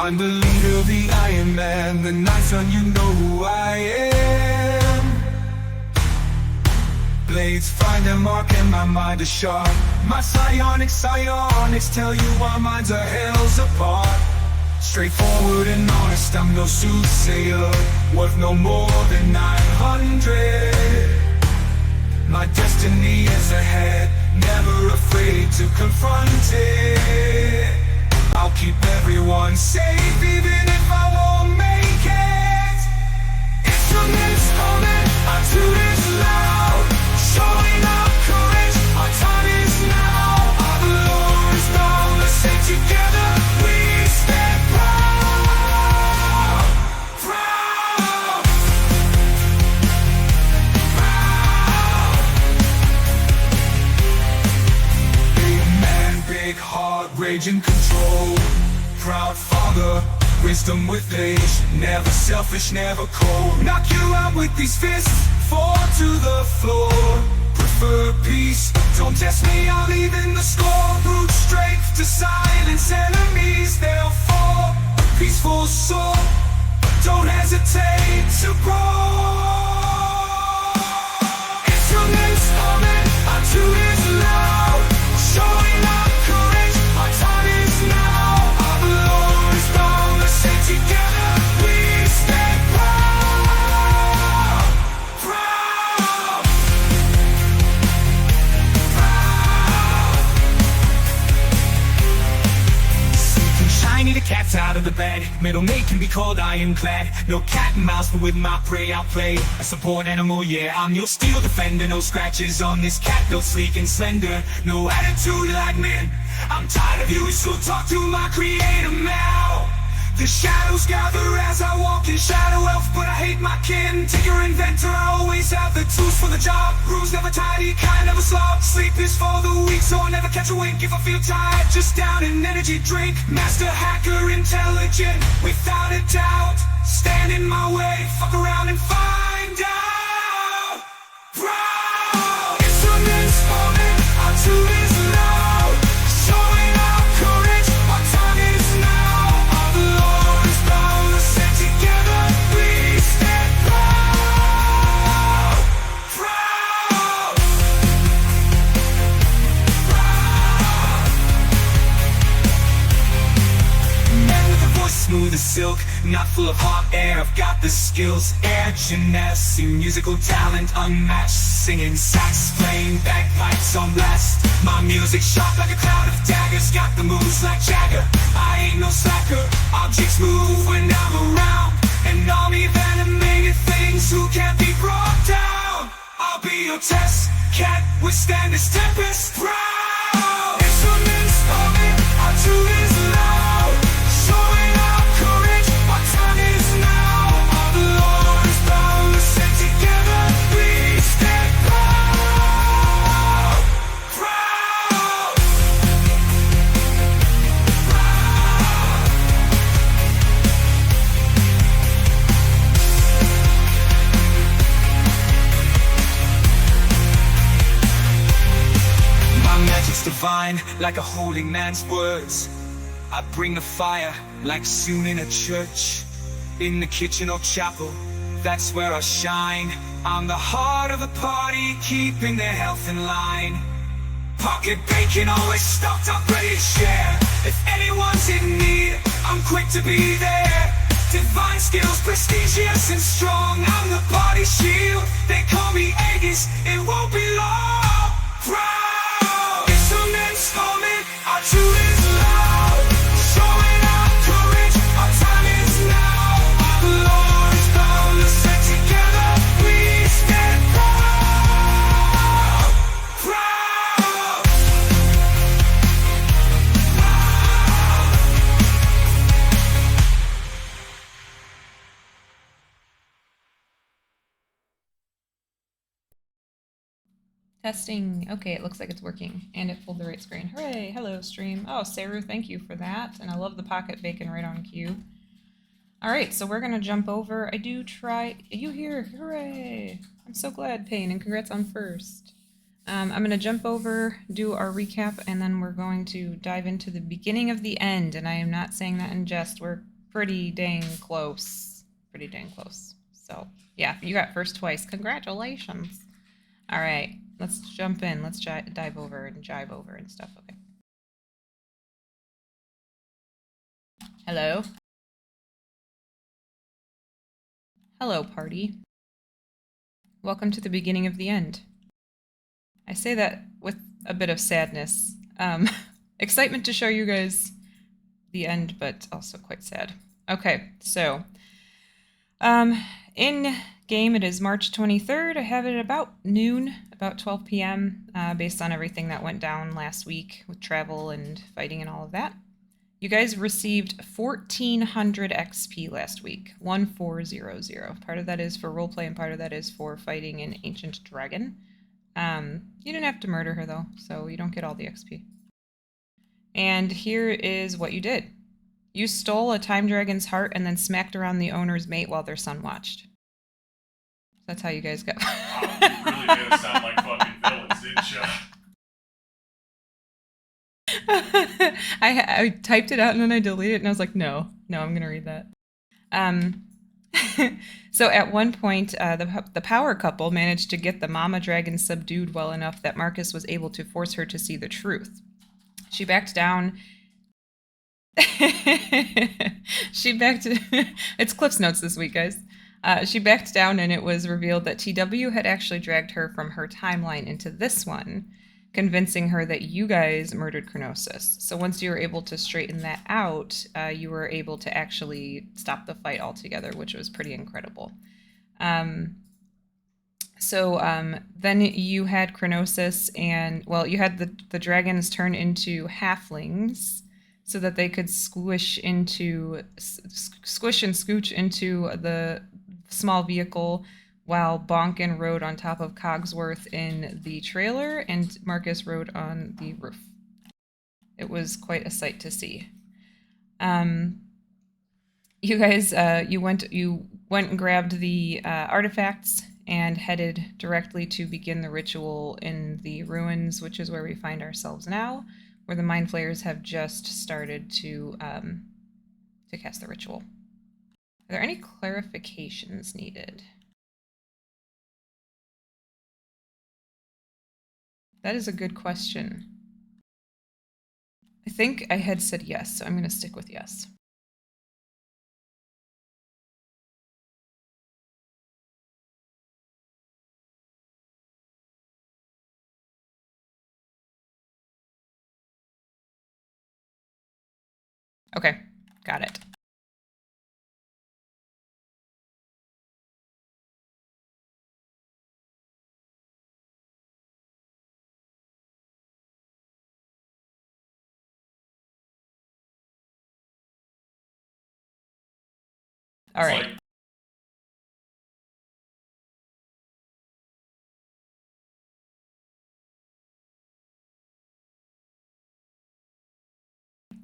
I'm the leader, the Iron Man, the Ninth Son, you know who I am. Blades find their mark and my mind is sharp. My psionics tell you our minds are hells apart. Straightforward and honest, I'm no soothsayer, worth no more than 900. My destiny is ahead, never afraid to confront it. I'll keep everyone safe even if I won't make it. Instruments humming, our tune is loud, showing up courage, our time is now. Our Lord is boundless and together we stand proud. Proud. Proud. Big man, big heart, rage and control. Proud father, wisdom with age, never selfish, never cold. Knock you out with these fists, fall to the floor. Prefer peace, don't test me, I'll even the score. Brute strength to silence enemies, they'll fall. A peaceful soul, don't hesitate to grow. Instruments humming, our tune is loud, showing our courage, our time is now. Together we stand proud, proud, proud. Sleek and shiny, the cat's out of the bed. Middle mate can be called ironclad. No cat and mouse, but with my prey I'll play a support animal, yeah. I'm your steel defender, no scratches on this cat, built sleek and slender. No attitude like men, I'm tired of you, so talk to my creator now. The shadows gather as I walk in shadow elf, but I hate my kin. Tinker inventor, I always have the tools for the job. Rules never tidy, kind never slob. Sleep is for the weak, so I never catch a wink. If I feel tired, just down an energy drink. Master hacker, intelligent, without a doubt. Stand in my way, fuck around and find out. Proud. Instruments humming, our tune is loud, showing our courage, our time is now. Together we stand proud, proud, proud. Man with a voice smooth as silk, not full of hot air. I've got the skills, air genesi, musical talent unmatched. Singing sax, playing bagpipes on blast. My music sharp like a cloud of daggers, got the moves like Jagger. I ain't no slacker, objects move when I'm around. An army of animated things who can't be brought down. I'll be your test, can't withstand this tempest. Proud. Instruments humming, our tune is loud, showing our courage, our time is now. Our Lord is boundless and together we stand proud. Proud. Magic's divine, like a holy man's words. I bring the fire, like soon in a church. In the kitchen or chapel, that's where I shine. I'm the heart of the party, keeping their health in line. Pocket bacon always stocked up, ready to share. If anyone's in need, I'm quick to be there. Divine skills, prestigious and strong, I'm the body shield. They call me Aegis, it won't be long. Proud. Instruments humming, our tune is loud, showing our courage, our time is now. Our Lord is boundless and together we stand proud, proud, proud. Testing. Okay, it looks like it's working, and it pulled the right screen. Hooray! Hello, stream. Oh, Saru, thank you for that, and I love the pocket bacon right on cue. All right, so we're gonna jump over. I do try. Are you here? Hooray! I'm so glad, Payne, and congrats on first. I'm gonna jump over, do our recap, and then we're going to dive into the beginning of the end. And I am not saying that in jest. We're pretty dang close. Pretty dang close. So, yeah, you got first twice. Congratulations. All right, let's jump in. Let's dive over and jive over and stuff. Okay. Hello. Hello, party. Welcome to the beginning of the end. I say that with a bit of sadness. Excitement to show you guys the end, but also quite sad. Okay, so in game it is March 23rd. I have it at about noon, about 12 p.m., based on everything that went down last week with travel and fighting and all of that. You guys received 1,400 XP last week, 1400. Part of that is for roleplay and part of that is for fighting an ancient dragon. You didn't have to murder her though, so you don't get all the XP. And here is what you did. You stole a time dragon's heart and then smacked around the owner's mate while their son watched. That's how you guys got. Wow, you really made us sound like fucking villains, didn't you? I typed it out and then I deleted it and I was like, no, I'm gonna read that. So at one point, the power couple managed to get the mama dragon subdued well enough that Marcus was able to force her to see the truth. She backed down. It's Cliff's Notes this week, guys. She backed down and it was revealed that TW had actually dragged her from her timeline into this one, convincing her that you guys murdered Chronosis. So once you were able to straighten that out, you were able to actually stop the fight altogether, which was pretty incredible. Then you had Chronosis and, well, you had the dragons turn into halflings so that they could squish and scooch into the small vehicle while Bonkin rode on top of Cogsworth in the trailer and Marcus rode on the roof. It was quite a sight to see. You guys, you went and grabbed the artifacts and headed directly to begin the ritual in the ruins, which is where we find ourselves now, where the Mind Flayers have just started to cast the ritual. Are there any clarifications needed? That is a good question. I think I had said yes, so I'm going to stick with yes. Okay, got it. All right.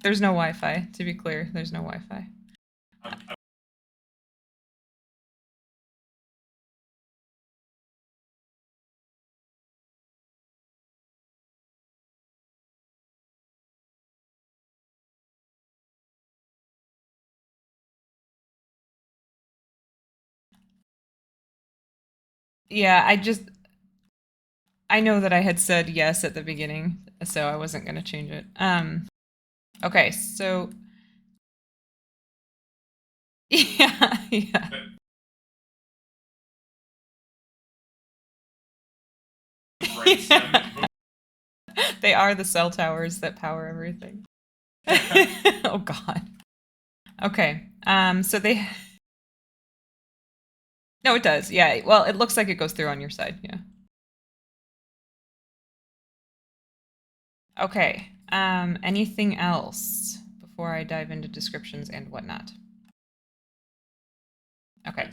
There's no Wi-Fi, to be clear. There's no Wi-Fi. Yeah, I know that I had said yes at the beginning, so I wasn't going to change it. Okay, so yeah. They are the cell towers that power everything. Oh God. Okay. So they. No, it does. Yeah. Well, it looks like it goes through on your side. Yeah. Okay. Anything else before I dive into descriptions and whatnot? Okay.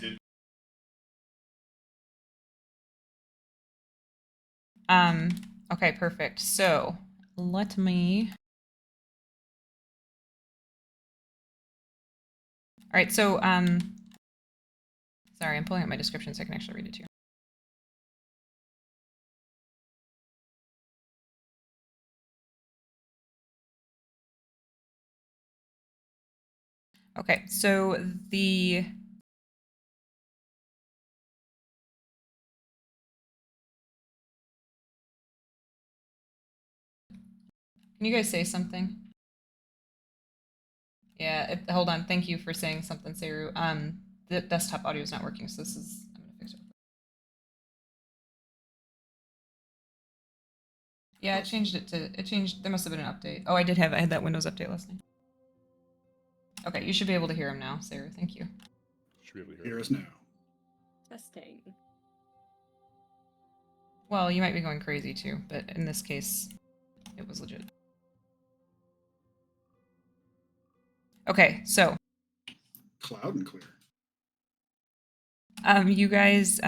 Okay, perfect. So let me. All right. So sorry, I'm pulling up my description so I can actually read it to you. Okay, so the... Can you guys say something? Yeah, hold on. Thank you for saying something, Seru. The desktop audio is not working, so this is... I'm gonna fix it. Yeah, I changed it to... It changed... There must have been an update. Oh, I had that Windows update last night. Okay, you should be able to hear him now, Seru. Thank you. Should be able to Hear us now. Testing. Well, you might be going crazy too, but in this case, it was legit. Okay, so Cloud and clear. you guys,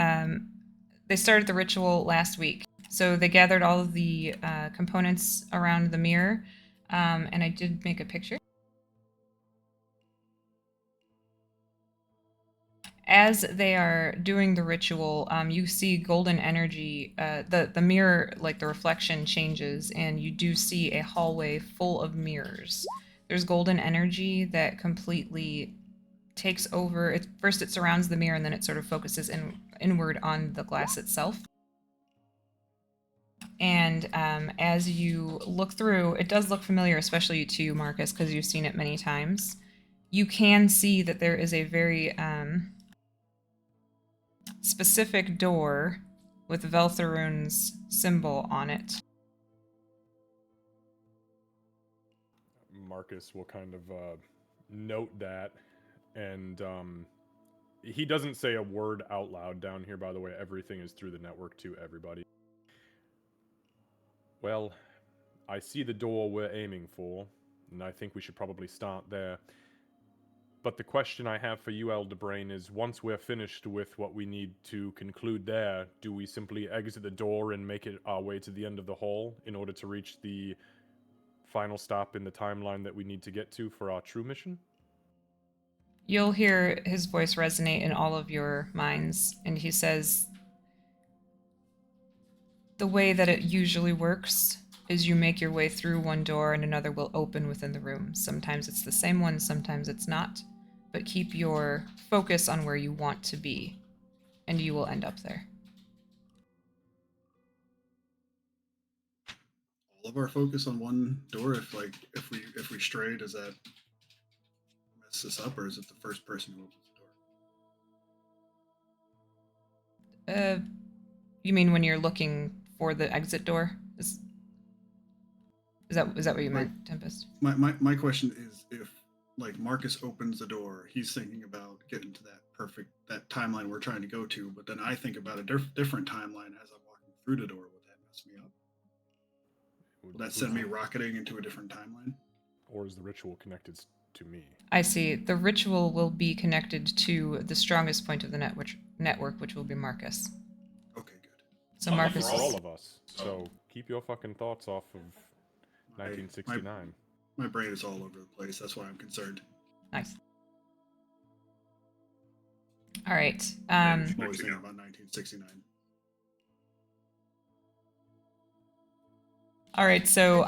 they started the ritual last week. So they gathered all of the components around the mirror, and I did make a picture. As they are doing the ritual, you see golden energy. The mirror, like the reflection, changes, and you do see a hallway full of mirrors. There's golden energy that completely takes over. First, it surrounds the mirror, and then it sort of focuses inward on the glass itself. And as you look through, it does look familiar, especially to you, Marcus, because you've seen it many times. You can see that there is a very specific door with Veltharun's symbol on it. Marcus will kind of note that, and he doesn't say a word out loud down here, by the way. Everything is through the network to everybody. Well, I see the door we're aiming for, and I think we should probably start there. But the question I have for you, Elderbrain, is once we're finished with what we need to conclude there, do we simply exit the door and make it our way to the end of the hall in order to reach the final stop in the timeline that we need to get to for our true mission? You'll hear his voice resonate in all of your minds, and he says, the way that it usually works is you make your way through one door and another will open within the room. Sometimes it's the same one, sometimes it's not. But keep your focus on where you want to be, and you will end up there. All of our focus on one door. If we stray, does that mess us up, or is it the first person who opens the door? You mean when you're looking for the exit door? Is that what you meant, Tempest? My question is, if like Marcus opens the door, he's thinking about getting to that timeline we're trying to go to, but then I think about a different timeline as I'm walking through the door. Would that mess me up? Will that send me rocketing into a different timeline? Or is the ritual connected to me? I see. The ritual will be connected to the strongest point of the network, which will be Marcus. Okay, good. So Oh, Marcus For is... all of us. So keep your fucking thoughts off of 1969. My brain is all over the place. That's why I'm concerned. Nice. All right. I'm always thinking about 1969. All right. So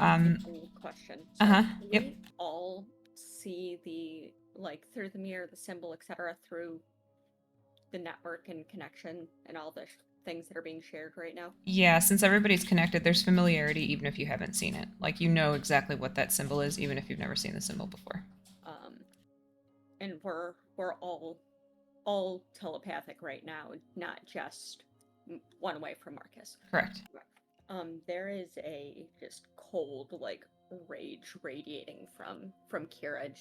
Question. Uh-huh, Do yep. we all see the through the mirror, the symbol, etc., through the network and connection and all the things that are being shared right now? yeah, since everybody's connected, there's familiarity even if you haven't seen it. Like you know exactly what that symbol is, even if you've never seen the symbol before. And we're all telepathic right now, not just one away from Marcus. Correct. There is a just cold rage radiating from Kira, and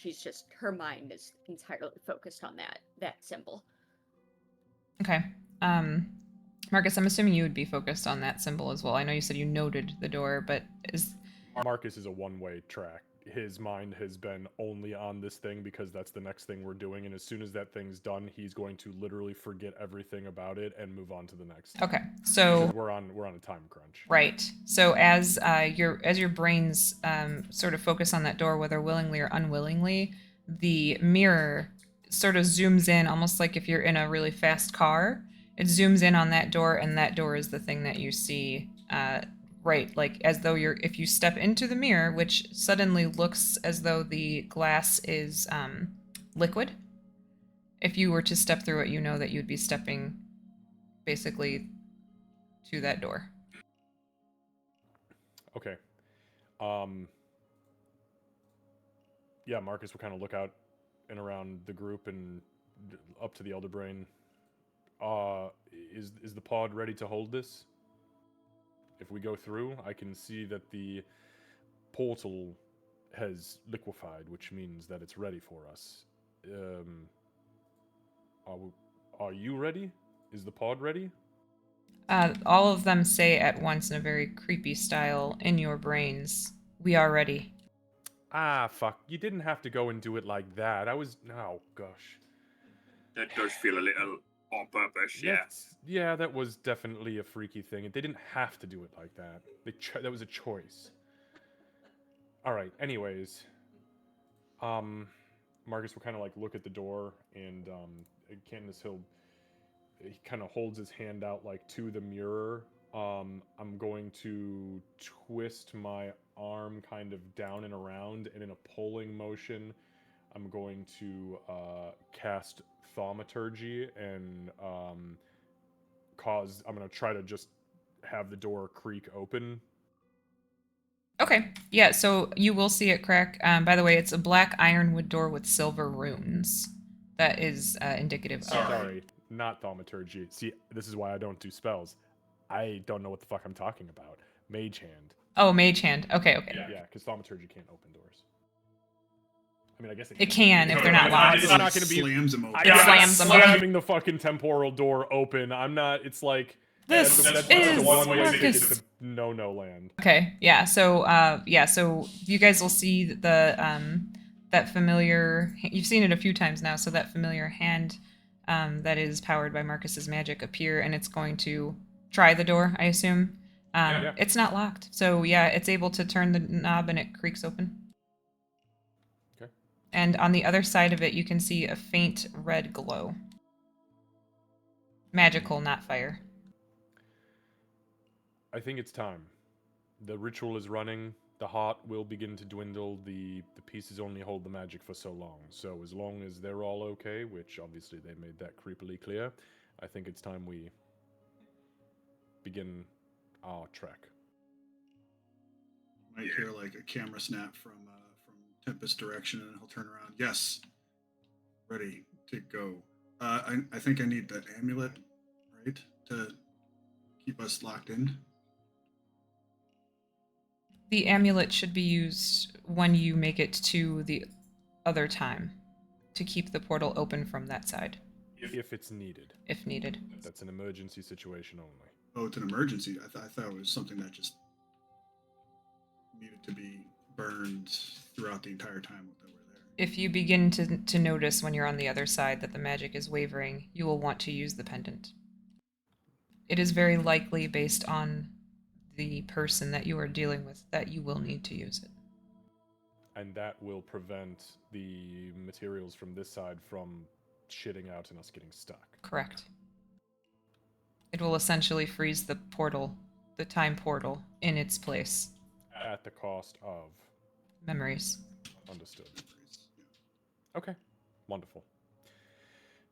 her mind is entirely focused on that symbol. Okay. Marcus, I'm assuming you would be focused on that symbol as well. I know you said you noted the door, but is... Marcus is a one-way track. His mind has been only on this thing because that's the next thing we're doing, and as soon as that thing's done, he's going to literally forget everything about it and move on to the next. Okay. So Because we're on a time crunch. right. So as your brains sort of focus on that door, whether willingly or unwillingly, the mirror sort of zooms in, almost like if you're in a really fast car. It zooms in on that door, and that door is the thing that you see. Right, like as though if you step into the mirror, which suddenly looks as though the glass is liquid. If you were to step through it, you know that you'd be stepping basically to that door. Okay. Yeah, Marcus will kind of look out and around the group and up to the Elder Brain. Is the pod ready to hold this? If we go through, I can see that the portal has liquefied, which means that it's ready for us. Are you ready? Is the pod ready? All of them say at once in a very creepy style, in your brains, "We are ready." Ah, fuck. You didn't have to go and do it like that. Oh, gosh. That does feel a little on purpose, yeah. Yeah, that was definitely a freaky thing. They didn't have to do it like that. That was a choice. Alright, anyways. Marcus will kind of like look at the door, and Candace, he kind of holds his hand out like to the mirror. I'm going to twist my arm kind of down and around, and in a pulling motion, I'm going to cast Thaumaturgy and I'm going to try to just have the door creak open. Okay, yeah, so you will see it crack. By the way, it's a black ironwood door with silver runes. That is indicative of... Sorry, not Thaumaturgy. See, this is why I don't do spells. I don't know what the fuck I'm talking about. Mage Hand. Oh, Mage Hand. Okay. Yeah, because Thaumaturgy can't open doors. I mean, I guess It can if they're not locked. It's not going to be... slams them open. It slams them open. slamming the fucking temporal door open. I'm not... It's like... This that's is the one way to Marcus. get to no land. Okay, yeah. So you guys will see the that familiar. You've seen it a few times now. So that familiar hand that is powered by Marcus's magic appear, and it's going to try the door. I assume. Yeah. It's not locked. So yeah, it's able to turn the knob, and it creaks open. Okay. And on the other side of it, you can see a faint red glow. Magical, not fire. I think it's time. The ritual is running. The heart will begin to dwindle. The pieces only hold the magic for so long. So as long as they're all okay, which obviously they made that creepily clear, I think it's time we begin our trek. Might hear like a camera snap from Tempest's direction, and he'll turn around. Yes, ready to go. I think I need that amulet, right, to keep us locked in. The amulet should be used when you make it to the other time to keep the portal open from that side, If it's needed. if needed. That's an emergency situation only. Oh, it's an emergency. I thought it was something that just needed to be burned throughout the entire time that we're there. If you begin to notice when you're on the other side that the magic is wavering, you will want to use the pendant. It is very likely, based on the person that you are dealing with, that you will need to use it. And that will prevent the materials from this side from shitting out and us getting stuck. Correct. It will essentially freeze the portal, the time portal, in its place. At the cost of... Memories. Understood. Okay, wonderful.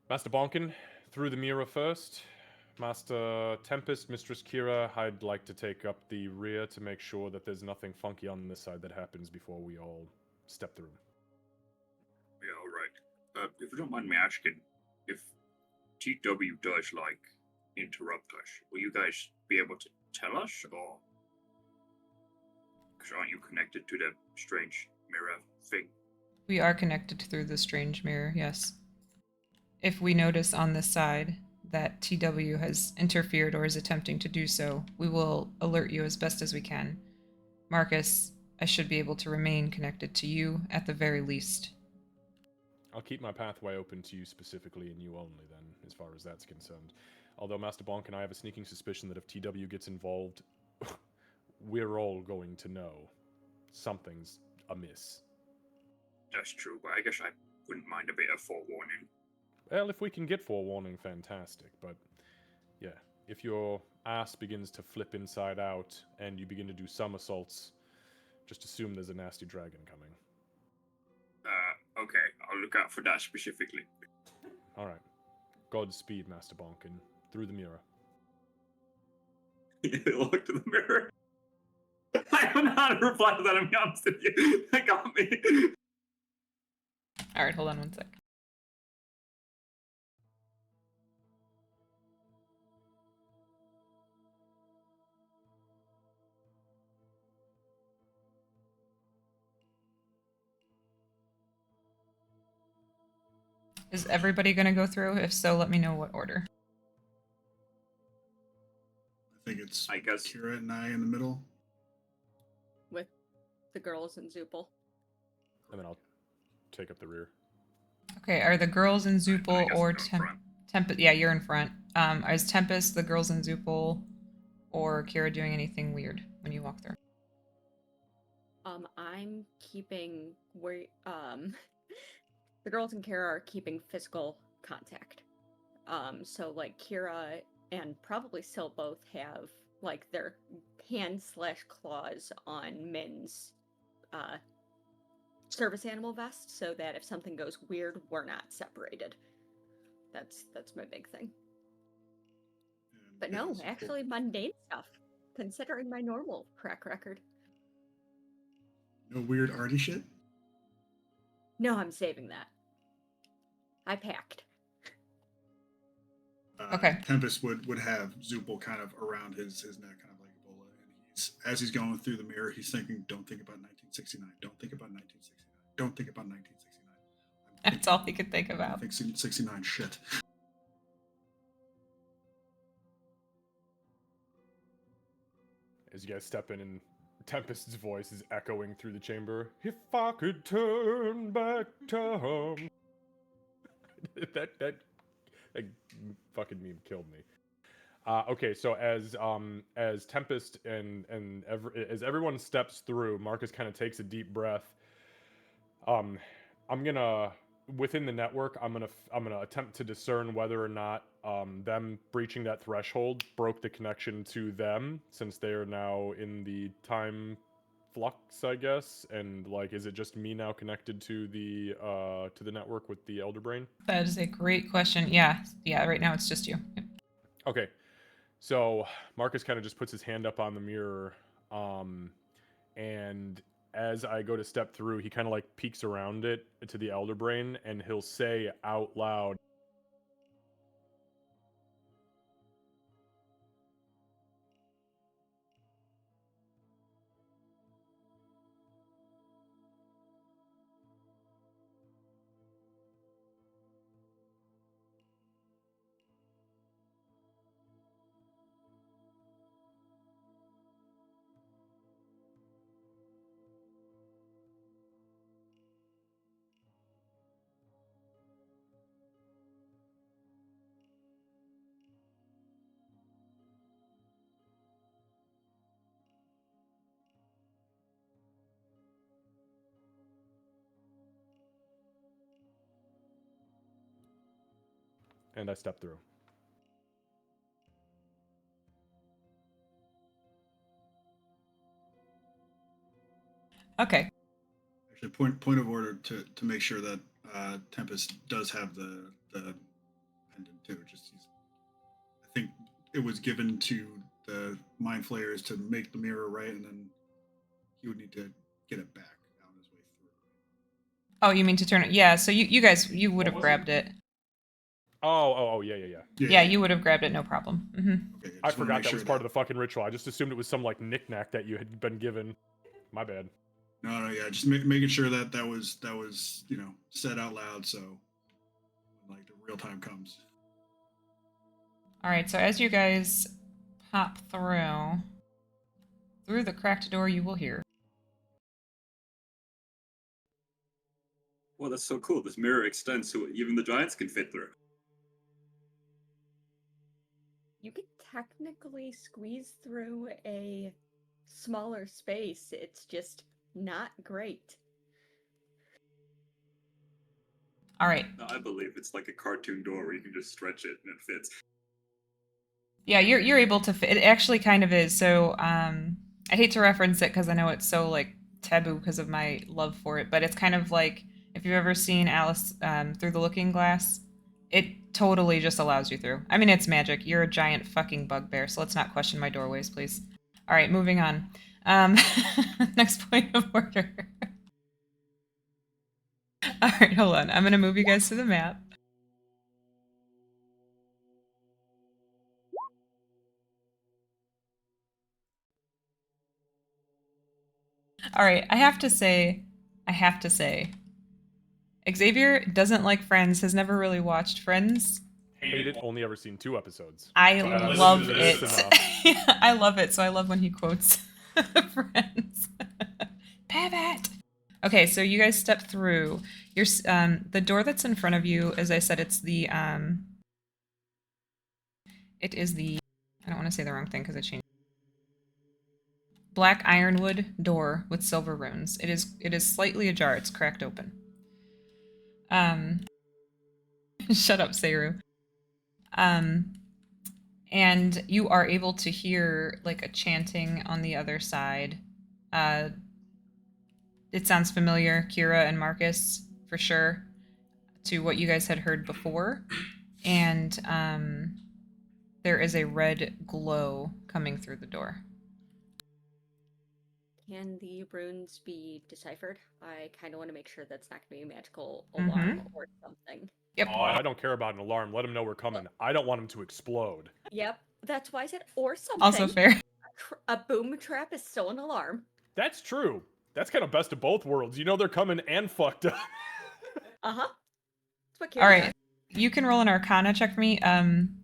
Master Bonkin, through the mirror first. Master Tempest, Mistress Kira, I'd like to take up the rear to make sure that there's nothing funky on this side that happens before we all step through. Yeah, all right. If you don't mind me asking, if TW does, like, interrupt us, will you guys be able to tell us, or... Because aren't you connected to the strange mirror thing? We are connected through the strange mirror, yes. If we notice on this side that TW has interfered or is attempting to do so, we will alert you as best as we can. Marcus, I should be able to remain connected to you at the very least. I'll keep my pathway open to you specifically and you only then, as far as that's concerned. Although, Master Bonk and I have a sneaking suspicion that if TW gets involved, we're all going to know something's amiss. That's true, but I guess I wouldn't mind a bit of forewarning. Well, if we can get forewarning, fantastic. But, yeah, if your ass begins to flip inside out and you begin to do somersaults, just assume there's a nasty dragon coming. Okay, I'll look out for that specifically. All right. Godspeed, Master Bonk, and through the mirror. Look to the mirror. I don't know how to reply to that, I'm be honest with you. That got me. All right, hold on one sec. Is everybody going to go through? If so, let me know what order. I think it's I guess. Kira and I in the middle. With the girls and Zoopal. And then I'll take up the rear. Okay, are the girls in I Zoopal guess or I'm in front. Tempest? Yeah, you're in front. Is Tempest, the girls in Zoopal, or Kira doing anything weird when you walk through? I'm keeping the girls and Kira are keeping physical contact. So like Kira and probably Sil both have like their hand/claws on Min's service animal vest, so that if something goes weird, we're not separated. That's my big thing. And But no, Zoopal- actually mundane stuff, considering my normal crack record. No weird arty shit? No, I'm saving that. I packed. Okay. Tempest would have Zoopal kind of around his neck, kind of like Ebola. And as he's going through the mirror, he's thinking, don't think about 1969. Don't think about 1969. Don't think about 1969. That's all he could think I about. think 69 shit. As you guys step in, and Tempest's voice is echoing through the chamber. If I could turn back time. that fucking meme killed me. Okay, so as Tempest and as everyone steps through, Marcus kind of takes a deep breath. I'm gonna within the network, I'm gonna attempt to discern whether or not them breaching that threshold broke the connection to them, since they are now in the time flux, I guess. And like, is it just me now connected to the network with the Elder Brain? That is a great question. Yeah, right now it's just you. Yep. Okay, so Marcus kind of just puts his hand up on the mirror, and as I go to step through, he kind of like peeks around it to the Elder Brain, and he'll say out loud, and I step through. Okay. Actually, point of order to make sure that Tempest does have the pendant too. I think it was given to the mind flayers to make the mirror right, and then he would need to get it back on his way through. Oh, you mean to turn it? Yeah. So you guys would What have was grabbed it. Yeah. Yeah, you would have grabbed it, no problem. Okay, I forgot that was part of the fucking ritual. I just assumed it was some like knickknack that you had been given. My bad. No, yeah, just making sure that was said out loud, so when, like the real time comes. All right. So as you guys pop through the cracked door, you will hear. Well, that's so cool. This mirror extends so even the giants can fit through. You could technically squeeze through a smaller space. It's just not great. All right. No, I believe it's like a cartoon door where you can just stretch it and it fits. Yeah, you're able to fit. It actually kind of is. So I hate to reference it because I know it's so like taboo because of my love for it, but it's kind of like If you've ever seen Alice through the Looking Glass, it totally just allows you through. I mean, it's magic. You're a giant fucking bugbear, so let's not question my doorways, please. All right, moving on. Next point of order. All right, hold on. I'm going to move you guys to the map. All right, I have to say, Xavier doesn't like Friends, has never really watched Friends. Hate it. Only ever seen 2 episodes. I But I love listened to it. this I love it, so I love when he quotes Friends. Pivot! Okay, so you guys step through. The door that's in front of you, as I said, it is the, I don't want to say the wrong thing because it changed. Black ironwood door with silver runes. It is slightly ajar. It's cracked open. Shut up, Seru. And you are able to hear like a chanting on the other side. It sounds familiar, Kira and Marcus, for sure, to what you guys had heard before. And there is a red glow coming through the door. Can the runes be deciphered? I kind of want to make sure that's not going to be a magical alarm or something. Yep. Oh, I don't care about an alarm. Let them know we're coming. I don't want them to explode. Yep, that's why I said or something. Also fair. A boom trap is still an alarm. That's true. That's kind of best of both worlds. You know they're coming and fucked up. Uh-huh. That's what Kira All right. said. You can roll an Arcana check for me.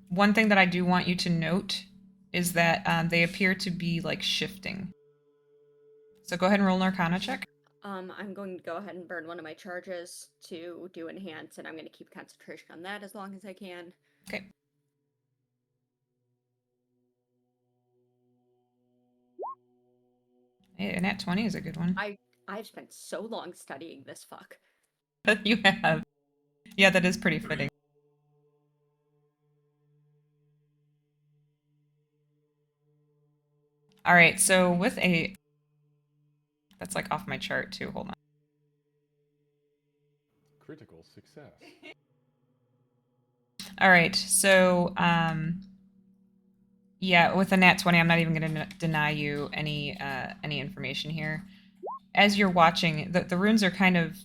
One thing that I do want you to note is that they appear to be like shifting. So go ahead and roll an Arcana check. I'm going to go ahead and burn one of my charges to do enhance, and I'm going to keep concentration on that as long as I can. Okay. Hey, a nat 20 is a good one. I've spent so long studying this fuck. You have. Yeah, that is pretty fitting. All right, so with a... That's like off my chart too. Hold on. Critical success. All right, so yeah, with a nat 20, I'm not even going to deny you any information here. As you're watching, the runes are kind of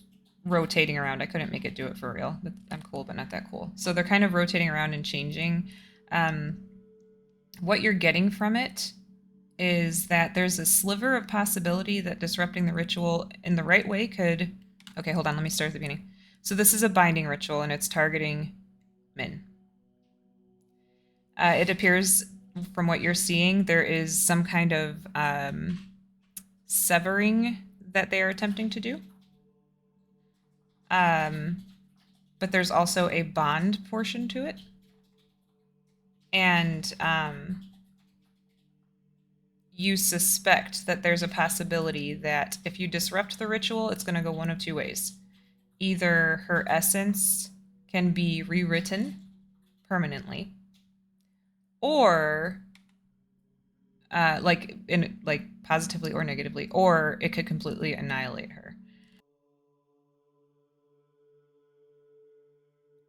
rotating around. I couldn't make it do it for real. I'm cool, but not that cool. So they're kind of rotating around and changing. What you're getting from it is that there's a sliver of possibility that disrupting the ritual in the right way could... Okay, hold on. Let me start at the beginning. So this is a binding ritual, and it's targeting Min. It appears, from what you're seeing, there is some kind of severing that they are attempting to do. But there's also a bond portion to it. And you suspect that there's a possibility that if you disrupt the ritual, it's going to go one of 2 ways. Either her essence can be rewritten permanently, or like positively or negatively, or it could completely annihilate her.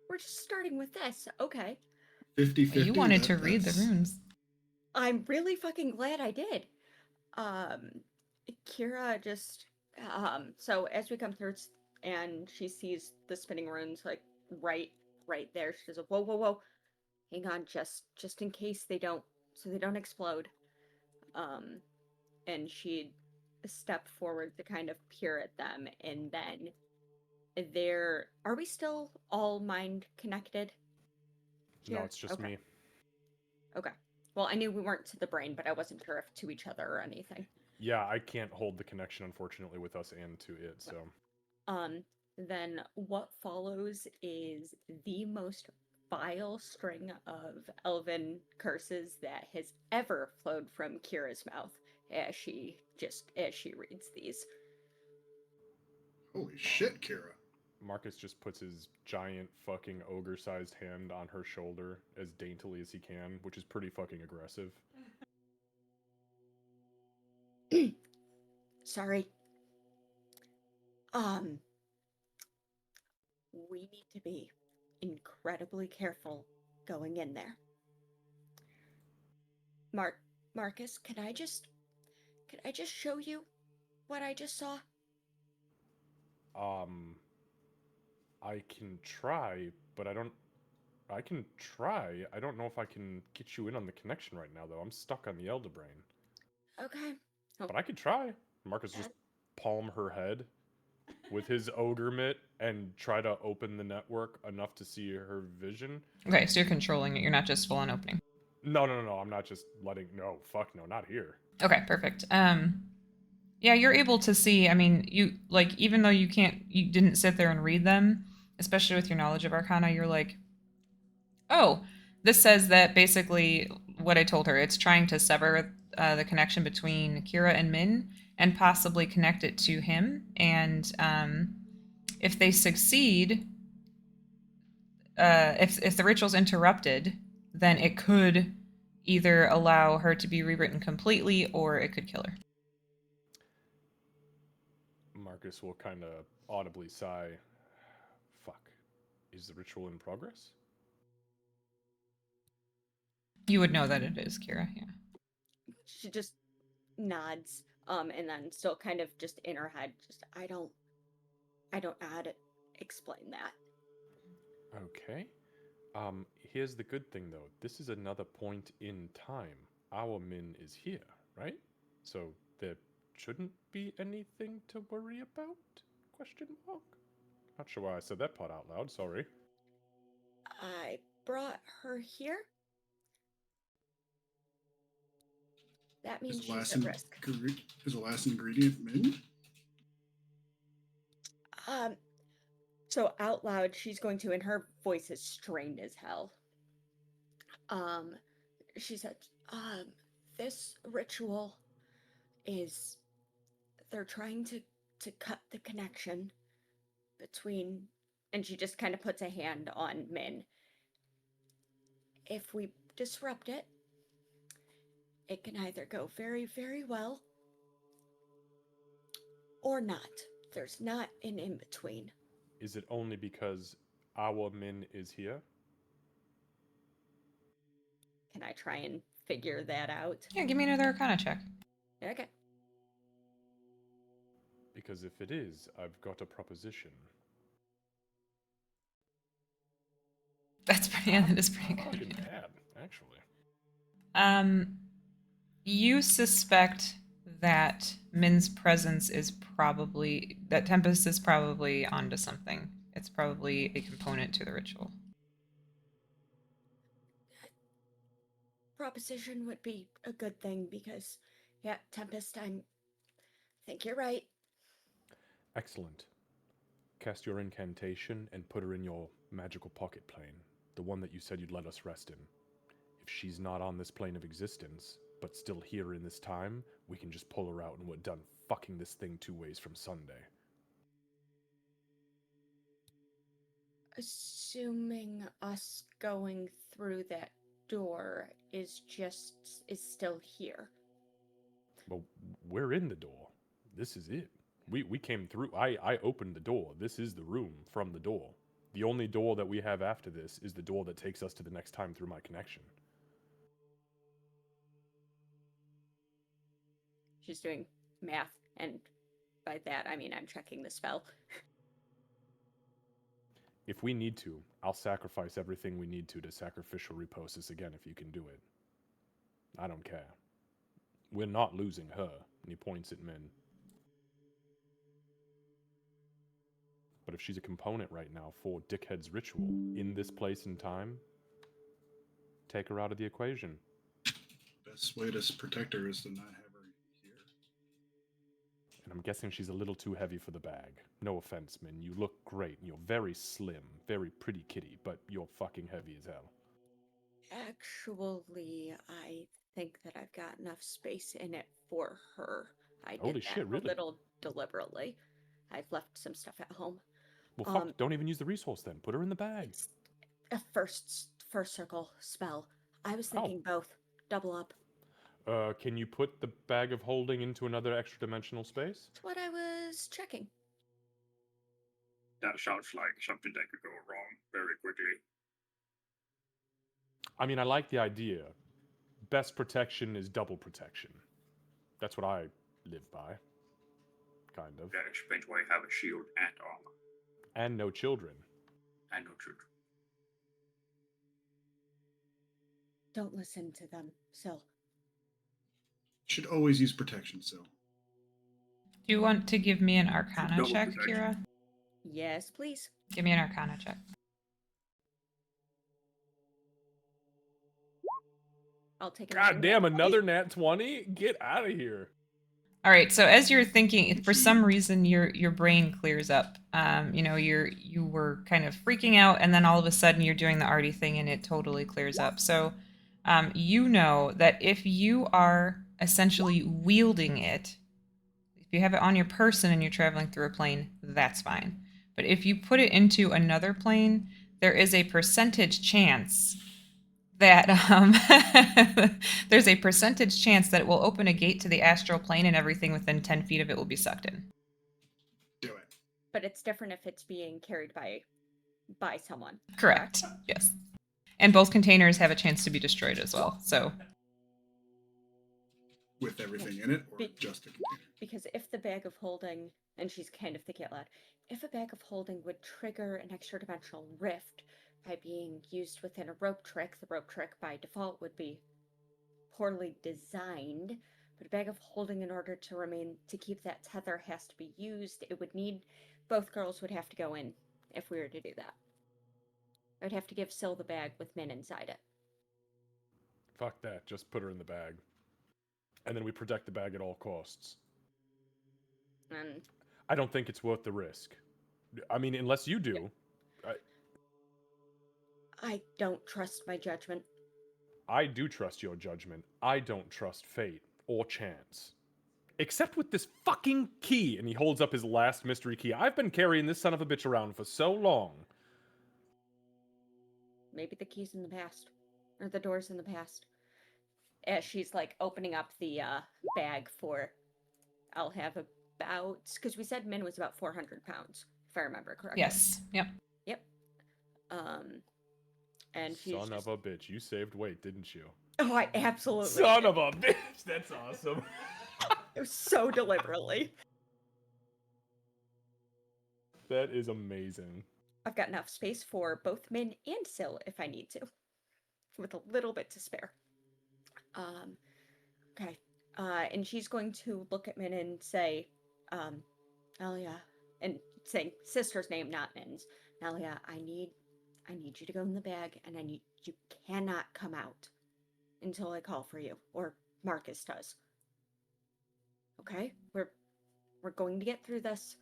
We're just starting with this. Okay. 50-50. You wanted to read the runes. I'm really fucking glad I did. Kira just so as we come through and she sees the spinning runes like right there, she says, whoa, hang on, just in case they don't explode. And she'd step forward to kind of peer at them, and then are we still all mind connected? No, Here? it's just Okay. me. Okay. Well, I knew we weren't to the brain, but I wasn't sure if to each other or anything. Yeah, I can't hold the connection, unfortunately, with us and to it, so... Then what follows is the most vile string of elven curses that has ever flowed from Kira's mouth as she reads these. Holy shit, Kira. Marcus just puts his giant fucking ogre-sized hand on her shoulder as daintily as he can, which is pretty fucking aggressive. Sorry. we need to be incredibly careful going in there. Marcus, could I just show you what I just saw? I can try, but I can try. I don't know if I can get you in on the connection right now, though. I'm stuck on the Elder Brain. Okay. Oh, But I could try. Marcus just palm her head with his ogre mitt and try to open the network enough to see her vision. Okay, so you're controlling it. You're not just full on opening. No. I'm not just letting. No, fuck no, not here. Okay, perfect. Yeah, you're able to see. I mean, you like even though you didn't sit there and read them, especially with your knowledge of Arcana, you're like, oh, this says that basically what I told her. It's trying to sever the connection between Kira and Min and possibly connect it to him. And if they succeed, if the ritual's interrupted, then it could either allow her to be rewritten completely or it could kill her. Marcus will kind of audibly sigh. Fuck. Is the ritual in progress? You would know that it is, Kira, yeah. she just nods, and then still kind of just in her head, just I don't know how to explain that. Okay. Here's the good thing though. This is another point in time. Our Min is here, right? So there shouldn't be anything to worry about? Question mark. Not sure why I said that part out loud, sorry. I brought her here. That means Is the last she's at risk. is the last ingredient Min? So out loud, she's going to, and her voice is strained as hell. She said, this ritual is, they're trying to cut the connection between, and she just kind of puts a hand on Min. If we disrupt it, it can either go very, very well or not. There's not an in-between. Is it only because our Min is here? Can I try and figure that out? Yeah, give me another Arcana check. Okay. Because if it is, I've got a proposition. That's pretty. Yeah, that is pretty Not good. bad, actually. You suspect that Min's presence is probably that Tempest is probably onto something. It's probably a component to the ritual. Proposition would be a good thing because, yeah, Tempest, I think you're right. Excellent. Cast your incantation and put her in your magical pocket plane, the one that you said you'd let us rest in. If she's not on this plane of existence, but still here in this time, we can just pull her out and we're done fucking this thing 2 ways from Sunday. Assuming us going through that door is still here. Well, we're in the door. This is it. We came through. I opened the door. This is the room from the door. The only door that we have after this is the door that takes us to the next time through my connection. She's doing math, and by that I mean I'm checking the spell. If we need to, I'll sacrifice everything we need to sacrificial repose this again if you can do it. I don't care. We're not losing her, and he points at Min. But if she's a component right now for Dickhead's ritual in this place and time, take her out of the equation. Best way to protect her is to not have her here. And I'm guessing she's a little too heavy for the bag. No offense, Min. You look great. You're very slim, very pretty kitty, but you're fucking heavy as hell. Actually, I think that I've got enough space in it for her. I did Holy that shit, really? a little deliberately. I've left some stuff at home. Well, fuck, don't even use the resource then. Put her in the bag. It's a first circle spell. I was thinking both. Double up. Can you put the bag of holding into another extra dimensional space? That's what I was checking. that sounds like something that could go wrong very quickly. I mean, I like the idea. Best protection is double protection. That's what I live by. Kind of. That explains why you have a shield and armor And no children. and no children. Don't listen to them, Sil. Should always use protection, so. Do you want to give me an Arcana Double check, protection. Kira? Yes, please. Give me an Arcana check. I'll take it. God damn, another nat 20? Get out of here. All right. So as you're thinking, for some reason, your brain clears up. You know, you were kind of freaking out, and then all of a sudden, you're doing the arty thing, and it totally clears up. So, you know that if you are essentially wielding it, if you have it on your person and you're traveling through a plane, that's fine. But if you put it into another plane, there is a percentage chance that there's a percentage chance that it will open a gate to the astral plane and everything within 10 feet of it will be sucked in. Do it. But it's different if it's being carried by someone. Correct. Yes. And both containers have a chance to be destroyed as well. So With everything in it, or Be- just a container? Because if the bag of holding, and she's kind of thinking out loud, if a bag of holding would trigger an extra dimensional rift by being used within a rope trick, the rope trick by default would be poorly designed. But a bag of holding, in order to keep that tether, has to be used. It would need, both girls would have to go in if we were to do that. I would have to give Sil the bag with Min inside it. Fuck that. Just put her in the bag. And then we protect the bag at all costs. And I don't think it's worth the risk. I mean, unless you do. I don't trust my judgment. I do trust your judgment. I don't trust fate or chance. Except with this fucking key. And he holds up his last mystery key. I've been carrying this son of a bitch around for so long. Maybe the key's in the past. Or the door's in the past. As she's like opening up the bag for, I'll have about, because we said Min was about 400 pounds, if I remember correctly. yes. Yep. Yep. And she's Son of a bitch. You saved weight, didn't you? Oh, I absolutely Son did. of a bitch. That's awesome. It was so deliberately. That is amazing. I've got enough space for both Min and Sil if I need to, with a little bit to spare. Okay. And she's going to look at Min and say, Alia, and saying sister's name, not Min's. Alia, I need you to go in the bag, and you cannot come out until I call for you, or Marcus does. Okay? We're going to get through this.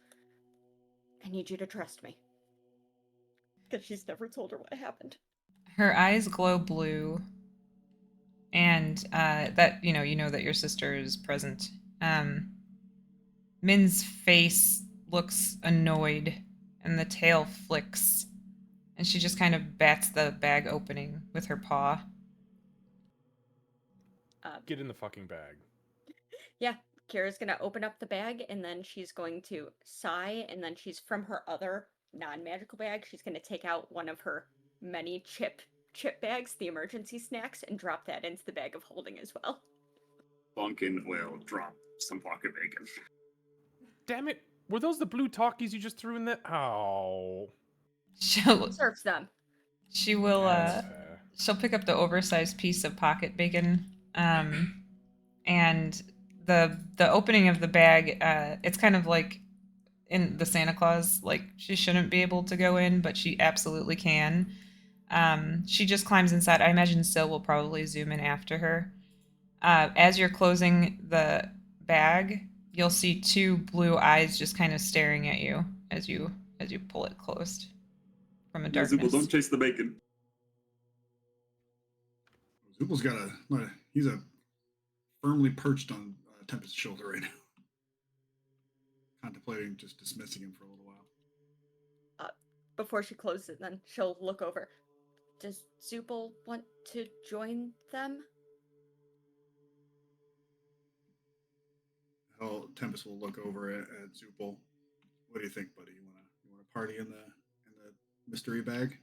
I need you to trust me. Because she's never told her what happened. Her eyes glow blue. And that, you know that your sister is present. Min's face looks annoyed, and the tail flicks. And she just kind of bats the bag opening with her paw. Get in the fucking bag. Yeah, Kira's gonna open up the bag, and then she's going to sigh, and then she's from her other non-magical bag, she's gonna take out one of her many chip bags, the emergency snacks, and drop that into the bag of holding as well. Bunkin will drop some pocket bacon. Damn it. Were those the blue talkies you just threw in there? Oh. Serves them. She will That's fair. she'll pick up the oversized piece of pocket bacon, and the opening of the bag, it's kind of like in the Santa Claus, like she shouldn't be able to go in, but she absolutely can. She just climbs inside. I imagine Sil will probably zoom in after her. As you're closing the bag, you'll see two blue eyes just kind of staring at you as you pull it closed from a darkness. Zubul, don't chase the bacon. Zubul's got he's firmly perched on Tempest's shoulder right now. Contemplating just dismissing him for a little while. Before she closes it, then she'll look over. Does Zubul want to join them? Tempest will look over at Zubul. What do you think, buddy? You wanna party in the mystery bag.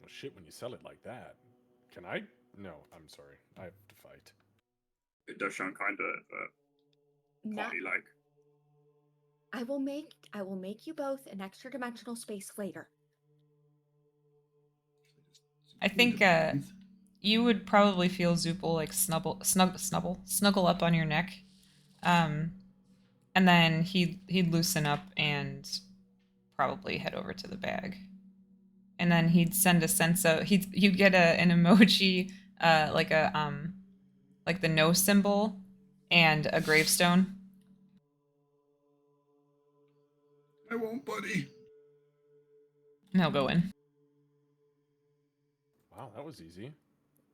Well, shit, when you sell it like that. Can I? No, I'm sorry. I have to fight. It does sound kind of Not. party-like. I will make you both an extra dimensional space later. I think you would probably feel Zoopal like snuggle up on your neck, and then he'd loosen up and probably head over to the bag, and then he'd send a sense of you'd get an emoji like the no symbol and a gravestone. I won't, buddy. And he'll go in. Wow, that was easy.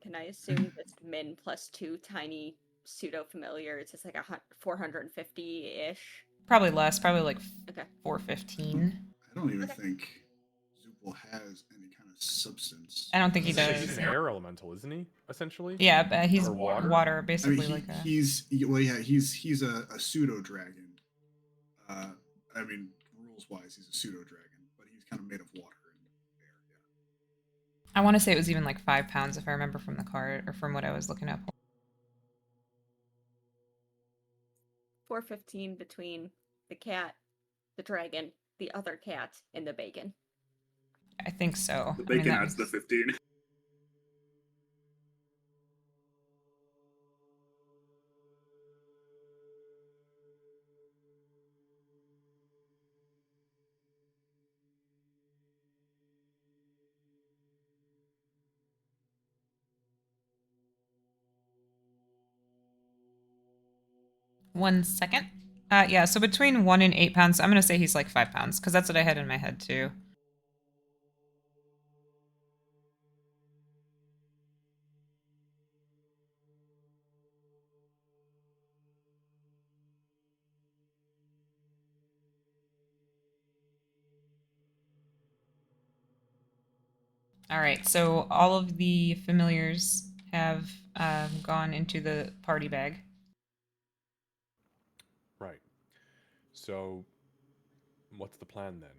Can I assume this min plus 2 tiny pseudo familiars is like 450-ish? Probably less. Probably like Okay. 415. I don't even Okay. think Zoopal has any kind of substance. I don't think he He's does. an air elemental, isn't he? Essentially. Yeah, but he's Or water? water I mean, basically like a. he's a pseudo dragon. I mean, rules wise, he's a pseudo dragon, but he's kind of made of water and air. Yeah. I want to say it was even like 5 pounds if I remember from the card or from what I was looking up. 415 between the cat, the dragon, the other cat, and the bacon. I think so. The I mean, bacon that adds the was- 15. One second. Yeah, so between 1 and 8 pounds, I'm gonna say he's like 5 pounds because that's what I had in my head too. All right, so all of the familiars have gone into the party bag. Right. So, what's the plan then?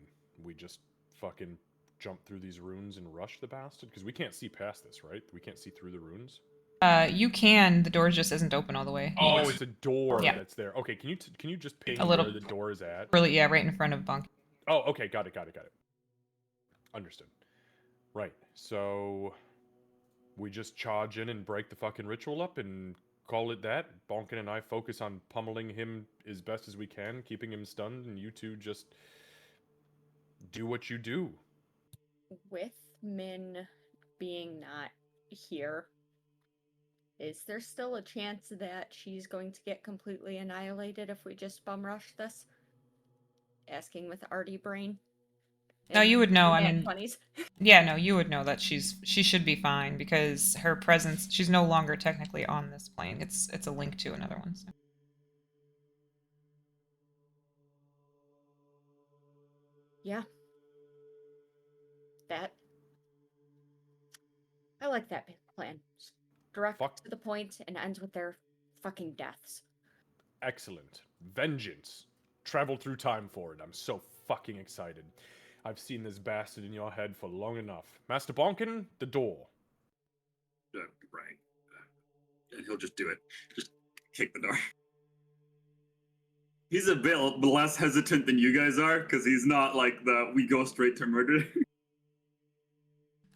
We just fucking jump through these runes and rush the bastard? Because we can't see past this, right? We can't see through the runes. You can. The door just isn't open all the way. Oh, it's a door Yeah. that's there. Okay, can you just ping A little- where the door is at? Really, yeah, right in front of Bunk. Oh, okay, got it. Understood. Right. So we just charge in and break the fucking ritual up and call it that. Bonkin and I focus on pummeling him as best as we can, keeping him stunned, and you two just do what you do. With Min being not here, is there still a chance that she's going to get completely annihilated if we just bum rush this? Asking with Artie brain. No, you would know. I Nat mean, 20s. yeah, no, you would know that she should be fine because her presence. She's no longer technically on this plane. It's a link to another one. So. Yeah. That. I like that plan. Just direct Fuck. to the point and ends with their fucking deaths. Excellent. Vengeance. Travel through time for it. I'm so fucking excited. I've seen this bastard in your head for long enough. Master Bonkin, the door. Right. And he'll just do it. Just kick the door. He's a bit less hesitant than you guys are, because he's not like we go straight to murder.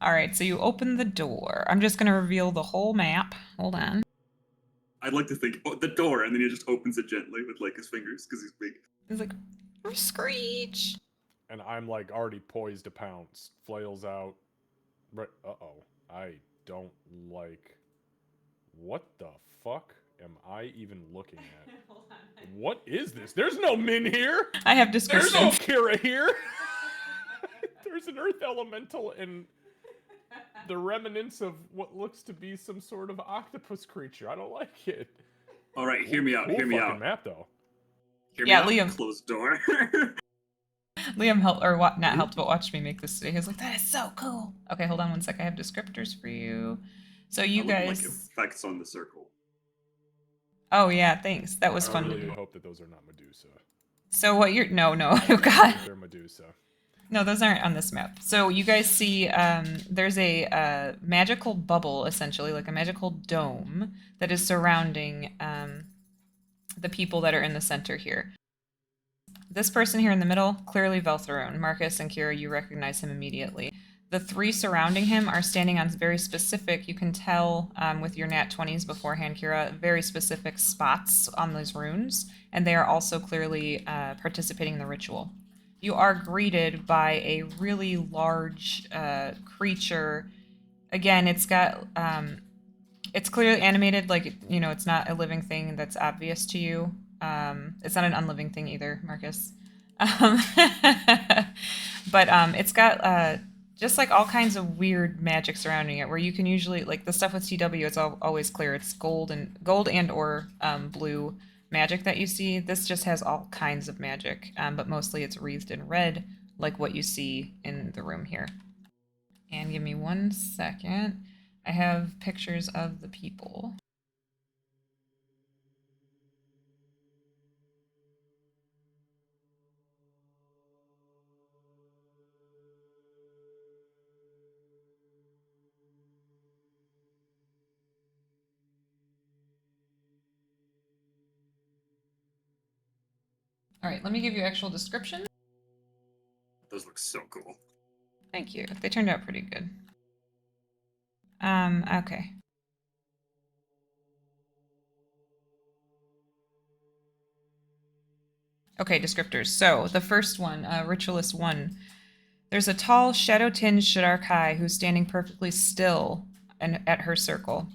All right, so you open the door. I'm just gonna reveal the whole map. Hold on. I'd like to think, the door, and then he just opens it gently with like his fingers, because he's big. It's like, screech. And I'm like already poised to pounce. Flails out. Right. Uh-oh. I don't like... What the fuck am I even looking at? Hold on. What is this? There's no Min here! I have There's description. no Kira here! There's an earth elemental and the remnants of what looks to be some sort of octopus creature. I don't like it. Alright, hear me out, Cool hear me fucking out. map, though. Hear Yeah, me out. Liam. Closed door. Liam helped, or what? Not helped, but watched me make this today. He was like, "That is so cool." Okay, hold on one sec. I have descriptors for you. So you I look at, guys. like effects on the circle. Oh yeah, thanks. That was I fun to really do. hope that those are not Medusa. So what you're no, oh god. They're Medusa. No, those aren't on this map. So you guys see there's a magical bubble, essentially, like a magical dome that is surrounding the people that are in the center here. This person here in the middle, clearly Veltharon. Marcus and Kira, you recognize him immediately. The three surrounding him are standing on very specific, you can tell with your nat 20s beforehand, Kira, very specific spots on those runes, and they are also clearly participating in the ritual. You are greeted by a really large creature. Again, it's got, it's clearly animated, like, you know, it's not a living thing that's obvious to you. It's not an unliving thing either, Marcus. But it's got just like all kinds of weird magic surrounding it, where you can usually, like the stuff with TW, it's always clear. It's gold and or blue magic that you see. This just has all kinds of magic, but mostly it's wreathed in red, like what you see in the room here. And give me 1 second. I have pictures of the people. All right, let me give you actual description. Those look so cool. Thank you. They turned out pretty good. Okay. Okay, descriptors. So, the first one, Ritualist 1. There's a tall, shadow-tinged Shidarkai who's standing perfectly still at her circle.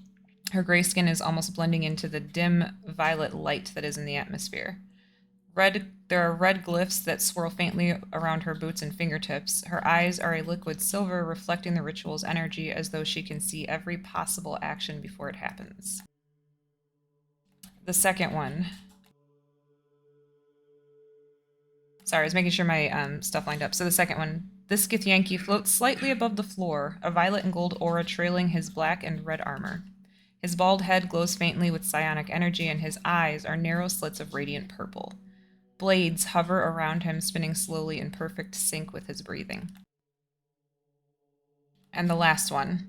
Her gray skin is almost blending into the dim violet light that is in the atmosphere. There are red glyphs that swirl faintly around her boots and fingertips. Her eyes are a liquid silver, reflecting the ritual's energy as though she can see every possible action before it happens. The second one. Sorry, I was making sure my stuff lined up. So the second one. This Githyanki floats slightly above the floor, a violet and gold aura trailing his black and red armor. His bald head glows faintly with psionic energy, and his eyes are narrow slits of radiant purple. Blades hover around him, spinning slowly in perfect sync with his breathing. And the last one.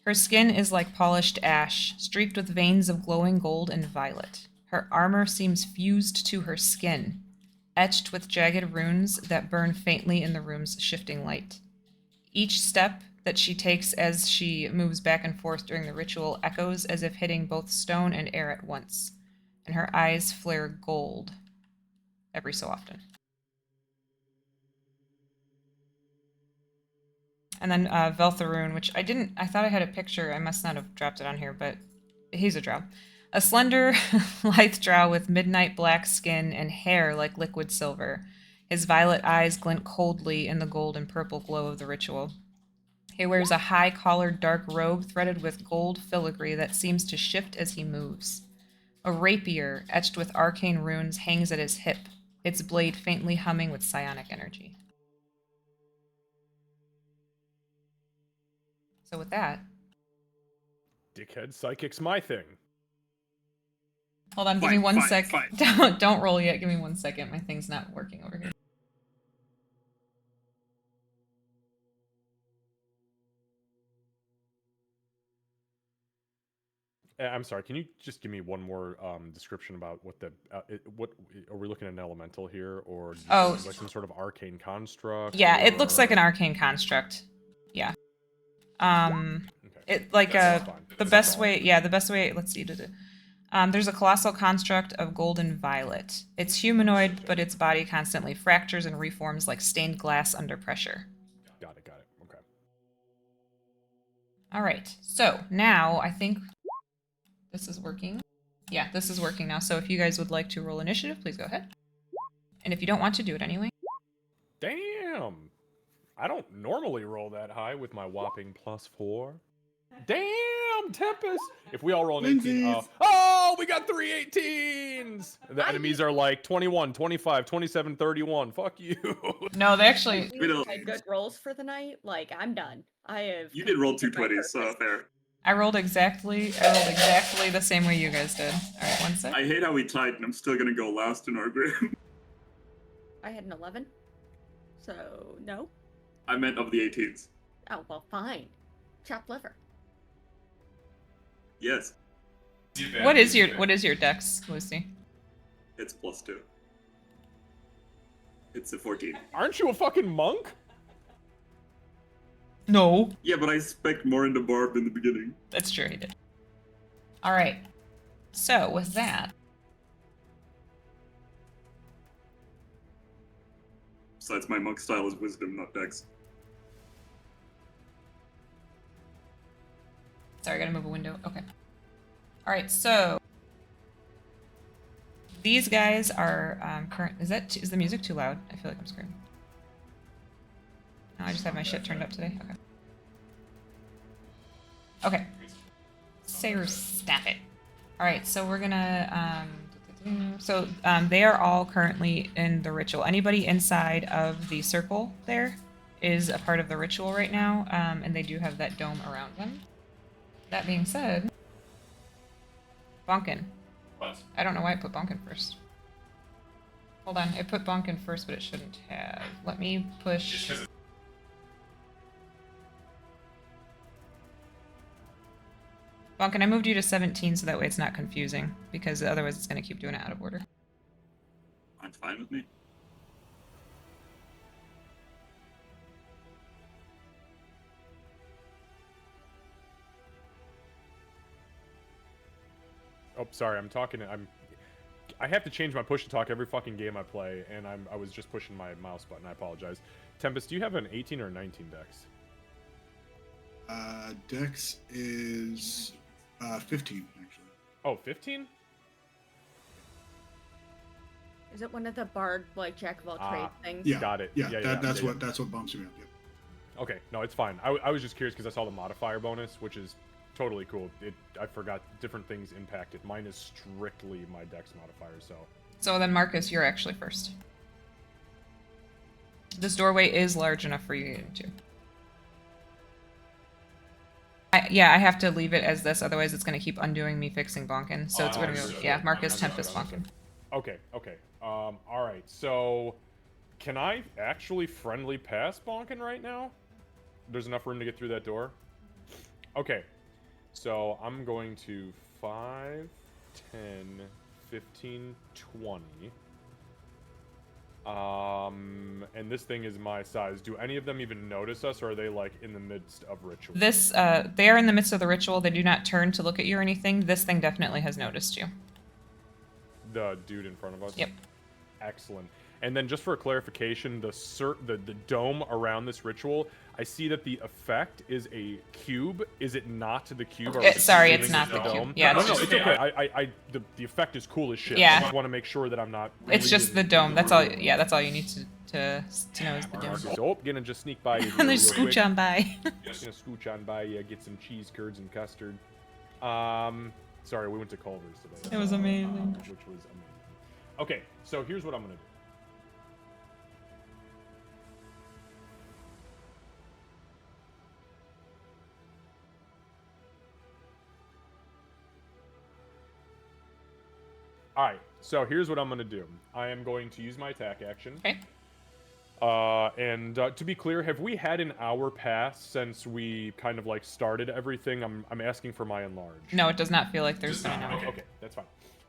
Her skin is like polished ash, streaked with veins of glowing gold and violet. Her armor seems fused to her skin, etched with jagged runes that burn faintly in the room's shifting light. Each step that she takes as she moves back and forth during the ritual echoes as if hitting both stone and air at once, and her eyes flare gold every so often. And then Veltharoon, which I thought I had a picture, I must not have dropped it on here, but he's a drow. A slender, lithe drow with midnight black skin and hair like liquid silver. His violet eyes glint coldly in the gold and purple glow of the ritual. He wears a high-collared dark robe threaded with gold filigree that seems to shift as he moves. A rapier, etched with arcane runes, hangs at his hip, its blade faintly humming with psionic energy. So with that... Dickhead Psychic's my thing. Hold on, give me 1 sec. Don't roll yet, give me 1 second. My thing's not working over here. I'm sorry. Can you just give me one more description about what what are we looking at? An elemental here, or like some sort of arcane construct? Yeah, it looks like an arcane construct. Yeah. Okay. It like That's fine. the best way. Yeah, the best way. Let's see. There's a colossal construct of gold and violet. It's humanoid, but its body constantly fractures and reforms like stained glass under pressure. Got it. Okay. All right. So now I think this is working. Yeah, this is working now. So if you guys would like to roll initiative, please go ahead. And if you don't want to, do it anyway. Damn. I don't normally roll that high with my whopping +4. Damn, Tempest! If we all roll an 18, oh, we got 3 18s! The enemies are like 21, 25, 27, 31. Fuck you. No, they actually... We had good rolls for the night. Like, I'm done. You did roll 2 20s, so there. I rolled exactly the same way you guys did. All right, 1 sec. I hate how we tied, and I'm still gonna go last in our group. I had an 11. So, no? I meant of the 18s. Oh, well, fine. Chopped liver. Yes, What is your dex, Lucy? it's +2. It's a 14. Aren't you a fucking monk? No. Yeah, but I spec'd more into Barb in the beginning. That's true, he did. Alright. So, with that, Besides, my monk style is wisdom, not dex. sorry, I gotta move a window. Okay. Alright, so these guys are current. Is the music too loud? I feel like I'm screaming. No, I just have my shit turned up today. Okay. Okay. Sayru, stop it. Alright, so we're gonna they are all currently in the ritual. Anybody inside of the circle there is a part of the ritual right now, and they do have that dome around them. That being said, Bonkin. What? I don't know why I put Bonkin first. Hold on, I put Bonkin first, but it shouldn't have. Let me Just push. 'cause it's Bonkin, I moved you to 17 so that way it's not confusing, because otherwise it's going to keep doing it out of order. That's fine with me. Oh, sorry, I have to change my push to talk every fucking game I play, and I was just pushing my mouse button. I apologize. Tempest, do you have an 18 or 19 dex? Dex is 15 actually. Oh, 15? Is it one of the bard, like, jack of all trade things? Yeah, Got it. Yeah, Yeah, that's yeah. what bumps me up. Yep. Okay, no, it's fine. I was just curious because I saw the modifier bonus, which is totally cool. I forgot different things impact it. Mine is strictly my dex modifier, so. So then, Marcus, you're actually first. This doorway is large enough for you to get into. I have to leave it as this, otherwise it's going to keep undoing me fixing Bonkin. So it's going to go, understood. yeah, Marcus, Understood. Tempest, Bonkin. Okay. All right. So, can I actually friendly pass Bonkin right now? There's enough room to get through that door. Okay. So I'm going to 5, 10, 15, 20. And this thing is my size. Do any of them even notice us, or are they like in the midst of ritual? They are in the midst of the ritual. They do not turn to look at you or anything. This thing definitely has noticed you. The dude in front of us? Yep. Excellent. And then just for clarification, the dome around this ritual, I see that the effect is a cube. Is it not the cube? Sorry, it's not the cube. Yeah, no, it's no, just it's okay. The effect is cool as shit. Yeah. I just want to make sure that I'm not. It's just the dome. That's all. Yeah, that's all you need to know is the dome. Oh, gonna just sneak by you. And there's scooch on by. Just gonna scooch on by you, get some cheese curds and custard. Sorry, we went to Culver's today. It was amazing. Which was amazing. Okay, so here's what I'm gonna do. Alright, so here's what I'm going to do. I am going to use my attack action. Okay. And to be clear, have we had an hour pass since we kind of like started everything? I'm asking for my enlarge. No, it does not feel like there's been an hour. Okay, that's fine.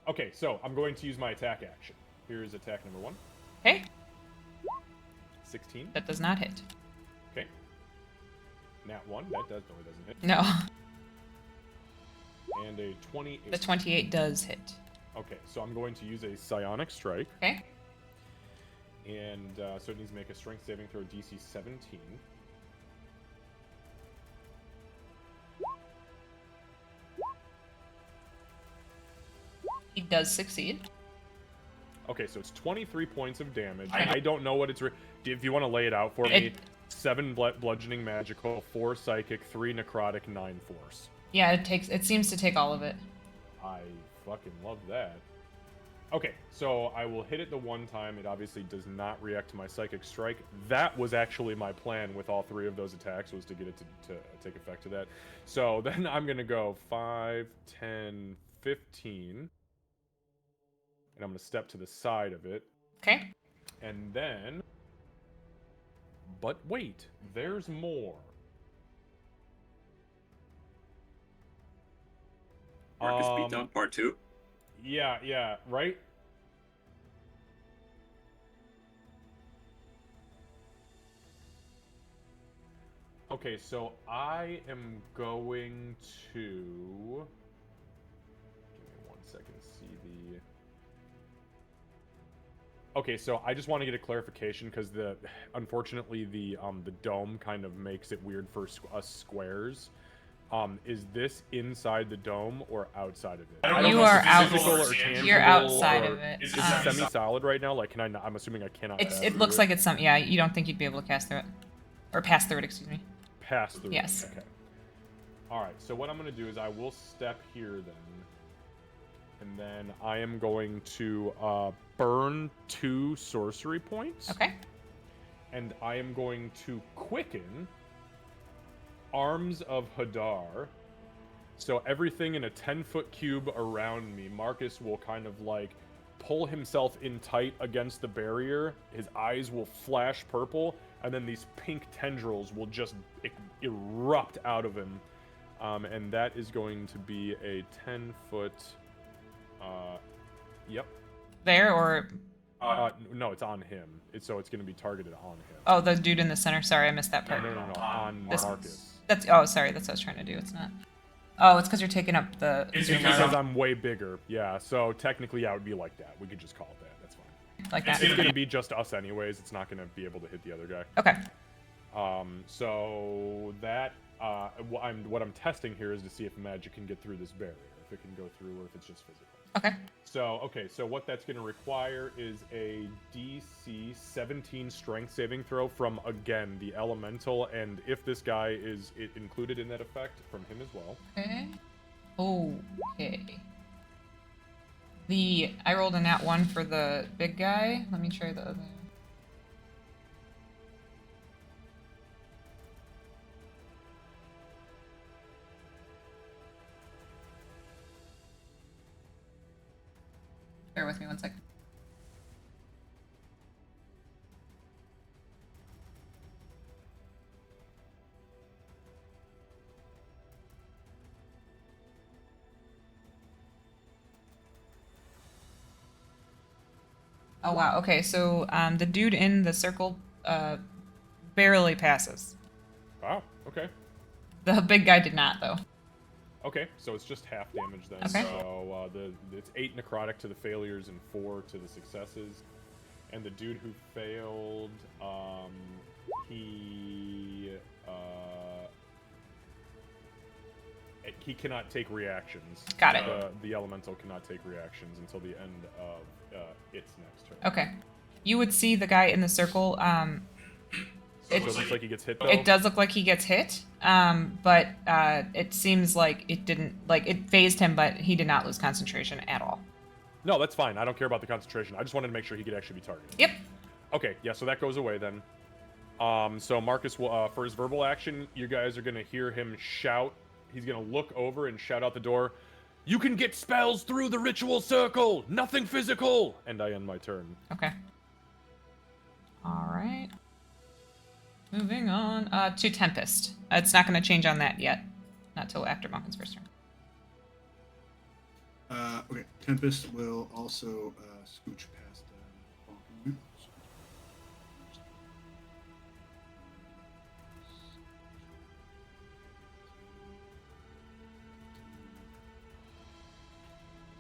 Okay, so I'm going to use my attack action. Here's attack number 1. Okay. 16. That does not hit. Okay. Nat 1. That doesn't hit. No. And a 28. The 28 does hit. Okay, so I'm going to use a psionic strike. Okay. And so it needs to make a strength saving throw DC 17. He does succeed. Okay, so it's 23 points of damage. I don't know what it's... if you want to lay it out for me. 7 bludgeoning magical, 4 psychic, 3 necrotic, 9 force. Yeah, it seems to take all of it. I fucking love that. Okay, so I will hit it the one time. It obviously does not react to my psychic strike. That was actually my plan with all 3 of those attacks, was to get it to take effect to that. So then I'm going to go 5, 10, 15. And I'm going to step to the side of it. Okay. And then... But wait, there's more. Marcus beat down part 2. Yeah, right? Okay, so I am going to... Give me 1 second, see the... Okay, so I just want to get a clarification because unfortunately the dome kind of makes it weird for us squares. Is this inside the dome or outside of it? I don't know You if are it's out. physical or You're tangible. You're outside or- of it. Is Is it it semi- semi-solid right now? Like, I'm assuming I cannot. It's. pass It through looks like it's some. Yeah, you don't think you'd be able to cast through it, or pass through it. Excuse me. pass through. Yes. It. Okay. All right. So what I'm going to do is I will step here then, and then I am going to burn 2 sorcery points. Okay. And I am going to quicken Arms of Hadar. So everything in a 10-foot cube around me, Marcus will kind of like pull himself in tight against the barrier. His eyes will flash purple, and then these pink tendrils will just erupt out of him. And that is going to be a 10-foot... Yep. There or No, it's on him. So it's going to be targeted on him. oh, the dude in the center. Sorry, I missed that part. No, on This- Marcus. That's oh, sorry. That's what I was trying to do. It's not. Oh, it's because you're taking up the. It's zoom because out. Because I'm way bigger. Yeah, so technically, yeah, it would be like that. We could just call it that. That's fine. Like It's that. It's going to be just us anyways. It's not going to be able to hit the other guy. Okay. So that... what I'm testing here is to see if magic can get through this barrier. If it can go through or if it's just physical. Okay. So what that's going to require is a DC 17 strength saving throw from, again, the elemental, and if this guy is included in that effect, from him as well. Okay. Okay. I rolled a nat 1 for the big guy. Let me try the other. Bear with me 1 second. Oh wow. Okay, so the dude in the circle barely passes. Wow, okay. The big guy did not though. Okay, so it's just half damage then. Okay. So it's 8 necrotic to the failures and 4 to the successes. And the dude who failed, he cannot take reactions. Got it. The elemental cannot take reactions until the end of its next turn. Okay. You would see the guy in the circle. So it looks like he gets hit though. It does look like he gets hit, but it seems like it didn't. Like it phased him, but he did not lose concentration at all. No, that's fine. I don't care about the concentration. I just wanted to make sure he could actually be targeted. Yep. Okay, yeah, so that goes away then. So Marcus will, for his verbal action, you guys are gonna hear him shout. He's gonna look over and shout out the door, "You can get spells through the ritual circle! Nothing physical!" And I end my turn. Okay. All right. Moving on to Tempest. It's not going to change on that yet. Not till after Monken's first turn. Okay, Tempest will also scooch past Bonkin.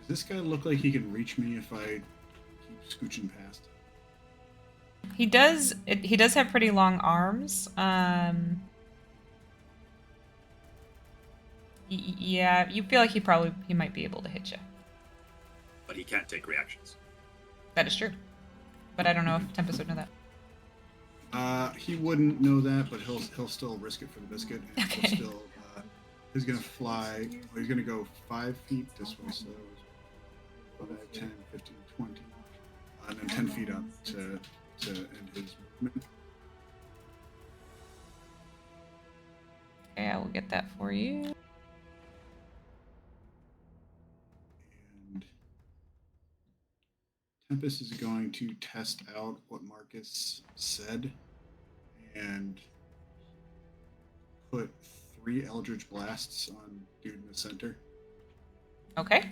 Does this guy look like he can reach me if I keep scooching past? He does. He does have pretty long arms. Yeah, you feel like he might be able to hit you. But he can't take reactions. That is true. But I don't know if Tempest would know that. He wouldn't know that, but he'll still risk it for the biscuit. And Okay. he'll still, he's gonna fly. Well, he's gonna go 5 feet this way, so 5, 10, 15, 20, and then 10 feet up to end his movement. Okay, I will get that for you. And Tempest is going to test out what Marcus said and put 3 Eldritch Blasts on dude in the center. Okay.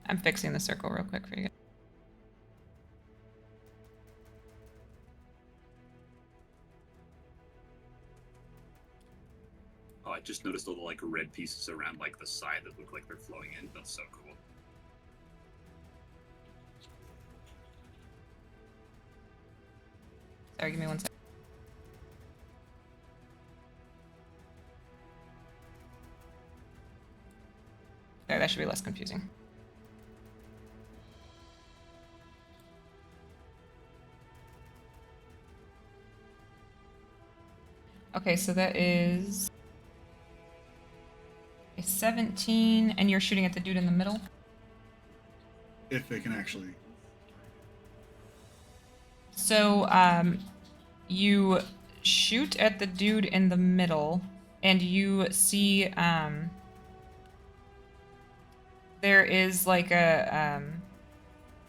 I'm fixing the circle real quick for you. Oh, I just noticed little like red pieces around like the side that look like they're flowing in. That's so cool. Sorry, give me 1 second. There, that should be less confusing. Okay, so that is a 17, and you're shooting at the dude in the middle? If they can actually. So, you shoot at the dude in the middle, and you see, there is like a,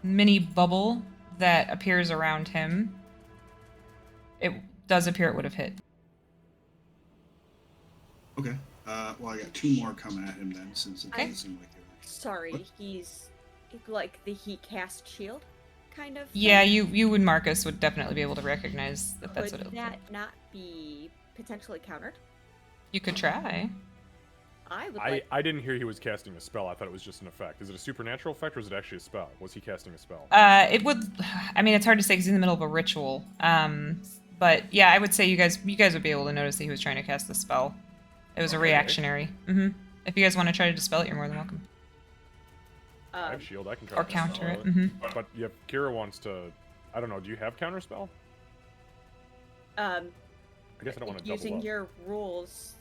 mini bubble that appears around him. It does appear it would have hit. Okay. Well, I got 2 more coming at him then, since it Okay. doesn't seem like they're. Sorry, What? he's like the he cast shield kind of. Yeah, thing. you and Marcus would definitely be able to recognize that that's what Could it looks that like. not be potentially countered? You could try. I would like. I didn't hear he was casting a spell. I thought it was just an effect. Is it a supernatural effect or is it actually a spell? Was he casting a spell? It would. I mean, it's hard to say because he's in the middle of a ritual. But yeah, I would say you guys would be able to notice that he was trying to cast the spell. It was a Okay. reactionary. If you guys want to try to dispel it, you're more than welcome. I have shield. I can try Or to counter dispel it. But yeah, Kira wants to. I don't know. Do you have counter spell? I guess I don't want to double Using up. your rules.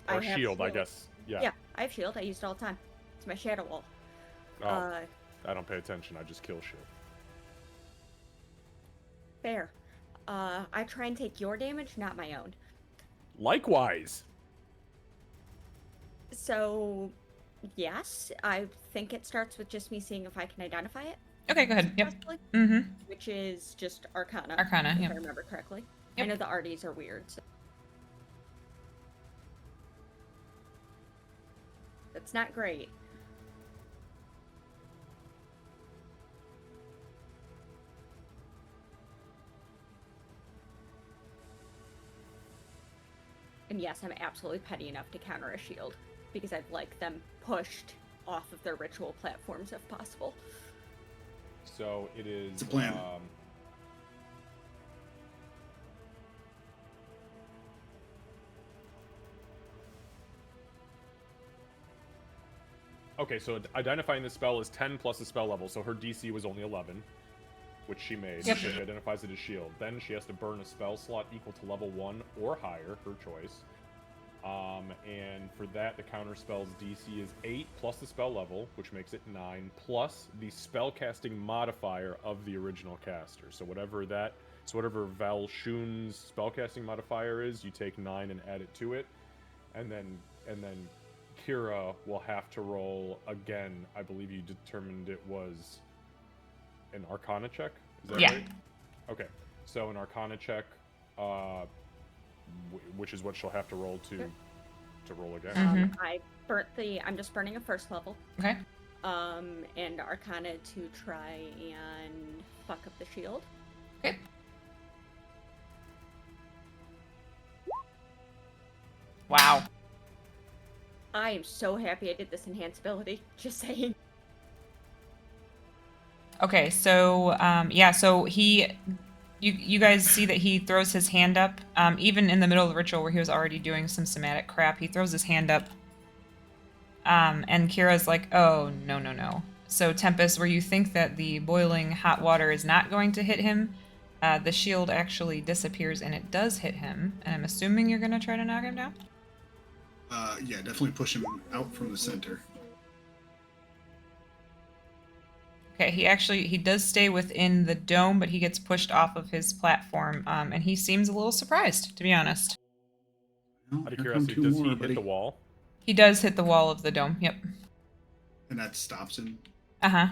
Or I have shield, I guess. Yeah. Yeah, I have shield. I use it all the time. It's my shadow wall. Oh, Uh, I don't pay attention. I just kill shit. fair. I try and take your damage, not my own. Likewise. So, yes, I think it starts with just me seeing if I can identify it. Okay, go ahead. Yep. Possibly, Mm-hmm. which is just Arcana. Arcana, if yep. I remember correctly. Yep. I know the arties are weird. So. That's not great. And yes, I'm absolutely petty enough to counter a shield, because I'd like them pushed off of their ritual platforms if possible. So it is. It's a plan. Okay, so identifying the spell is 10 plus the spell level, so her DC was only 11, which she made. Yep. She identifies it as shield. Then she has to burn a spell slot equal to level 1 or higher, her choice. And for that, the counter spell's DC is 8 plus the spell level, which makes it 9, plus the spellcasting modifier of the original caster. So whatever Val Shun's spellcasting modifier is, you take 9 and add it to it, and then Kira will have to roll again. I believe you determined it was an Arcana check. Is that Yeah. right? Okay, so an Arcana check, which is what she'll have to roll to roll again. I'm just burning a first level. Okay. And Arcana to try and fuck up the shield. Okay. Wow. I am so happy I did this enhanced ability. Just saying. Okay, so yeah, so you guys see that he throws his hand up, even in the middle of the ritual where he was already doing some somatic crap. He throws his hand up, and Kira's like, "Oh no!" So Tempest, where you think that the boiling hot water is not going to hit him, the shield actually disappears and it does hit him. And I'm assuming you're gonna try to knock him down. Yeah, definitely push him out from the center. Okay, he does stay within the dome, but he gets pushed off of his platform, and he seems a little surprised, to be honest. Well, Out of here come curiosity, two does more, he hit buddy. the wall? He does hit the wall of the dome. Yep. And that stops him. Uh-huh.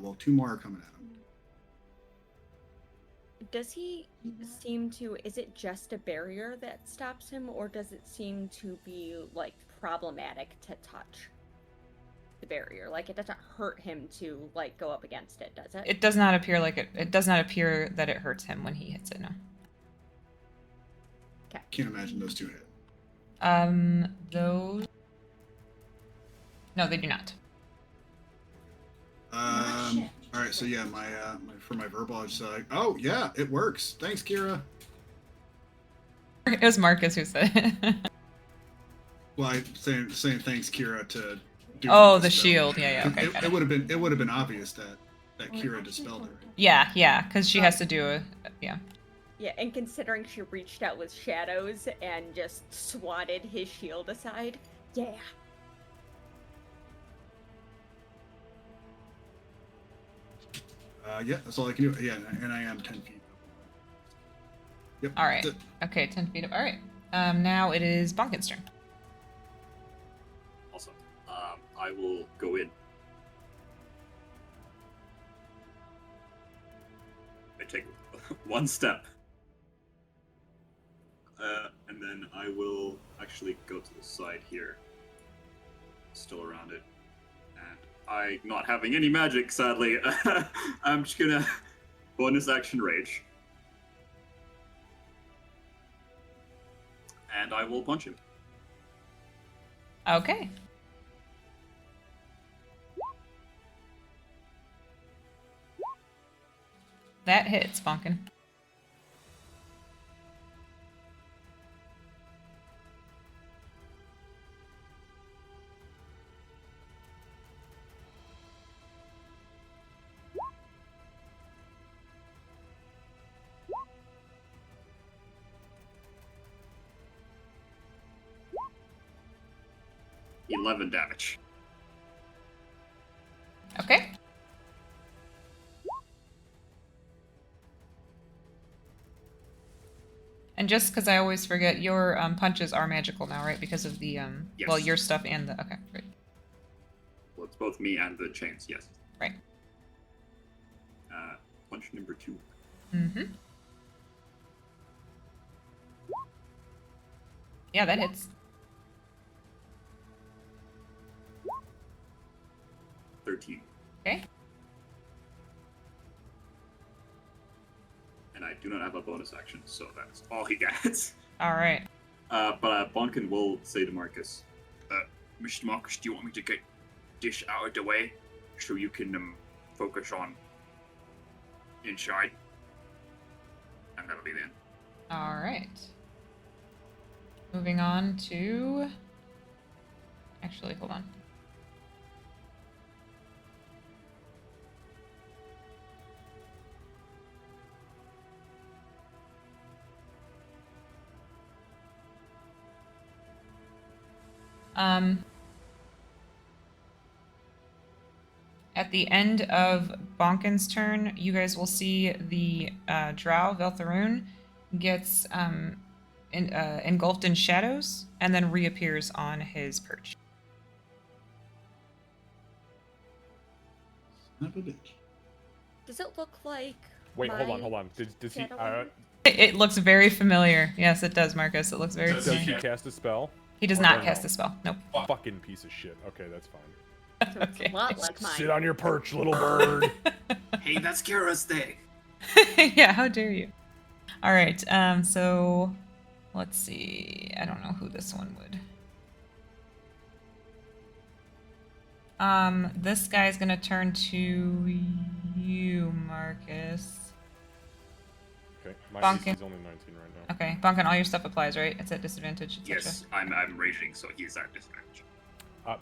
Well, two more are coming at him. Does he seem to? Is it just a barrier that stops him, or does it seem to be like problematic to touch the barrier? Like it doesn't hurt him to like go up against it, does it? It does not appear like it does not appear that it hurts him when he hits it, no. Can't imagine those two hit. Those... No, they do not. All right, so yeah, for my verbal, I was like, oh yeah, it works. Thanks, Kira. It was Marcus who said it. Well, I saying thanks, Kira, to do Oh, the dispel. shield. Yeah, okay. got It would have been obvious that Kira dispelled it. Right? Yeah, because she has to do a... Yeah. Yeah, and considering she reached out with shadows and just swatted his shield aside, yeah. Yeah, that's all I can do. Yeah, and I am 10 feet. Yep. All right. that's it. Okay, 10 feet up. All right. Now it is Bonkin's turn. Awesome. I will go in. I take one step. And then I will actually go to the side here. Still around it. And I, not having any magic, sadly, I'm just gonna bonus action rage. And I will punch him. Okay. That hits, Bonkin. $11 damage. Okay. And just because I always forget, your punches are magical now, right? Because of the Yes. well, your stuff and the okay, great. Well, it's both me and the chains, yes. Right. Punch number 2. Mm-hmm. Yeah, that hits. 13. Okay. And I do not have a bonus action, so that's all he gets. All right. But Bonkin will say to Marcus, Mr. Marcus, do you want me to get this out of the way so you can focus on inside? And that'll be the end. All right. Moving on to... Actually, hold on. At the end of Bonkin's turn, you guys will see the drow, Veltharoon, gets engulfed in shadows and then reappears on his perch. Son of a bitch. Does it look like? Wait, hold my on. Does he? shadow? It looks very familiar. Yes, it does, Marcus. It looks very Does Does he familiar. cast a spell? He does or not no? cast a spell. Nope. Fucking piece of shit. Okay, that's fine. So it's Okay. a lot like mine. Sit on your perch, little bird. Hey, that's Kira's thing! Yeah, how dare you? All right. So let's see. I don't know who this one would. This guy's gonna turn to you, Marcus. Okay, my Bonkin. AC is only 19 right now. Okay, Bonkin, all your stuff applies, right? It's at disadvantage, etc. Yes, I'm raging, so he's at disadvantage.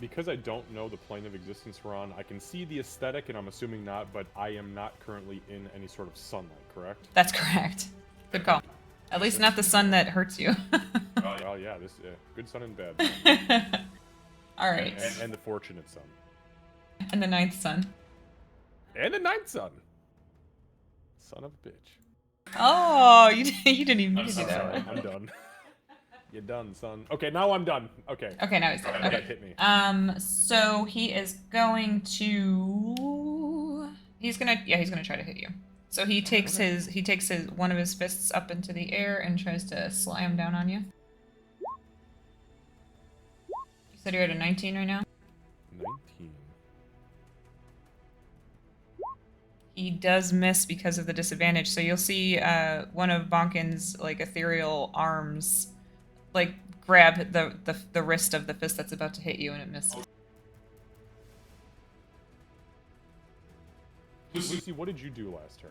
Because I don't know the plane of existence we're on, I can see the aesthetic, and I'm assuming not, but I am not currently in any sort of sunlight, correct? That's correct. Good call. At least not the sun that hurts you. Oh yeah, this good sun and bad sun. All right. And the fortunate sun. And the ninth son. And a ninth son. Son of a bitch. Oh, you didn't even I'm need to do sorry. that. I'm done. You're done, son. Okay, now I'm done. Okay. Okay, now he's dead. That Okay. hit me. So he is going to. He's gonna try to hit you. So he takes his one of his fists up into the air and tries to slam down on you. You said you're at a 19 right now? 19. He does miss because of the disadvantage. So you'll see one of Bonkin's like ethereal arms like grab the wrist of the fist that's about to hit you, and it misses. Lucy, what did you do last turn?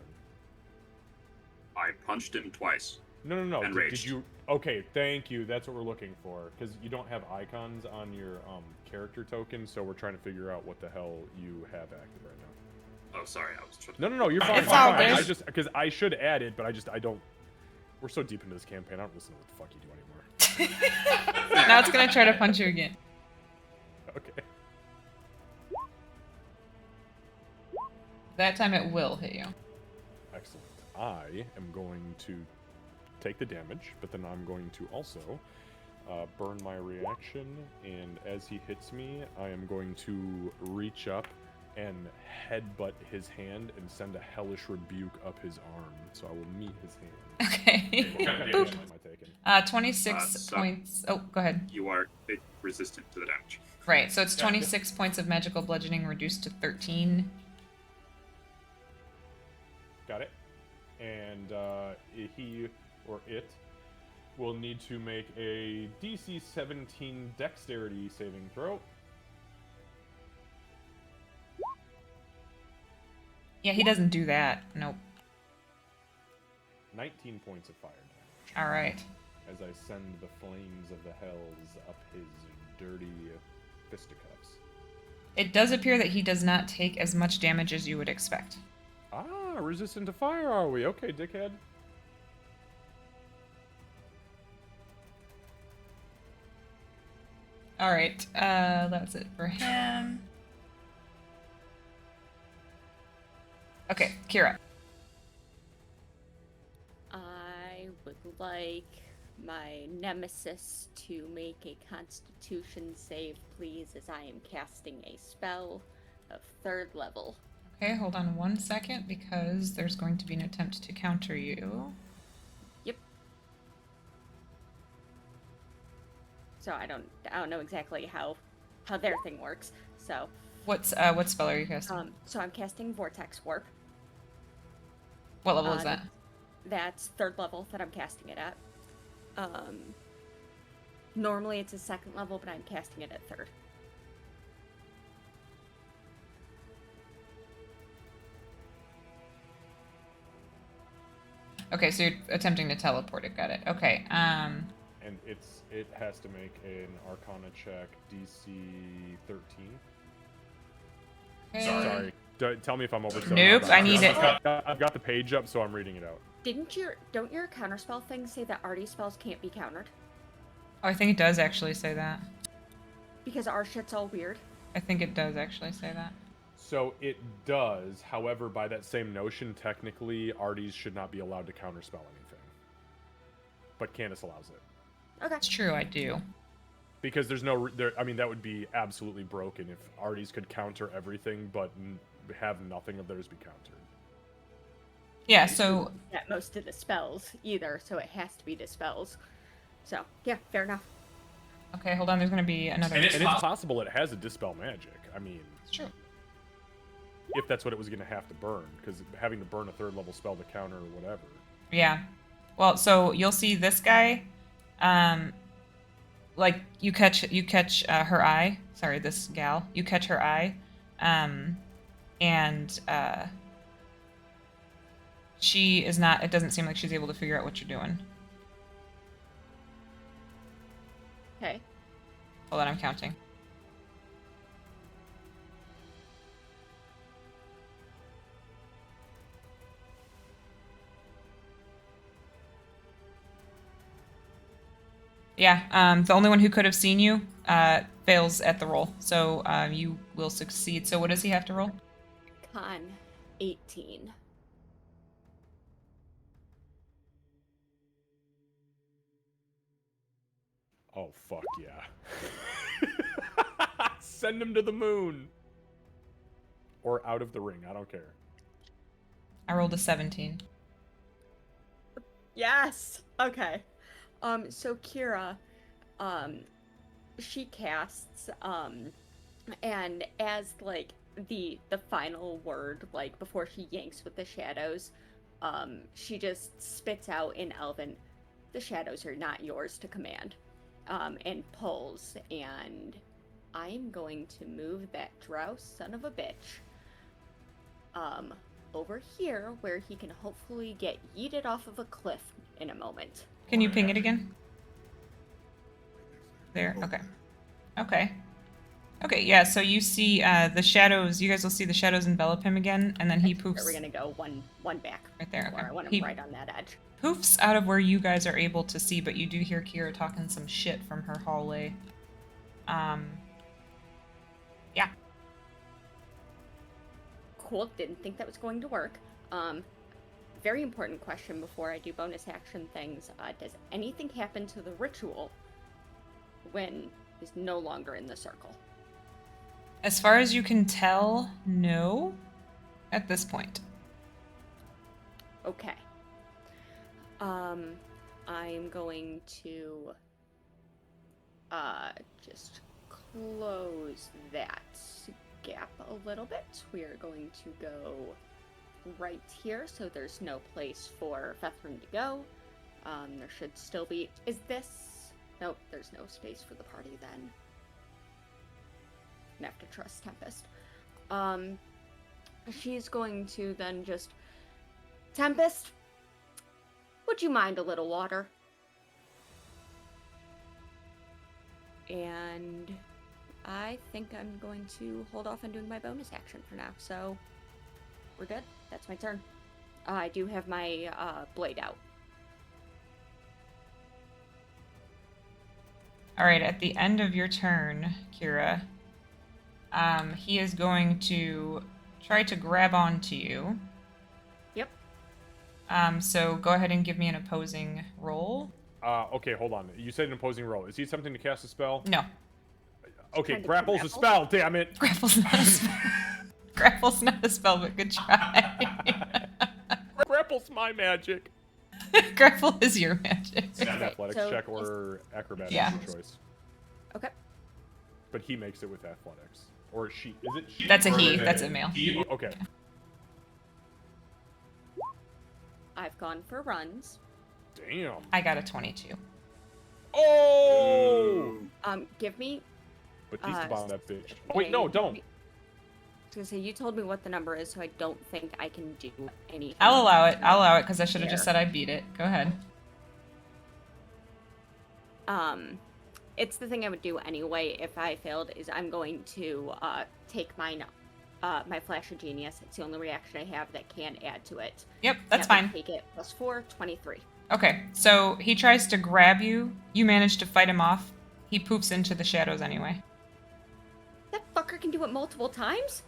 I punched him twice. No. And Did raged. you? Okay, thank you. That's what we're looking for, because you don't have icons on your character token, so we're trying to figure out what the hell you have active right now. Oh, sorry, I was trying. No, you're fine. It's all fine. good. I just because I should add it, but I don't. We're so deep into this campaign, I don't listen to what the fuck you do anymore. Now it's gonna try to punch you again. Okay. That time it will hit you. Excellent. I am going to take the damage, but then I'm going to also burn my reaction, and as he hits me, I am going to reach up and headbutt his hand and send a hellish rebuke up his arm. So I will meet his hand. Okay. What kind of Boop. damage? Am I taking? 26 So- points. Oh, go ahead. You are resistant to the damage. Right, so it's Yeah. 26 points of magical bludgeoning reduced to 13. Got it. And he or it will need to make a DC 17 dexterity saving throw. Yeah, he doesn't do that. Nope. 19 points of fire damage. All right. As I send the flames of the hells up his dirty fisticuffs. It does appear that he does not take as much damage as you would expect. Ah, resistant to fire, are we? Okay, dickhead. All right, that's it for him. Okay, Kira. I would like my nemesis to make a constitution save, please, as I am casting a spell of 3rd level. Okay, hold on 1 second because there's going to be an attempt to counter you. Yep. So I don't know exactly how their thing works. So What spell are you casting? so I'm casting Vortex Warp. What level is uh, that? That's 3rd level that I'm casting it at. Normally it's a 2nd level, but I'm casting it at 3rd. Okay, so you're attempting to teleport it. Got it. Okay. And it has to make an Arcana check, DC 13. Okay. Sorry. Tell me if I'm overselling. Nope, I need it. I've got the page up, so I'm reading it out. Don't your counterspell things say that Artie spells can't be countered? Oh, I think it does actually say that. Because our shit's all weird. I think it does actually say that. So it does. However, by that same notion, technically, arties should not be allowed to counterspell anything. But Candace allows it. Okay. It's true, I do. Because there's no... I mean, that would be absolutely broken if arties could counter everything, but have nothing of theirs be countered. Yeah, so At most of the spells either, so it has to be the spells. So yeah, fair enough. okay, hold on. There's gonna be another. And And it's possible it has a Dispel Magic. I mean, It's true. if that's what it was going to have to burn. Because having to burn a 3rd level spell to counter or whatever. Yeah. Well, so you'll see this guy. Like you catch her eye. Sorry, this gal. You catch her eye, and she is not. It doesn't seem like she's able to figure out what you're doing. Okay. Hold on, I'm counting. Yeah, the only one who could have seen you fails at the roll. So you will succeed. So what does he have to roll? Con 18. Oh, fuck yeah. Send him to the moon. Or out of the ring. I don't care. I rolled a 17. Yes. Okay. So Kira, she casts, and as like the final word, like before she yanks with the shadows, she just spits out in Elven, "The shadows are not yours to command," and pulls, and I'm going to move that drow son of a bitch, over here where he can hopefully get yeeted off of a cliff in a moment. Can you ping it again? There. Over Okay. there. Okay. Okay. Yeah. So you see the shadows. You guys will see the shadows envelop him again, and then he poofs We're gonna go one back. right there. Where Okay. I want him He right on that edge. poofs out of where you guys are able to see, but you do hear Kira talking some shit from her hallway. Yeah. Cool. Didn't think that was going to work. Very important question before I do bonus action things. Does anything happen to the ritual when he's no longer in the circle? As far as you can tell, no. At this point. Okay. I'm going to just close that gap a little bit. We are going to go right here, so there's no place for Vethrin to go. There should still be... Is this... Nope, there's no space for the party then. Gonna have to trust Tempest. She's going to then just... Tempest, would you mind a little water? And I think I'm going to hold off on doing my bonus action for now, so we're good. That's my turn. I do have my blade out. All right, at the end of your turn, Kira, he is going to try to grab onto you. Yep. So go ahead and give me an opposing roll. Okay, hold on. You said an opposing roll. Is he attempting to cast a spell? No, Okay, Trying to grapple's a grapple? spell, damn it. grapple's not a spell. Grapple's not a spell, but good try. Grapple's my magic. Grapple is your magic. It's an Okay, athletics so check or acrobatics, Yeah. your choice. Okay. But he makes it with athletics. Or she. Is it she? That's a Or he. is it That's a male. he? Okay. I've gone for runs. Damn. I got a 22. Oh! Give me... But he's Uh, bomb that bitch. Oh, wait, no, I don't. was gonna say, you told me what the number is, so I don't think I can do anything. I'll allow it. I'll allow it because I should have just There. said I beat it. Go ahead. It's the thing I would do anyway if I failed, is I'm going to take mine, my Flash of Genius. It's the only reaction I have that can add to it. Yep, that's That would fine. Take it +4, 23. Okay, so he tries to grab you. You manage to fight him off. He poofs into the shadows anyway. That fucker can do it multiple times?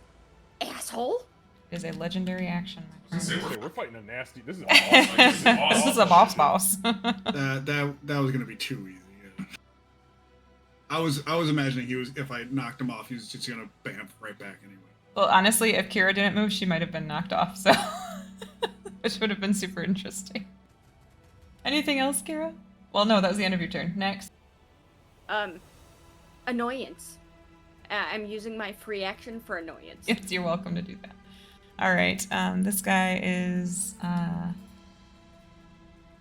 Asshole! It is a legendary action. my friend. Okay, we're fighting a nasty. This is This is a boss boss. That was gonna be too easy. Yeah. I was imagining if I knocked him off, he was just gonna bam right back anyway. Well, honestly, if Kira didn't move, she might have been knocked off, so which would have been super interesting. Anything else, Kira? Well, no, that was the end of your turn. Next. Annoyance. I'm using my free action for annoyance. Yes, you're welcome to do that. All right, this guy is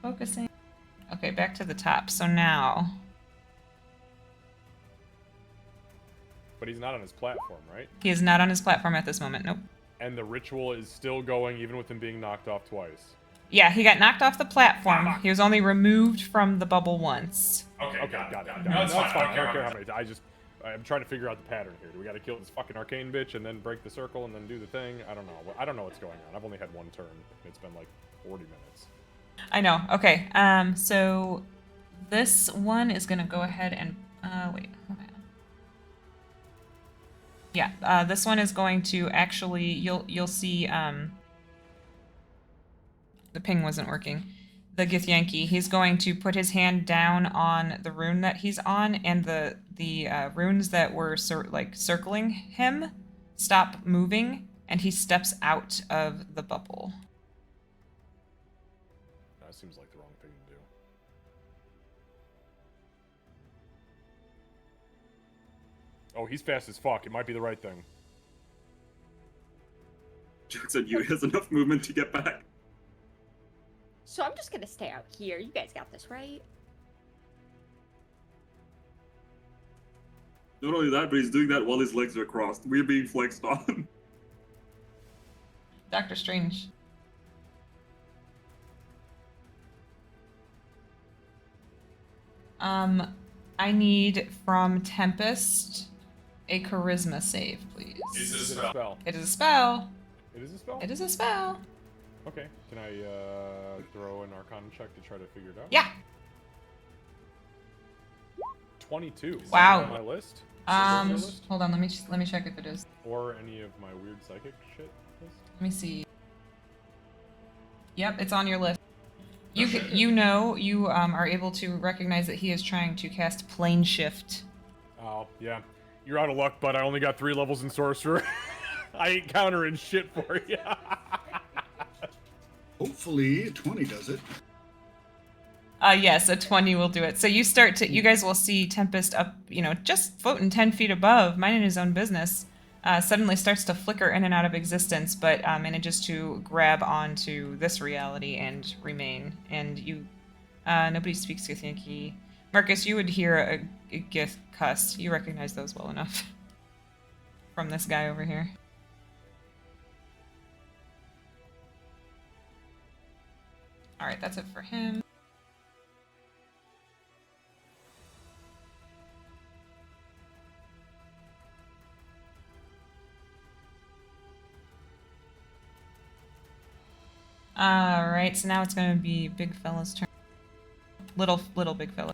focusing. Okay, back to the top. So now, But he's not on his platform, right? he is not on his platform at this moment. Nope. And the ritual is still going even with him being knocked off twice. Yeah, he got knocked off the platform. He was only removed from the bubble once. Okay, Okay, got it. No, it's fine. I don't care how many. I'm trying to figure out the pattern here. Do we got to kill this fucking arcane bitch and then break the circle and then do the thing? I don't know. I don't know what's going on. I've only had one turn. It's been like 40 minutes. I know. Okay. So this one is gonna go ahead and wait. Hold on. Yeah, this one is going to actually, you'll see, the ping wasn't working. The Githyanki, he's going to put his hand down on the rune that he's on, and the runes that were circling him stop moving, and he steps out of the bubble. That seems like the wrong thing to do. Oh, he's fast as fuck. It might be the right thing. Joke's on you. He has enough movement to get back. So I'm just gonna stay out here. You guys got this, right? Not only that, but he's doing that while his legs are crossed. We're being flexed on. Doctor Strange. I need from Tempest a charisma save, please. Is it a Is it a spell? spell? It is a spell. It is a spell? It is a spell. Okay. Can I throw an Arcana check to try to figure it out? Yeah. 22. Is Wow. that on my list? Sorcerer list? Hold on. Let me check if it is. Or any of my weird psychic shit list? Let me see. Yep, it's on your list. You Okay. you know you are able to recognize that he is trying to cast plane shift. Oh, yeah. You're out of luck, but I only got 3 levels in Sorcerer. I ain't countering shit for you. Hopefully 20 does it. Yes, a 20 will do it. So you guys will see Tempest up, just floating 10 feet above, minding his own business. Suddenly starts to flicker in and out of existence, but manages to grab onto this reality and remain. And nobody speaks Githyanki. Marcus, you would hear a Gith cuss. You recognize those well enough from this guy over here. All right, that's it for him. All right, so now it's going to be Big Fella's turn. Little Big Fella.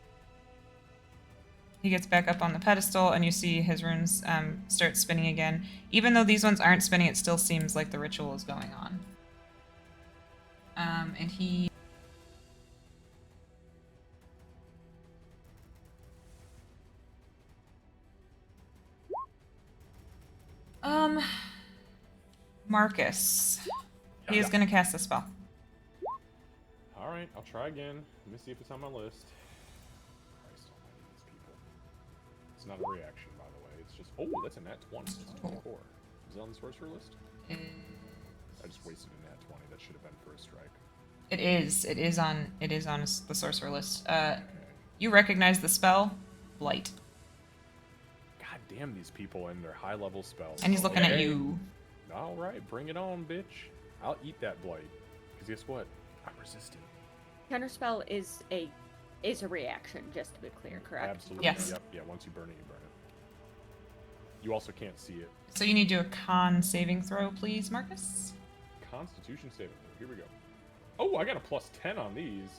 He gets back up on the pedestal, and you see his runes start spinning again. Even though these ones aren't spinning, it still seems like the ritual is going on. And he... Marcus. He is going to cast a spell. Alright, I'll try again. Let me see if it's on my list. Christ almighty, these people. It's not a reaction, by the way. It's just... Oh, that's a nat 20. It's a 24. Is it on the Sorcerer list? I just wasted a nat 20. That should have been for a strike. It is. It is on the sorcerer list. You recognize the spell, Blight, God damn these people and their high-level spells. and he's looking at Okay. you. Alright, bring it on, bitch. I'll eat that blight. Because guess what? I'm resistant. Counterspell is a reaction, just to be clear, correct? Absolutely. Yes. Yep. Yeah, once you burn it, you burn it. You also can't see it. So you need to do a con saving throw, please, Marcus. Constitution saving throw. Here we go. Oh, I got a plus 10 on these.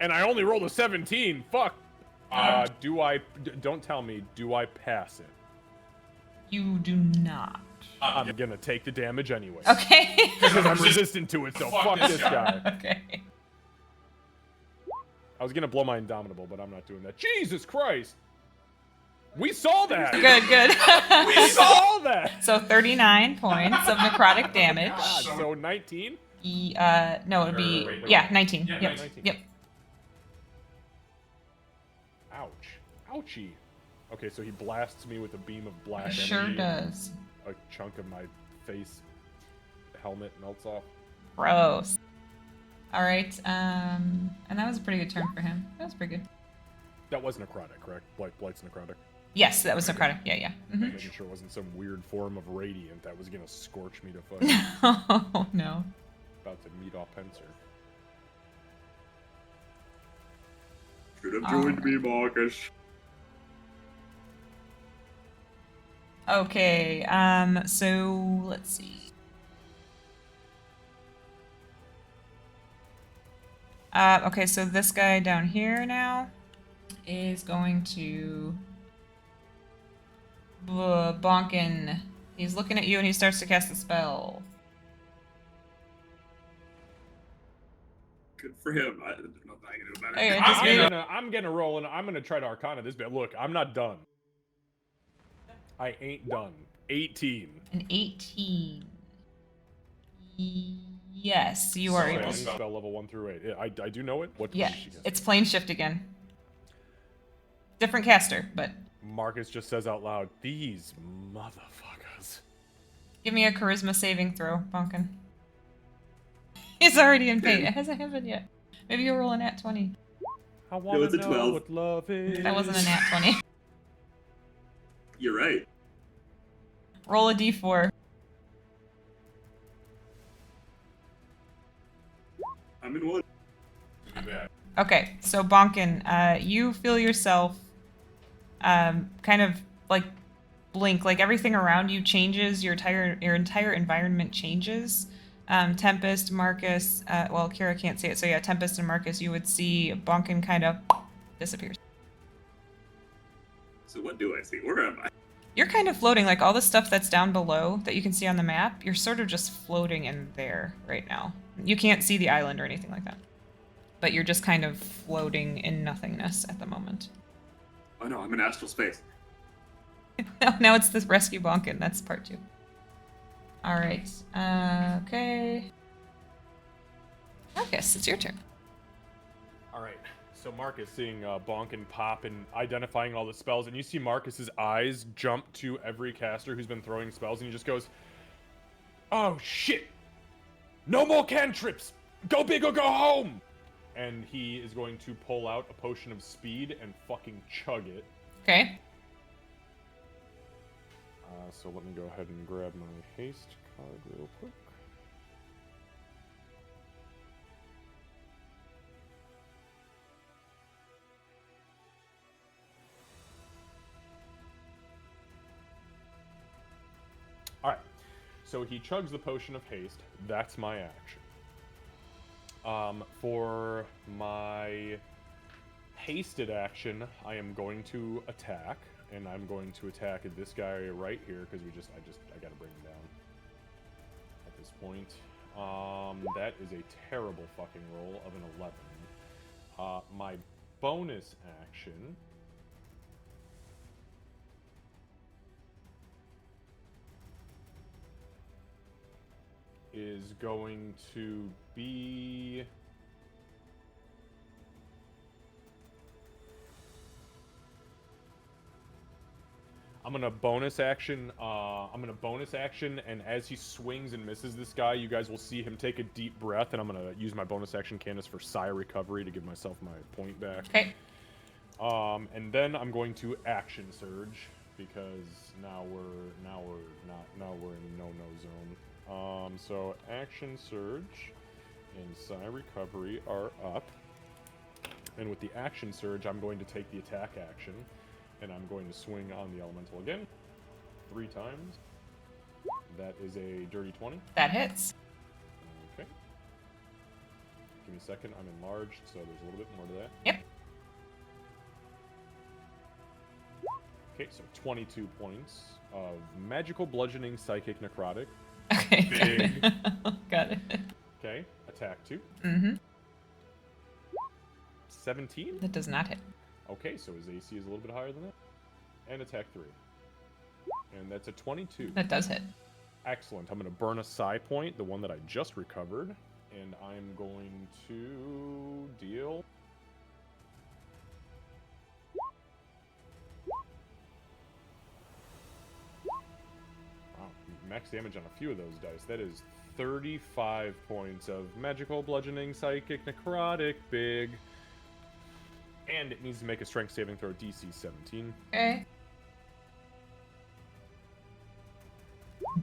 And I only rolled a 17. Fuck. Don't tell me, do I pass it? You do not. I'm gonna take the damage anyway. Okay. Because I'm resistant to it, so Fuck fuck this this guy. guy. Okay. I was gonna blow my Indomitable, but I'm not doing that. Jesus Christ! We saw that! Good, good. We saw that! So 39 points of necrotic damage. God, so 19? No, it would be Wait. yeah, 19. Yeah, Yep. 19. Yep. Ouch. Ouchie. Okay, so he blasts me with a beam of black It sure energy. does. A chunk of my face helmet melts off. Gross. All right. And that was a pretty good turn for him. That was pretty good. That was necrotic, correct? Blight's necrotic. Yes, that was necrotic. Yeah, yeah. Mhm. Making sure it wasn't some weird form of radiant that was gonna scorch me to fucking Oh no. about to meet off Pencer. Should have joined me, Marcus. Okay. So let's see. Okay, so this guy down here now is going to Bonkin. He's looking at you and he starts to cast a spell. Good for him. I don't know if I can do better. Okay, just made it. I'm gonna roll and I'm gonna try to Arcana this bit. Look, I'm not done. I ain't done. 18. An 18. Yes, you are able to. Spell level 1 through 8. Yeah, I do know it. What? Yeah, does she get? it's plane shift again. Different caster, but Marcus just says out loud, "These motherfuckers." give me a charisma saving throw, Bonkin. He's already in pain. It hasn't happened yet. Maybe you'll roll a nat 20. I want it's to a know 12. what love is. That wasn't a nat 20. You're right. Roll a d4. I'm in one. Okay, so Bonkin, you feel yourself kind of like blink, like everything around you changes, your entire environment changes. Tempest, Marcus, well, Kira can't see it, so yeah, Tempest and Marcus, you would see Bonkin kind of disappears. So what do I see? Where am I? You're kind of floating, like all the stuff that's down below that you can see on the map, you're sort of just floating in there right now. You can't see the island or anything like that. But you're just kind of floating in nothingness at the moment. Oh no, I'm in astral space. Now it's the rescue Bonkin, that's part 2. Alright, okay. Marcus, it's your turn. All right. So Marcus seeing Bonkin pop and identifying all the spells, and you see Marcus's eyes jump to every caster who's been throwing spells, and he just goes, "Oh shit! No more cantrips! Go big or go home!" And he is going to pull out a potion of speed and fucking chug it. Okay. So let me go ahead and grab my haste card real quick. Alright, so he chugs the potion of haste. That's my action. For my hasted action, I am going to attack, and I'm going to attack this guy right here, because I gotta bring him down at this point. That is a terrible fucking roll of an 11. My bonus action is going to be I'm gonna bonus action, and as he swings and misses this guy, you guys will see him take a deep breath, and I'm gonna use my bonus action canvas for Psi recovery to give myself my point back. Okay. And then I'm going to action surge, because now we're in no-no zone. So action surge and Psi recovery are up. And with the action surge, I'm going to take the attack action, and I'm going to swing on the elemental again 3 times. That is a dirty 20. That hits. Okay. Give me a second. I'm enlarged, so there's a little bit more to that. Yep. Okay, so 22 points of magical bludgeoning, psychic, necrotic. Okay. Big. Got it. Okay, attack 2. Mm-hmm. 17. That does not hit. Okay, so his AC is a little bit higher than that. And attack 3. And that's a 22. That does hit. Excellent. I'm going to burn a psi point, the one that I just recovered. And I'm going to deal... Wow, max damage on a few of those dice. That is 35 points of magical bludgeoning, psychic, necrotic, big... And it needs to make a strength saving throw, DC 17. Okay.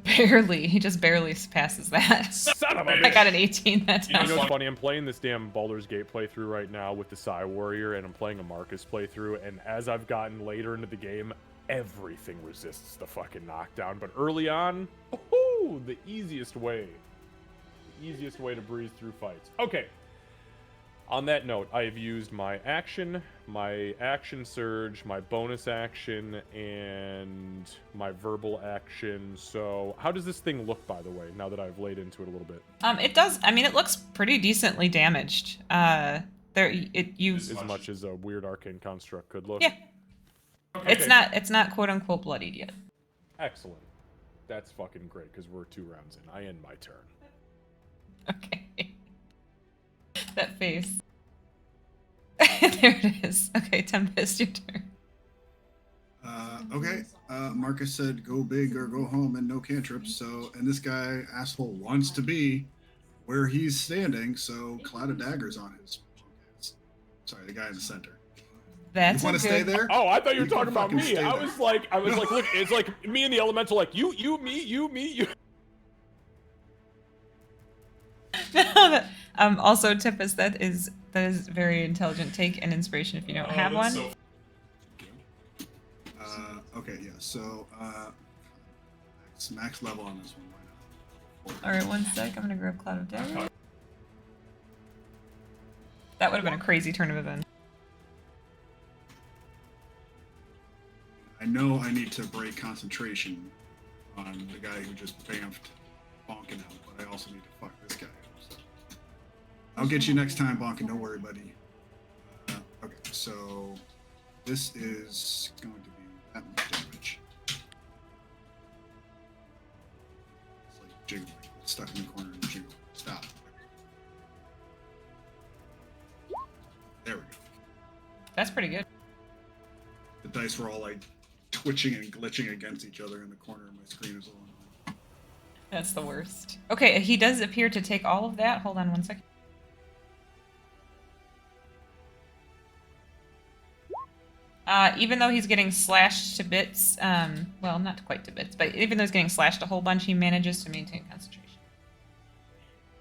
Barely. He just barely passes that. Son of a I bitch! got an 18 that You know time. what's funny? I'm playing this damn Baldur's Gate playthrough right now with the Psi Warrior, and I'm playing a Marcus playthrough, and as I've gotten later into the game, everything resists the fucking knockdown. But early on, oh, the easiest way to breeze through fights. Okay. On that note, I have used my action surge, my bonus action, and my verbal action. So, how does this thing look, by the way, now that I've laid into it a little bit? It does. I mean, it looks pretty decently damaged. As much as a weird arcane construct could look. Yeah. Okay. It's not quote unquote bloodied yet. Excellent. That's fucking great, because we're 2 rounds in. I end my turn. Okay. That face. There it is. Okay, Tempest, your turn. Okay. Marcus said go big or go home and no cantrips. So, and this guy, asshole, wants to be where he's standing. So, Cloud of Daggers on his. Sorry, the guy in the center. That's You want to stay there? Oh, I thought you were You can talking about fucking me. stay I there. was like, look, it's like me and the elemental, like, you, me, you. Also, Tempest, that is very intelligent. Take an inspiration if you don't have one. So Okay, yeah. So, max level on this one. Why not? All right, 1 sec. I'm gonna grab Cloud of Daggers. That would have been a crazy turn of events. I know I need to break concentration on the guy who just bamfed Bonkin out, but I also need to fuck this guy up. So. I'll get you next time, Bonkin. Don't worry, buddy. Okay, so this is going to be that much damage. It's like jiggling. It's stuck in the corner and jiggle. Stop. There we go. That's pretty good. The dice were all like twitching and glitching against each other in the corner of my screen. Is a little annoying. That's the worst. Okay, he does appear to take all of that. Hold on 1 second. Even though he's getting slashed to bits, well, not quite to bits, but even though he's getting slashed a whole bunch, he manages to maintain concentration.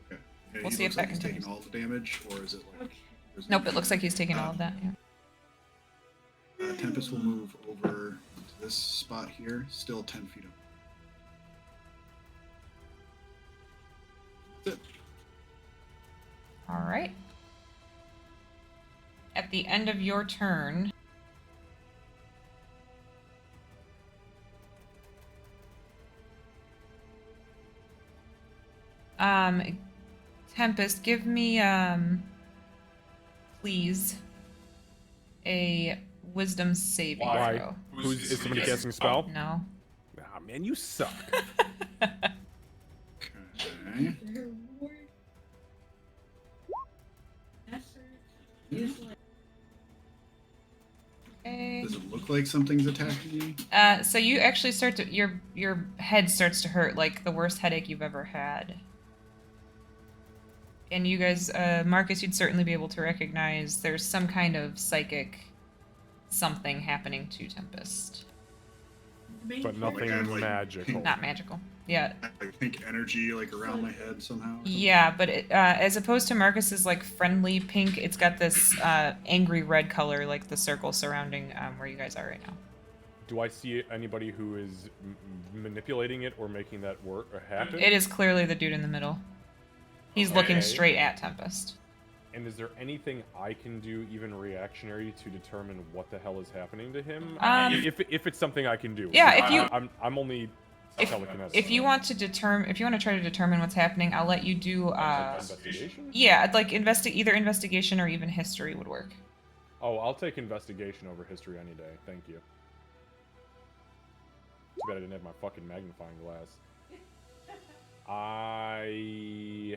Okay. Okay, We'll he see if looks that like he's taking continues. all the damage, or is it like? Nope, it looks like he's taking all of that. Yeah. Tempest will move over to this spot here, still 10 feet up. That's it. All right. At the end of your turn, Tempest, give me, please, a wisdom saving Why? throw. Is somebody casting a spell? No. Ah, man, you suck. Okay. Okay. Does it look like something's attacking you? So you actually start to your head starts to hurt like the worst headache you've ever had. And you guys, Marcus, you'd certainly be able to recognize there's some kind of psychic something happening to Tempest. But nothing Like I have, like, magical. Not magical. Yeah. I think energy like around my head somehow. Yeah, but it, as opposed to Marcus's like friendly pink, it's got this angry red color, like the circle surrounding where you guys are right now. Do I see anybody who is manipulating it or making that work or happen? It is clearly the dude in the middle. He's looking Okay. straight at Tempest. And is there anything I can do, even reactionary, to determine what the hell is happening to him? If it's something I can do. Yeah, if you- I'm only telekinetic. If you want to try to determine what's happening, I'll let you do. Investigation? Yeah, like either investigation or even history would work. Oh, I'll take investigation over history any day. Thank you. Too bad I didn't have my fucking magnifying glass. I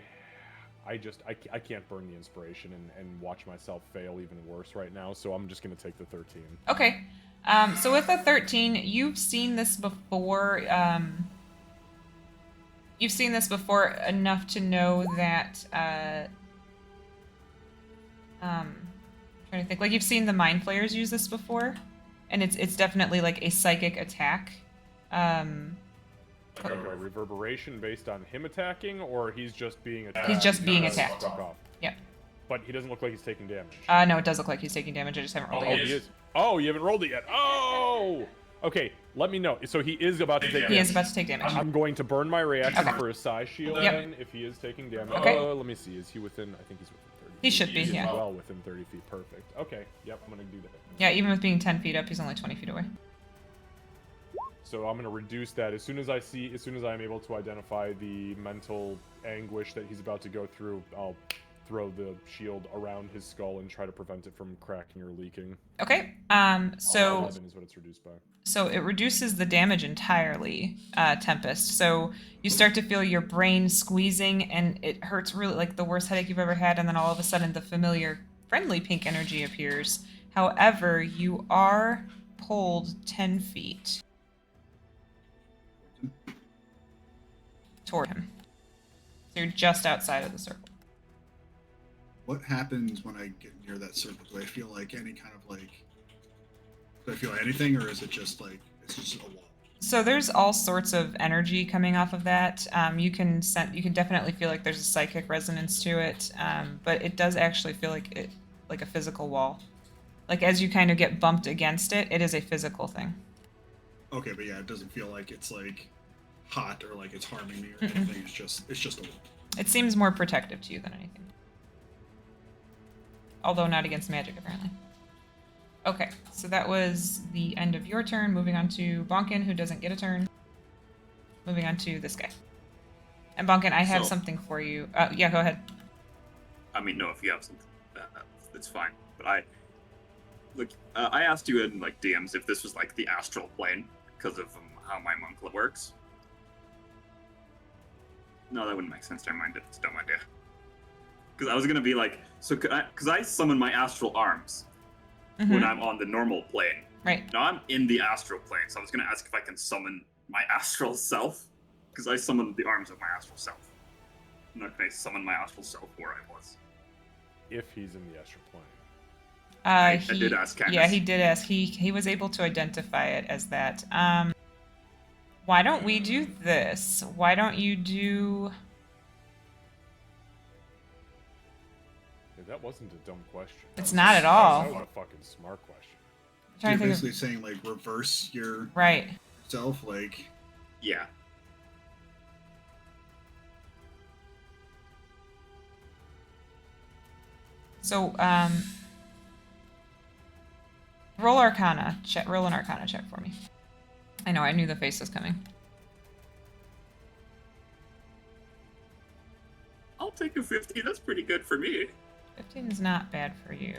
can't burn the inspiration and watch myself fail even worse right now, so I'm just gonna take the 13. Okay. So with a 13, you've seen this before. You've seen this before enough to know that. Trying to think. Like you've seen the mind flayers use this before, and it's definitely like a psychic attack. Okay, reverberation based on him attacking, or he's just being attacked? He's just being attacked. Fuck off. Yep. But he doesn't look like he's taking damage. No, it does look like he's taking damage. I just haven't rolled Oh, it he yet. is. Oh, you haven't rolled it yet. Oh! Okay, let me know. So he is about to take damage. He is about to take damage. I'm going to burn my reaction Okay. for his psi shield Yep. then, if he is taking damage. Okay. Let me see. Is he within? I think he's within He should be, He's yeah. well within 30 feet. Perfect. Okay. Yep. I'm gonna do that. Yeah, even with being 10 feet up, he's only 20 feet away. So I'm gonna reduce that as soon as I'm able to identify the mental anguish that he's about to go through. I'll throw the shield around his skull and try to prevent it from cracking or leaking. Okay. So 11 is what it's reduced by. So it reduces the damage entirely, Tempest. So you start to feel your brain squeezing, and it hurts really, like the worst headache you've ever had. And then all of a sudden, the familiar, friendly pink energy appears. However, you are pulled 10 feet toward him. So you're just outside of the circle. What happens when I get near that circle? Do I feel like any kind of like? Do I feel anything, or is it just like it's just a wall? So there's all sorts of energy coming off of that. You can definitely feel like there's a psychic resonance to it, but it does actually feel like a physical wall. Like as you kind of get bumped against it, it is a physical thing. Okay, but yeah, it doesn't feel like it's like hot or like it's harming me or anything. It's just a wall. It seems more protective to you than anything. Although not against magic, apparently. Okay, so that was the end of your turn. Moving on to Bonkin, who doesn't get a turn. Moving on to this guy. And Bonkin, I have something for you. Yeah, go ahead. I mean, no, if you have something, it's fine. But I asked you in like DMs if this was like the astral plane because of how my monklet works. No, that wouldn't make sense. Never mind. It's a dumb idea. Because I was gonna be like, because I summon my astral arms when I'm on the normal plane. Right. Now I'm in the astral plane, so I was gonna ask if I can summon my astral self, because I summoned the arms of my astral self. I'm not gonna summon my astral self where I was. If he's in the astral plane. I did ask Candace. Yeah, he did ask. He was able to identify it as that. Why don't we do this? Why don't you do... That wasn't a dumb question. It's not at all. That was a fucking smart question. So you're basically saying like reverse your right self, like yeah. So roll Arcana. Roll an Arcana check for me. I know. I knew the face was coming. I'll take a 50. That's pretty good for me. 15 is not bad for you.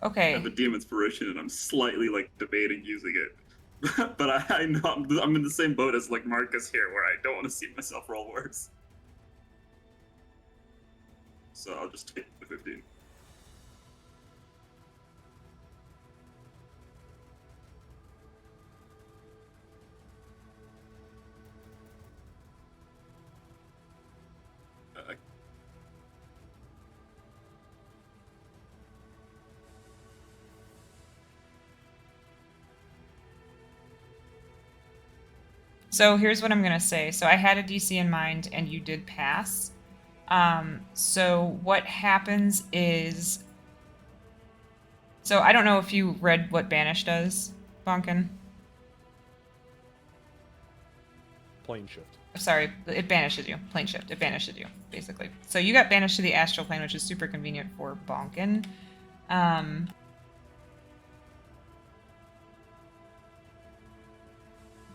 Okay. I have a Demon Inspiration, and I'm slightly like debating using it. But I know I'm in the same boat as like Marcus here, where I don't want to see myself roll worse. So I'll just take the 15. So here's what I'm going to say. So I had a DC in mind, and you did pass. So what happens is... So I don't know if you read what Banish does, Bonkin. Plane shift. Sorry, it banishes you. Plane shift. It banishes you, basically. So you got banished to the astral plane, which is super convenient for Bonkin.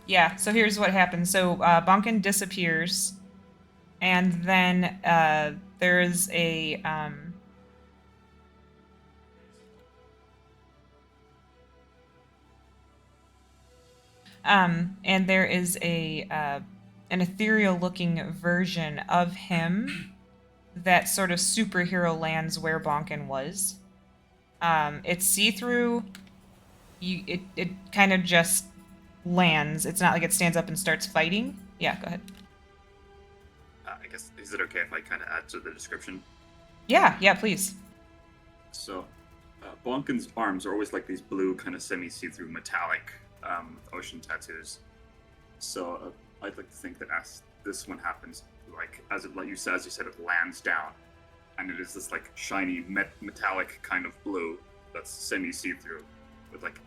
Yeah, so here's what happens. So Bonkin disappears, and then there's a... and there is an ethereal-looking version of him that sort of superhero lands where Bonkin was. It's see-through. It kind of just lands. It's not like it stands up and starts fighting. Yeah, go ahead. I guess, is it okay if I kind of add to the description? Yeah, please. So, Bonkin's arms are always like these blue, kind of semi-see-through metallic ocean tattoos. So I'd like to think that as this one happens, like you said, it lands down, and it is this like shiny metallic kind of blue that's semi-see-through with like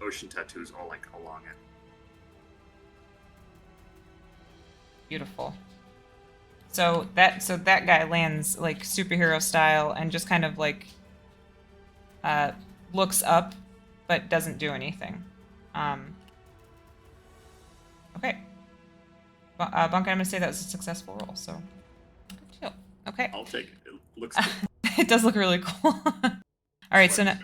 ocean tattoos all like along it. Beautiful. So that guy lands like superhero style and just kind of like looks up, but doesn't do anything. Okay. Bunk, I'm gonna say that was a successful roll. So good deal. Okay. I'll take it. It looks good. It does look really cool. All right. So now,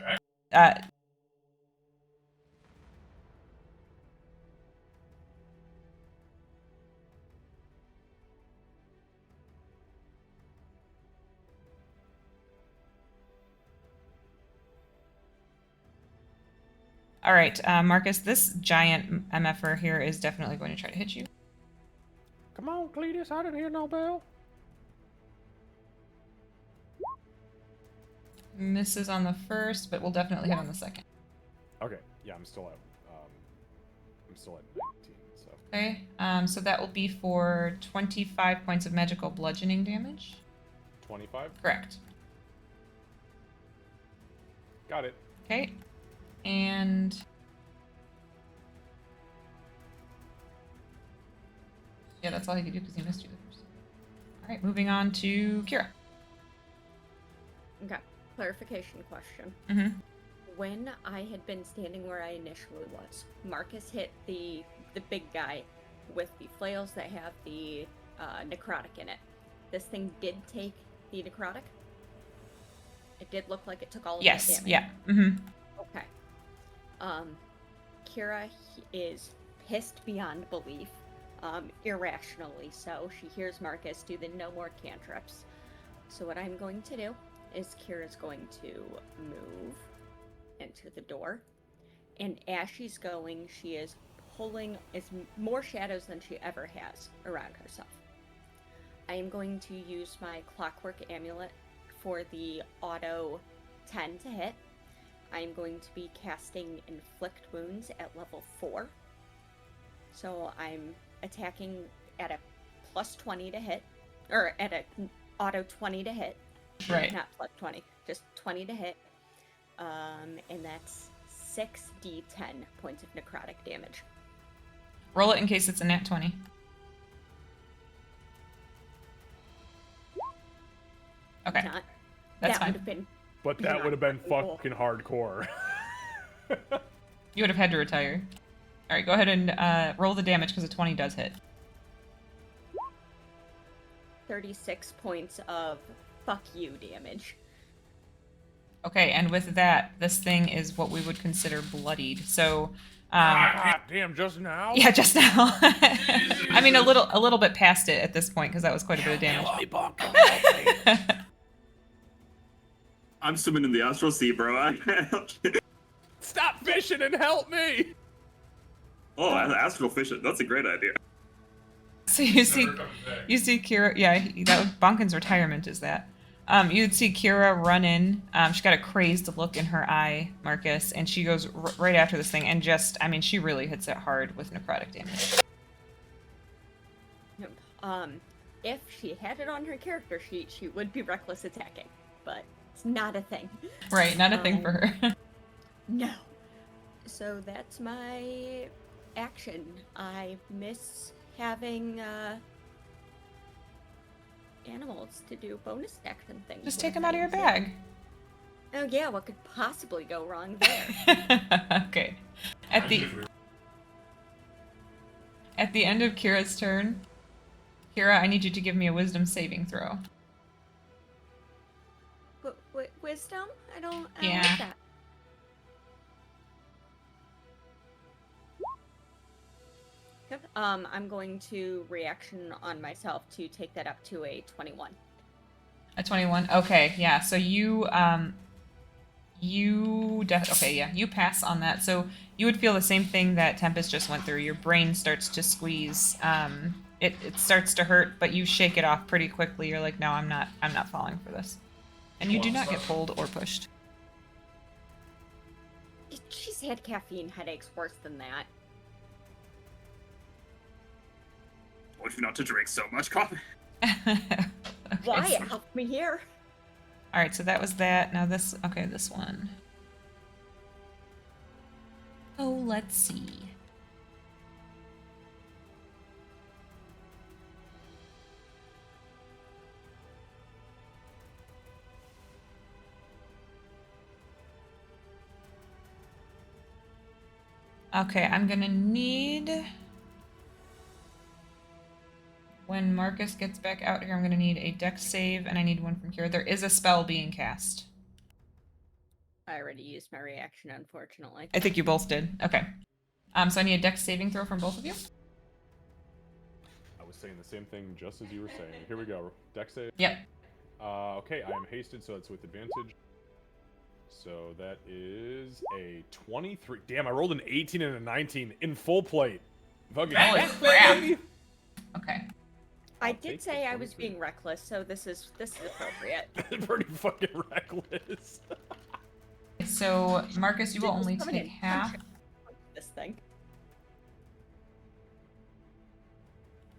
all right, Marcus, this giant MFer here is definitely going to try to hit you. Come on, Cletus, I didn't hear no bell. Misses on the first, but will definitely hit on the second. Okay, yeah, I'm still at 19, so. Okay, so that will be for 25 points of magical bludgeoning damage. 25? Correct. Got it. Okay, and yeah, that's all he could do because he missed you the first. All right, moving on to Kira. Okay. Clarification question. Mm-hmm. When I had been standing where I initially was, Marcus hit the big guy with the flails that have the necrotic in it. This thing did take the necrotic? It did look like it took all of that Yes. damage. Yeah. Mm-hmm. Okay. Kira is pissed beyond belief, irrationally so. She hears Marcus do the no more cantrips. So what I'm going to do is Kira's going to move into the door, and as she's going, she is pulling more shadows than she ever has around herself. I am going to use my clockwork amulet for the auto 10 to hit. I am going to be casting inflict wounds at level 4. So I'm attacking at a plus 20 to hit, or at a auto 20 to hit. Right. Not plus 20, just 20 to hit. And that's 6d10 points of necrotic damage. Roll it in case it's a nat 20. Okay. Not, That's that fine. would have been But that would have been Cool. fucking hardcore. You would have had to retire. All right, go ahead and roll the damage because a 20 does hit. 36 points of fuck you damage. Okay, and with that, this thing is what we would consider bloodied. So, God damn, just now? yeah, just now. I mean, a little bit past it at this point because that was quite a bit of damage. Help me, Buck. Help me. I'm swimming in the astral sea, bro. Stop fishing and help me! Oh, astral fishing. That's a great idea. So you see, Never comes back. you see Kira. Yeah, that was Bonkin's retirement. Is that? You'd see Kira run in. She's got a crazed look in her eye, Marcus, and she goes right after this thing and just, I mean, she really hits it hard with necrotic damage. If she had it on her character sheet, she would be reckless attacking, but it's not a thing. Right, not a thing for her. No. So that's my action. I miss having animals to do bonus action things. Just with take them out of your things. bag. Oh yeah, what could possibly go wrong there? Okay. At the end of Kira's turn, Kira, I need you to give me a wisdom saving throw. Wisdom? I don't Yeah. like that. Good. I'm going to reaction on myself to take that up to a 21. A 21. Okay, yeah. So you you pass on that. So you would feel the same thing that Tempest just went through. Your brain starts to squeeze. It starts to hurt, but you shake it off pretty quickly. You're like, no, I'm not falling for this. And you do not get pulled or pushed. She's had caffeine headaches worse than that. Told you not to drink so much coffee. Okay, Why? so- It helped me here. all right, so that was that. Now this one. Oh, let's see. Okay, I'm gonna need... When Marcus gets back out here, I'm gonna need a dex save, and I need one from Kira. There is a spell being cast. I already used my reaction, unfortunately. I think you both did. Okay. So I need a dex saving throw from both of you. I was saying the same thing just as you were saying. Here we go. Dex save. Yep. Okay, I am hasted, so it's with advantage. So that is a 23. Damn, I rolled an 18 and a 19 in full plate. Fucking Holy fuck, crap. baby. Okay. I I'll did take say the I was 23. being reckless, so this is appropriate. Pretty fucking reckless. So Marcus, you will Dude, only just coming take in, half. punch this thing.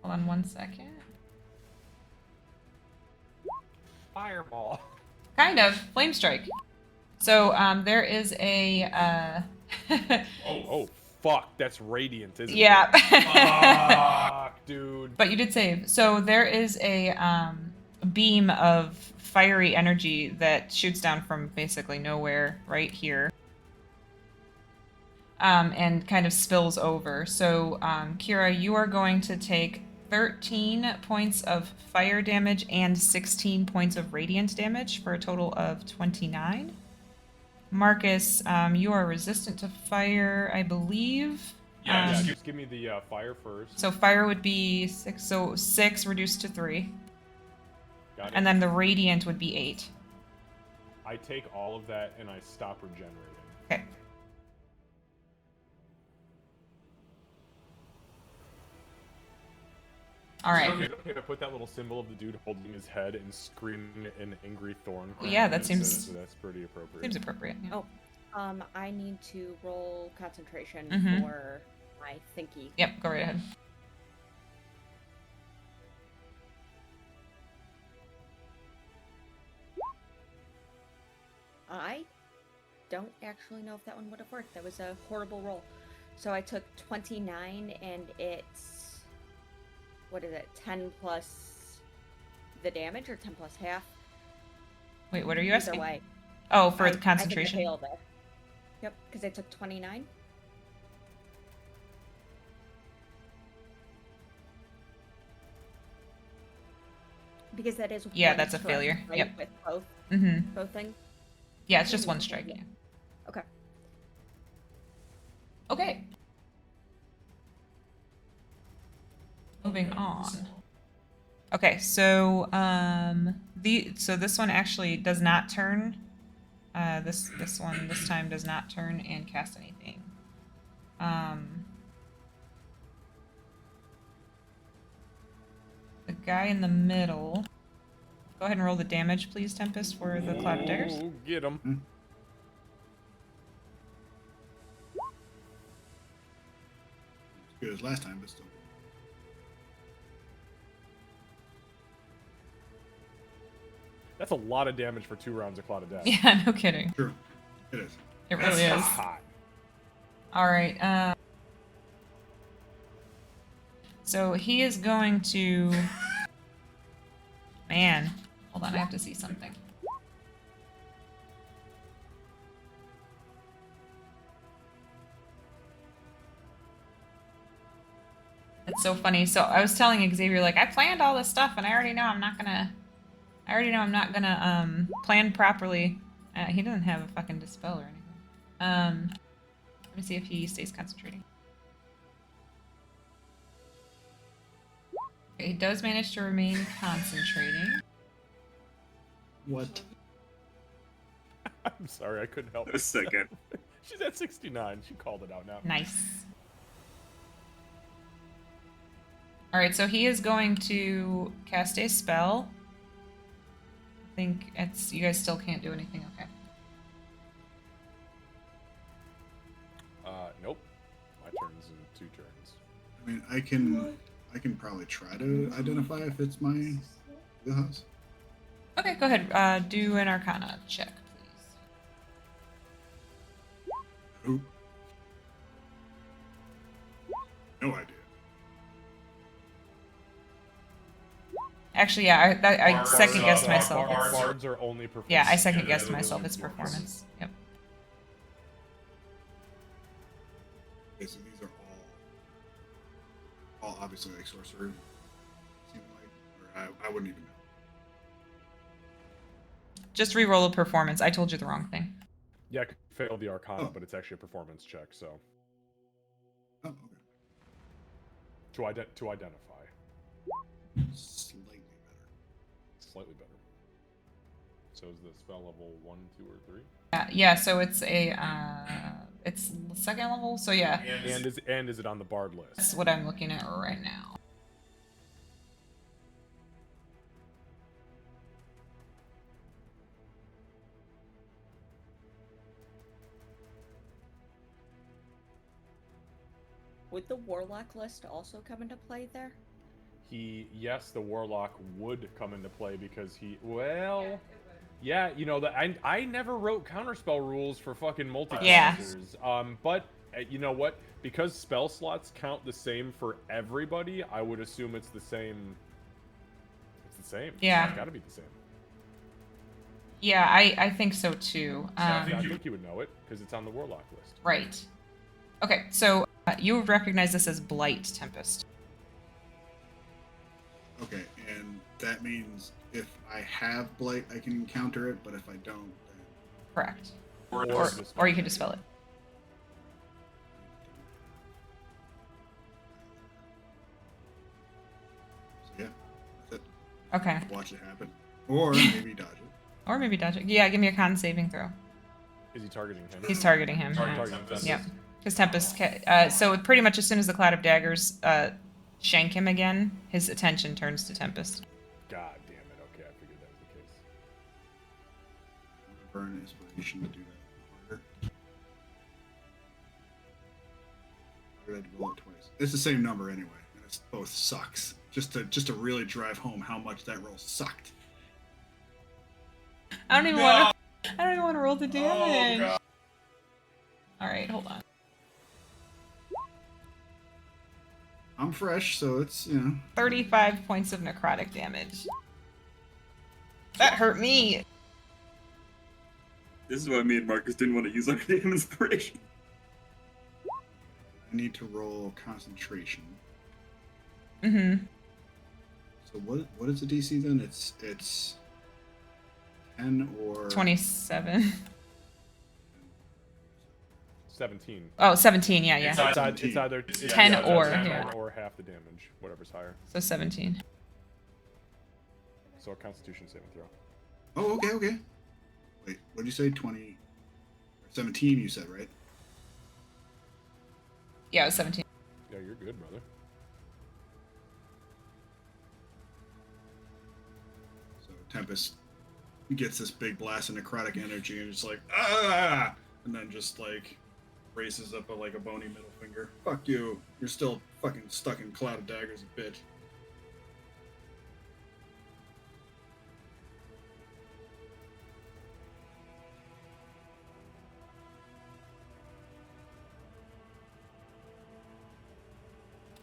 Hold on 1 second. Fireball. Kind of. Flame strike. So there is a Oh, fuck. That's radiant, isn't it? yeah. Fuck, dude. But you did save. So there is a beam of fiery energy that shoots down from basically nowhere right here. And kind of spills over. So Kira, you are going to take 13 points of fire damage and 16 points of radiant damage for a total of 29. Marcus, you are resistant to fire, I believe. Yeah, just give me the fire first. So fire would be 6, so 6 reduced to 3. Got it. And then the radiant would be 8. I take all of that and I stop regenerating. Okay. All right. Okay, I put that little symbol of the dude holding his head and screaming an angry thorn. Yeah, that crap, seems- so that's pretty appropriate. Seems appropriate. Yeah. Oh, I need to roll concentration Mhm. for my thinky. Yep, go right ahead. I don't actually know if that one would have worked. That was a horrible roll. So I took 29, and it's, what is it, 10 plus the damage, or 10 plus half? Wait, what are you Either asking? way. Oh, for the I concentration. think I failed it. Yep, because I took 29. Because that is Yeah, one that's a strike, failure. right? Yep. With both Mm-hmm. things. Yeah, it's just one strike. Yeah. Yeah. Okay. Okay. Moving on. Okay, so so this one actually does not turn. This one this time does not turn and cast anything. The guy in the middle. Go ahead and roll the damage, please, Tempest, for the Cloud of Daggers. Ooh, get him. As good as last time, but still. That's a lot of damage for 2 rounds of Cloud of Death. Yeah, no kidding. Sure, it is. It really That's is. hot. All right. So he is going to. Man, hold on. I have to see something. It's so funny. So I was telling Xavier, like, I planned all this stuff, and I already know I'm not gonna plan properly. He doesn't have a fucking dispel or anything. Let me see if he stays concentrating. Okay, he does manage to remain concentrating. What? I'm sorry, I couldn't help A second. She's at 69. She called it out now. Nice. Alright, so he is going to cast a spell. I think it's... You guys still can't do anything, okay. Nope. My turn's in 2 turns. I mean, I can probably try to identify if it's my wheelhouse. Okay, go ahead. Do an Arcana check, please. Who? No idea. Actually, yeah, I Bards, second guessed bards, myself. bards. It's- Bards are only performance. Yeah, I second Yeah, guessed they're myself. only It's performance. Yep. Okay, all obviously like sorcerer. Seeming like, or I wouldn't even know. Just re-roll a performance. I told you the wrong thing. Yeah, I could fail the Arcana, Oh. but it's actually a performance check, so Oh, okay. to identify, Slightly better. slightly better. So is the spell level 1, 2, or 3? Yeah. So it's a it's the second level. So yeah, And is it on the Bard list? that's what I'm looking at right now. Would the warlock list also come into play there? Yes, the Warlock would come into play because yeah, you know that I never wrote counterspell rules for fucking multi-casters. But you know what? Because spell slots count the same for everybody, I would assume it's the same. It's the same. Yeah. It's got to be the same. Yeah, I think so too. I Yeah, I you- think you would know it because it's on the Warlock list. Right. Okay, so you would recognize this as Blight Tempest. Okay, and that means if I have blight, I can counter it, but if I don't, then Correct. Or Or, just- or you could dispel it. so yeah, that's Okay. it. Watch it happen, or maybe dodge it. Or maybe dodge it. Yeah, give me a con saving throw. Is he targeting him? He's targeting him. Target Yeah. Tempest. Yep. Because Tempest. So pretty much as soon as the Cloud of Daggers shank him again, his attention turns to Tempest. God damn it. Okay, I figured that was the case. I'm gonna burn inspiration to do that harder. Why did I roll it twice? It's the same number anyway, and it's both sucks. Just to really drive home how much that roll sucked. I don't even No! want to. I don't even want to roll the Oh, damage. God. All right, hold on. I'm fresh, so it's 35 points of necrotic damage. That hurt me. This is why me and Marcus didn't want to use our damn inspiration. I need to roll concentration. Mm-hmm. So what is the DC then? It's 10 or 27. 17. Oh, 17. Yeah, yeah. It's It's either It's 10 or, 10 yeah. or half the damage, whatever's higher. So 17. So a Constitution saving throw. Oh, okay. Wait, what did you say? 20 17 you said, right? Yeah, it was 17. Yeah, you're good, brother. So Tempest gets this big blast of necrotic energy and it's like ah, and then just like raises up like a bony middle finger. Fuck you. You're still fucking stuck in Cloud of Daggers, bitch.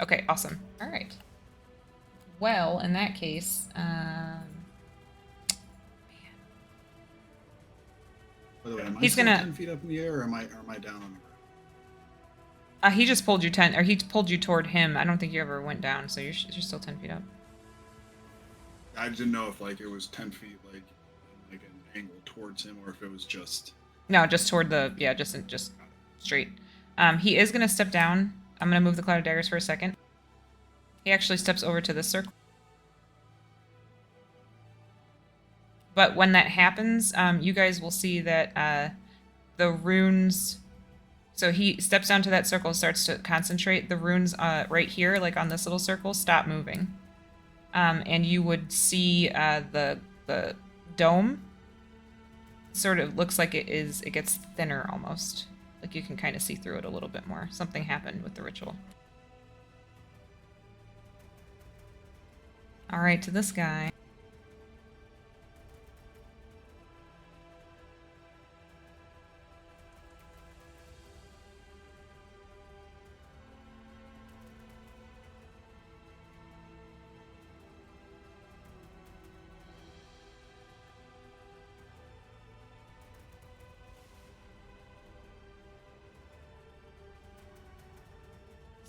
Okay, awesome. All right. Well, in that case, By the way, am I He's still gonna- 10 feet up in the air or am I down on the ground? he just pulled you 10, or he pulled you toward him. I don't think you ever went down, so you're still 10 feet up. I didn't know if like it was 10 feet like an angle towards him or if it was just No, just toward the just straight. He is gonna step down. I'm gonna move the Cloud of Daggers for a second. He actually steps over to this circle. But when that happens, you guys will see that the runes. So he steps down to that circle, starts to concentrate. The runes right here, like on this little circle, stop moving. And you would see the dome sort of looks like it gets thinner almost. Like you can kind of see through it a little bit more. Something happened with the ritual. All right, to this guy.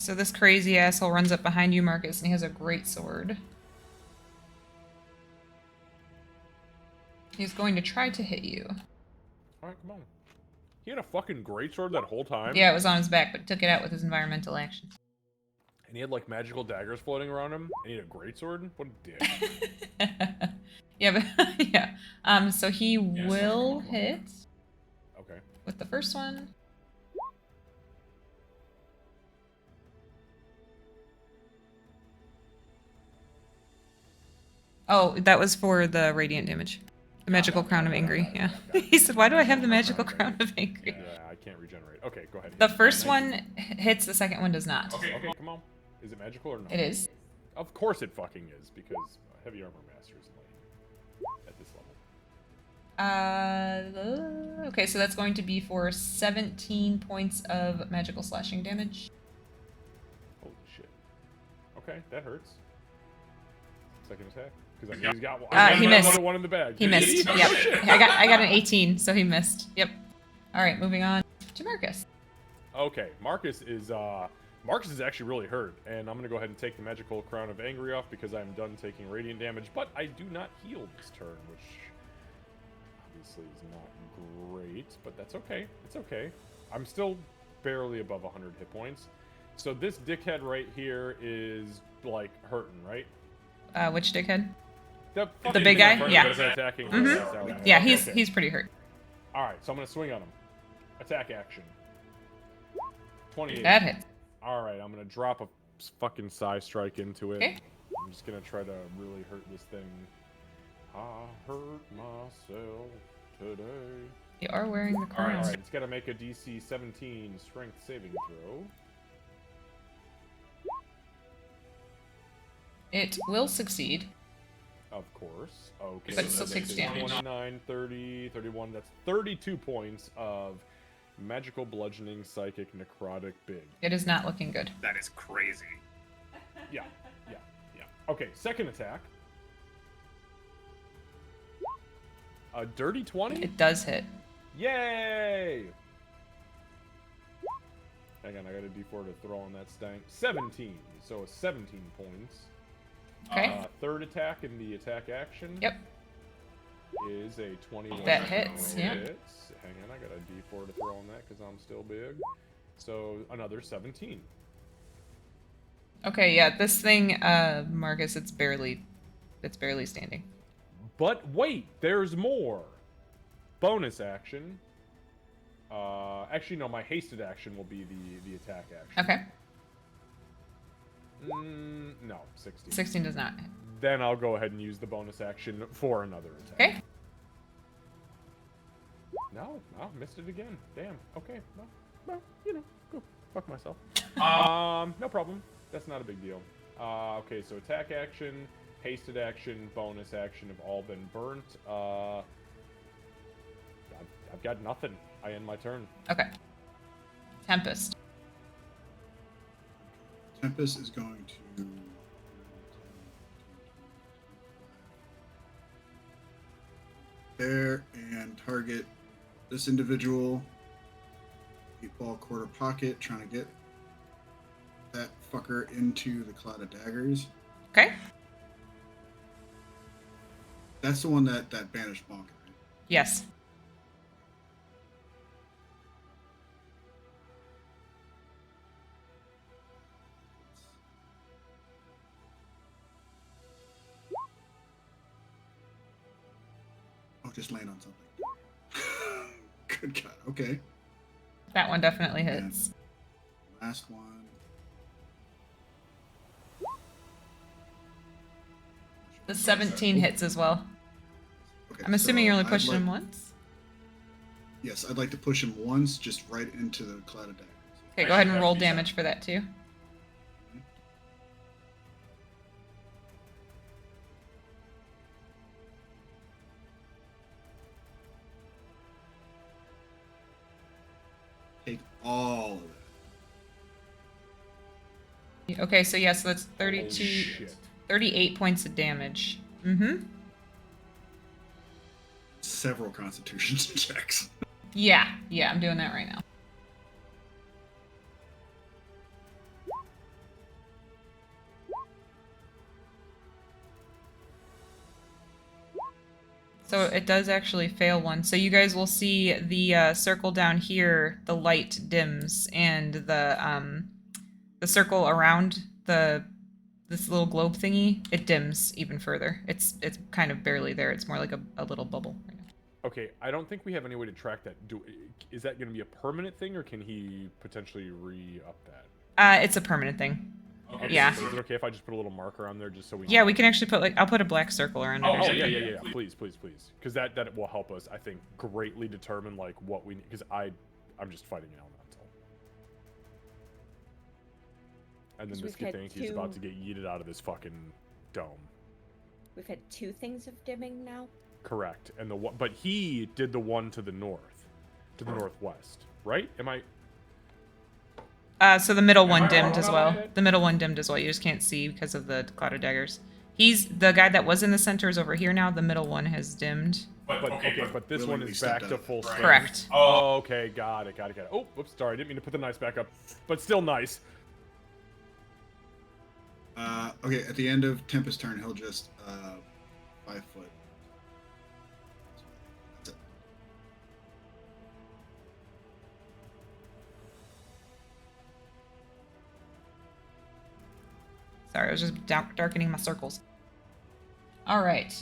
So this crazy asshole runs up behind you, Marcus, and he has a great sword. He's going to try to hit you. Alright, come on. He had a fucking greatsword that whole time? Yeah, it was on his back, but took it out with his environmental action. And he had like magical daggers floating around him? And he had a greatsword? What a dick. Yeah, but yeah. So he will hit Okay. with the first one. Oh, that was for the radiant damage. The magical crown of angry, yeah. He said, why do I have the magical crown of angry? Yeah, I can't regenerate. Okay, go ahead. The first one hits, the second one does not. Okay, come on. Is it magical or not? It is. Of course it fucking is, because heavy armor master is lame at this level. Okay, so that's going to be for 17 points of magical slashing damage. Holy shit. Okay, that hurts. Second attack? Because I he's got one. He missed. One in the bag. He missed. Did he? Yep. Oh, shit. I got an 18, so he missed. Yep. All right, moving on to Marcus. Okay, Marcus is actually really hurt, and I'm gonna go ahead and take the magical crown of angry off because I'm done taking radiant damage. But I do not heal this turn, which obviously is not great, but that's okay. It's okay. I'm still barely above 100 hit points. So this dickhead right here is like hurting, right? Which dickhead? The big guy? Yeah. Attacking. Mm-hmm. Yeah, Okay. he's pretty hurt. All right, so I'm gonna swing on him. Attack action. 28. That hits. All right, I'm gonna drop a fucking Psy Strike into it. Okay. I'm just gonna try to really hurt this thing. I hurt myself today. You are wearing the All crown. right, it's gotta make a DC 17 Strength saving throw. It will succeed. Of course. Okay. But it so still that's takes damage. 29, 30, 31. That's 32 points of magical bludgeoning, psychic, necrotic, big. It is not looking good. That is crazy. Yeah. Okay, second attack. A dirty 20? It does hit. Yay! Hang on, I got a d4 to throw on that stank. 17, so 17 points. Okay. Third attack in the attack action. Yep. Is a 21. That hits, yeah. Hits. Hang on, I got a d4 to throw on that because I'm still big. So another 17. Okay, yeah, this thing, Marcus, it's barely standing. But wait, there's more. Bonus action. Actually, no, my hasted action will be the attack action. Okay. No, 16. 16 does not hit. Then I'll go ahead and use the bonus action for another attack. Okay. No, missed it again. Damn. Okay. Well, go fuck myself. No problem. That's not a big deal. Okay, so attack action, hasted action, bonus action have all been burnt. I've got nothing. I end my turn. Okay. Tempest. Tempest is going to there and target this individual. 8-ball quarter pocket, trying to get that fucker into the cloud of daggers. Okay. That's the one that banished Bonk, right? Yes. Oh, just land on something. Good God. Okay. That one definitely hits. And last one. The 17 hits as well. Okay, I'm assuming you're only I'd pushing like- him once? Yes, I'd like to push him once, just right into the cloud of daggers. Okay, go ahead and roll damage for that too. Take all of it. Okay, so yeah, so that's Holy 32, shit. 38 points of damage. Mm-hmm. Several constitution checks. Yeah, I'm doing that right now. So it does actually fail one. So you guys will see the circle down here, the light dims, and the circle around this little globe thingy, it dims even further. It's kind of barely there. It's more like a little bubble right now. Okay, I don't think we have any way to track that. Is that going to be a permanent thing, or can he potentially re-up that? It's a permanent thing. Okay, Yeah. So is it okay if I just put a little marker on there just so we? Yeah, we can actually put I'll put a black circle around it. Oh, or Oh something. yeah. Please, because that will help us, I think, greatly determine like what we need. Because I'm just fighting an elemental, and then Because this we've had Githyanki is about to two- get yeeted out of this fucking dome. We've had 2 things of dimming now. Correct, and but he did the one to the north, to the northwest, right? Am I? So the middle one I dimmed wrong as about well. that? The middle one dimmed as well. You just can't see because of the cloud of daggers. He's the guy that was in the center is over here now. The middle one has dimmed. But, But this one willingly is back stepped to out. full Right. strength. Correct. Oh, okay, got it. Oh, whoops, sorry, I didn't mean to put the knife back up, but still nice. Okay, at the end of Tempest turn, he'll just 5 foot. That's it. Sorry, I was just darkening my circles. All right.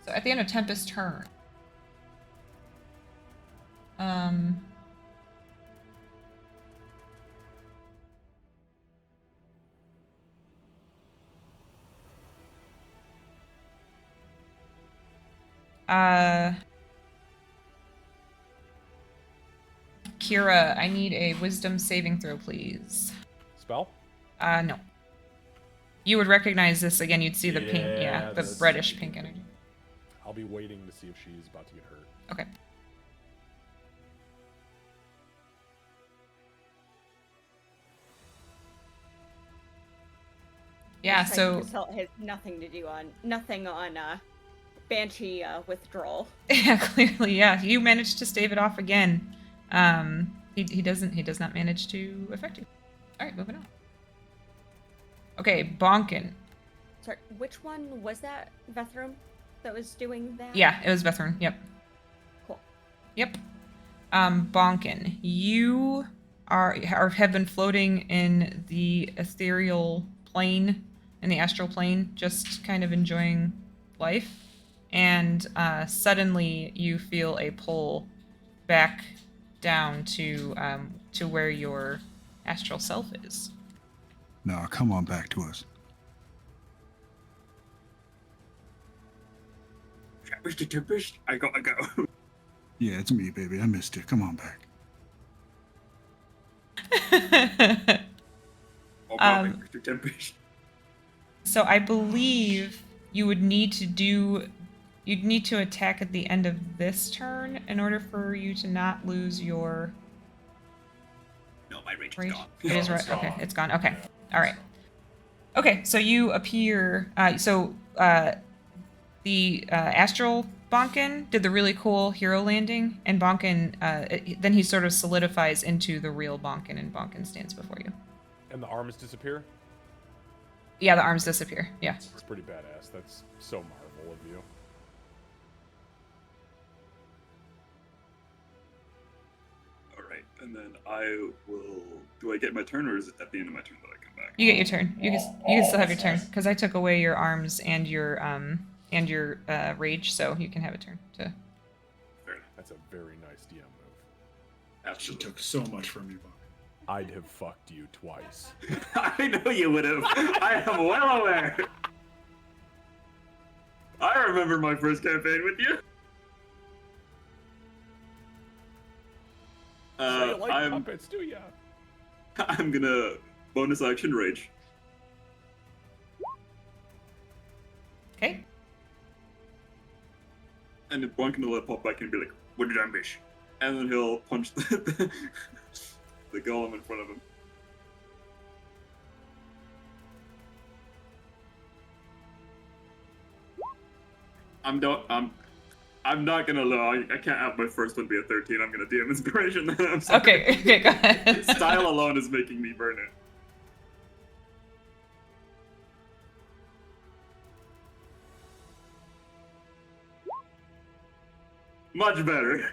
So at the end of Tempest turn, Kira, I need a wisdom saving throw, please. Spell? No. You would recognize this again. You'd see the pink, Yeah, the that's- reddish pink energy. I'll be waiting to see if she's about to get hurt. Okay. Yeah. Psychic So assault has nothing on Banshee withdrawal. yeah, clearly, yeah. You managed to stave it off again. He does not manage to affect you. All right, moving on. Okay, Bonkin. Sorry, which one was that? Vethrum that was doing that? Yeah, it was Vethrin. Yep. Cool. Yep. Bonkin, you have been floating in the ethereal plane, in the astral plane, just kind of enjoying life, and suddenly you feel a pull back down to where your astral self is. No, come on back to us. Mr. Tempest, I gotta go. Yeah, it's me, baby. I missed it. Come on back. Oh, Um, Mr. Tempest. So I believe you'd need to attack at the end of this turn in order for you to not lose your No, my rage is rage. gone. It is No, right. it's Okay, gone. it's gone. Okay, Yeah. all right. Okay, so you appear. The astral Bonkin did the really cool hero landing, and Bonkin then he sort of solidifies into the real Bonkin, and Bonkin stands before you. And the arms disappear? Yeah, the arms disappear. Yeah. It's pretty badass. That's so Marvel of you. Alright, and then I will. Do I get my turn, or is it at the end of my turn that I come back? You get your turn. You can still have your turn because I took away your arms and your rage, so you can have a turn to. Fair enough. That's a very nice DM move. She Absolutely. took so much from me, Bob. I'd have fucked you twice. I know you would have. I am well aware. I remember my first campaign with you. Puppets, do ya? I'm gonna bonus action rage. Okay. And then Blanc will let pop back and be like, "What did I miss?" And then he'll punch the golem in front of him. I'm not gonna lie. I can't have my first one be a 13. I'm gonna DM inspiration. Then I'm sorry. Okay. Go ahead. Style alone is making me burn it. Much better.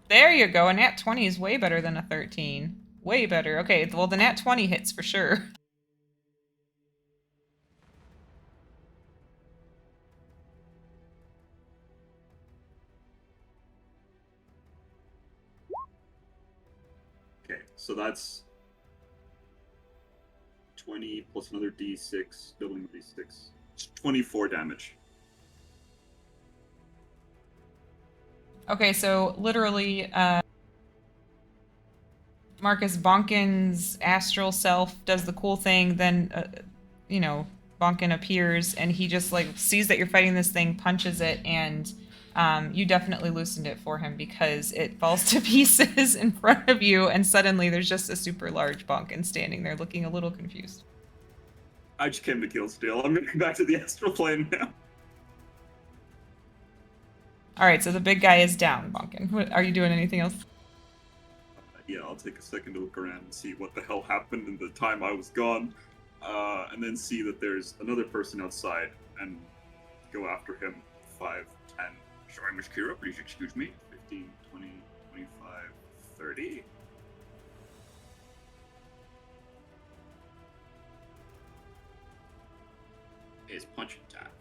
There you go. A nat 20 is way better than a 13. Way better. Okay, well, the nat 20 hits for sure. Okay, so that's 20 plus another d6, doubling the d6. It's 24 damage. Okay, so literally, Marcus Bonkin's astral self does the cool thing, then, Bonkin appears, and he just, sees that you're fighting this thing, punches it, and you definitely loosened it for him because it falls to pieces in front of you, and suddenly there's just a super large Bonkin standing there looking a little confused. I just came to kill still. I'm going back to the astral plane now. Alright, so the big guy is down, Bonkin. Are you doing anything else? Yeah, I'll take a second to look around and see what the hell happened in the time I was gone. And then see that there's another person outside and go after him. 5, 10. Sorry, Miss Kira, please excuse me. 15, 20, 25, 30. Is punch attack.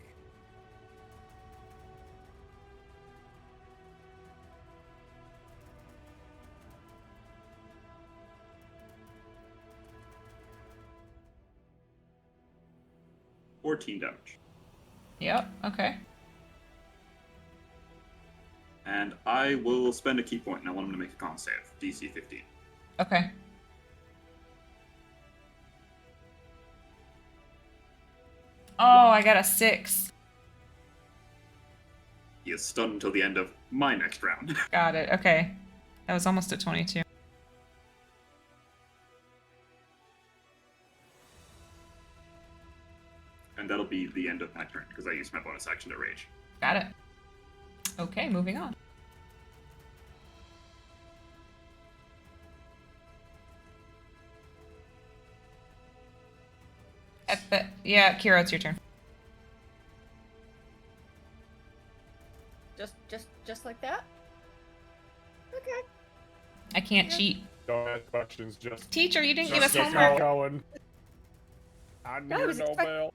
$14 damage. Yep, okay. And I will spend a key point, and I want him to make a con save. DC 15. Okay. Oh, I got a 6. He is stunned until the end of my next round. Got it, okay. That was almost a 22. And that'll be the end of my turn, because I used my bonus action to rage. Got it. Okay, moving on. Yeah, Kira, it's your turn. Just like that? Okay. I can't cheat. Don't ask questions, just Teacher, you didn't give us get homework. going. I No, I need was a Nobel.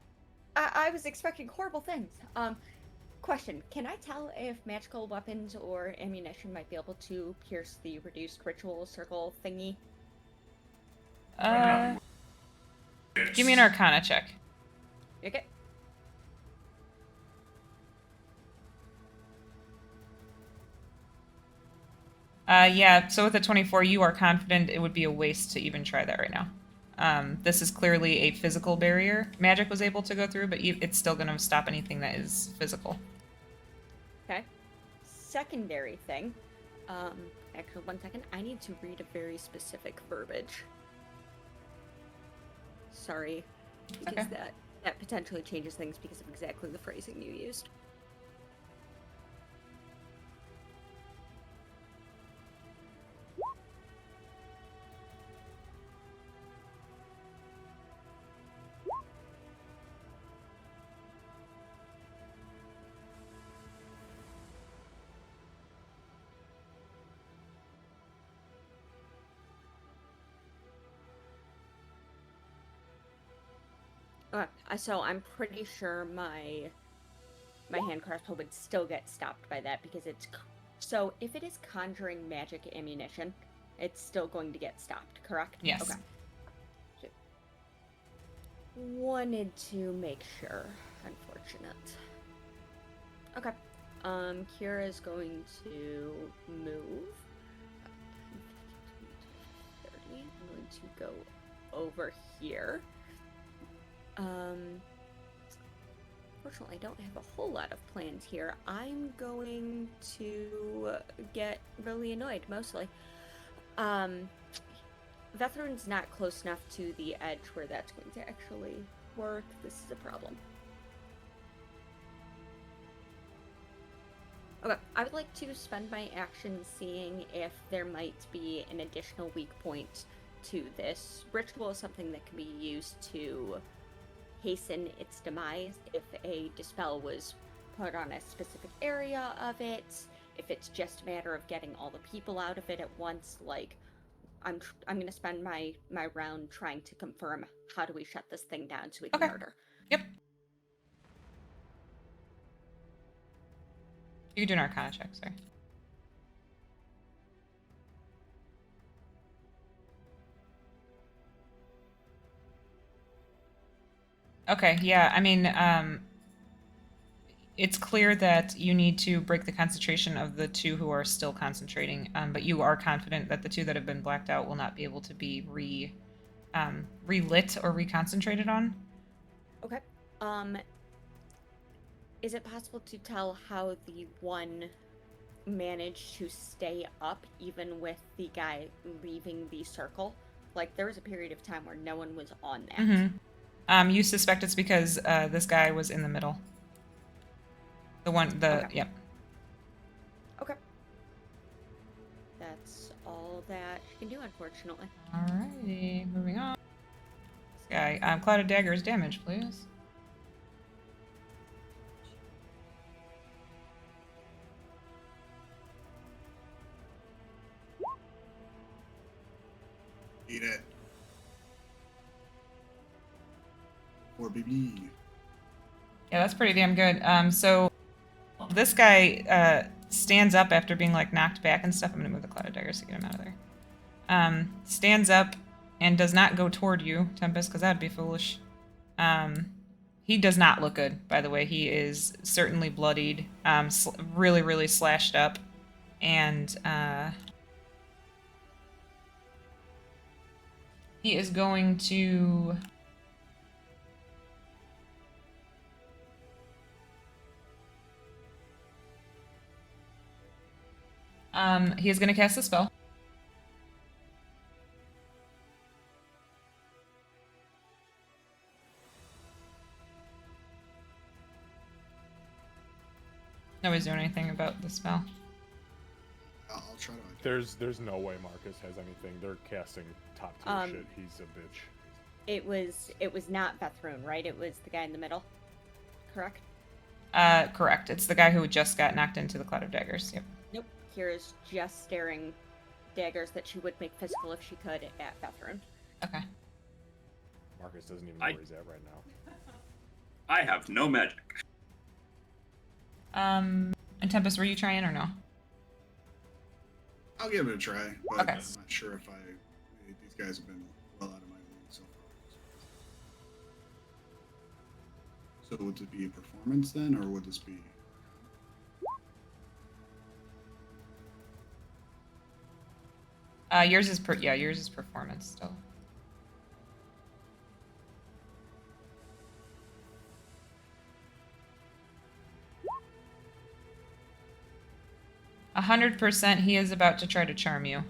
I was expecting horrible things. Question: can I tell if magical weapons or ammunition might be able to pierce the reduced ritual circle thingy? Give me an Arcana check. Okay. Yeah, so with a 24, you are confident it would be a waste to even try that right now. This is clearly a physical barrier magic was able to go through, but it's still going to stop anything that is physical. Okay. Secondary thing. Actually, 1 second. I need to read a very specific verbiage. Sorry, because Okay. that potentially changes things because of exactly the phrasing you used. Okay, so I'm pretty sure my hand crossbow would still get stopped by that because it's so if it is conjuring magic ammunition, it's still going to get stopped, correct? Yes. Okay. So, wanted to make sure. Unfortunate. Okay. Kira's going to move. 30. I'm going to go over here. Fortunately, I don't have a whole lot of plans here. I'm going to get really annoyed, mostly. Vetherin's not close enough to the edge where that's going to actually work. This is a problem. Okay, I would like to spend my action seeing if there might be an additional weak point to this. Ritual is something that can be used to hasten its demise if a dispel was put on a specific area of it, if it's just a matter of getting all the people out of it at once, like I'm gonna spend my round trying to confirm how do we shut this thing down so we can Okay. murder. Yep. You can do an Arcana check, sorry. Okay, yeah, I mean, it's clear that you need to break the concentration of the two who are still concentrating, but you are confident that the two that have been blacked out will not be able to be relit or reconcentrated on. Okay. Is it possible to tell how the one managed to stay up even with the guy leaving the circle? Like, there was a period of time where no one was on that. Mm-hmm. You suspect it's because this guy was in the middle. Okay. Yep. Okay. That's all that you can do, unfortunately. Alrighty, moving on. This guy, Cloud of Daggers damage, please. Eat it. Or BB. Yeah, that's pretty damn good. So this guy stands up after being like knocked back and stuff. I'm gonna move the Cloud of Daggers to get him out of there. Stands up and does not go toward you, Tempest, because that'd be foolish. He does not look good, by the way. He is certainly bloodied, really, really slashed up, and he is going to. He is going to cast a spell. Nobody's doing anything about the spell. I'll try to. There's no way Marcus has anything. They're casting top tier shit. He's a bitch. It was not Bethrune, right? It was the guy in the middle. Correct? Correct. It's the guy who just got knocked into the Cloud of Daggers. Yep. Nope. Kira's just staring daggers that she would make physical if she could at Bethrune. Okay. Marcus doesn't even know where he's at right now. I have no magic. And Tempest, were you trying or no? I'll give it a try, but Okay. I'm not sure if these guys have been well out of my league so far. So would it be a performance then, or would this be? Yours is yours is performance still. A 100%, he is about to try to charm you,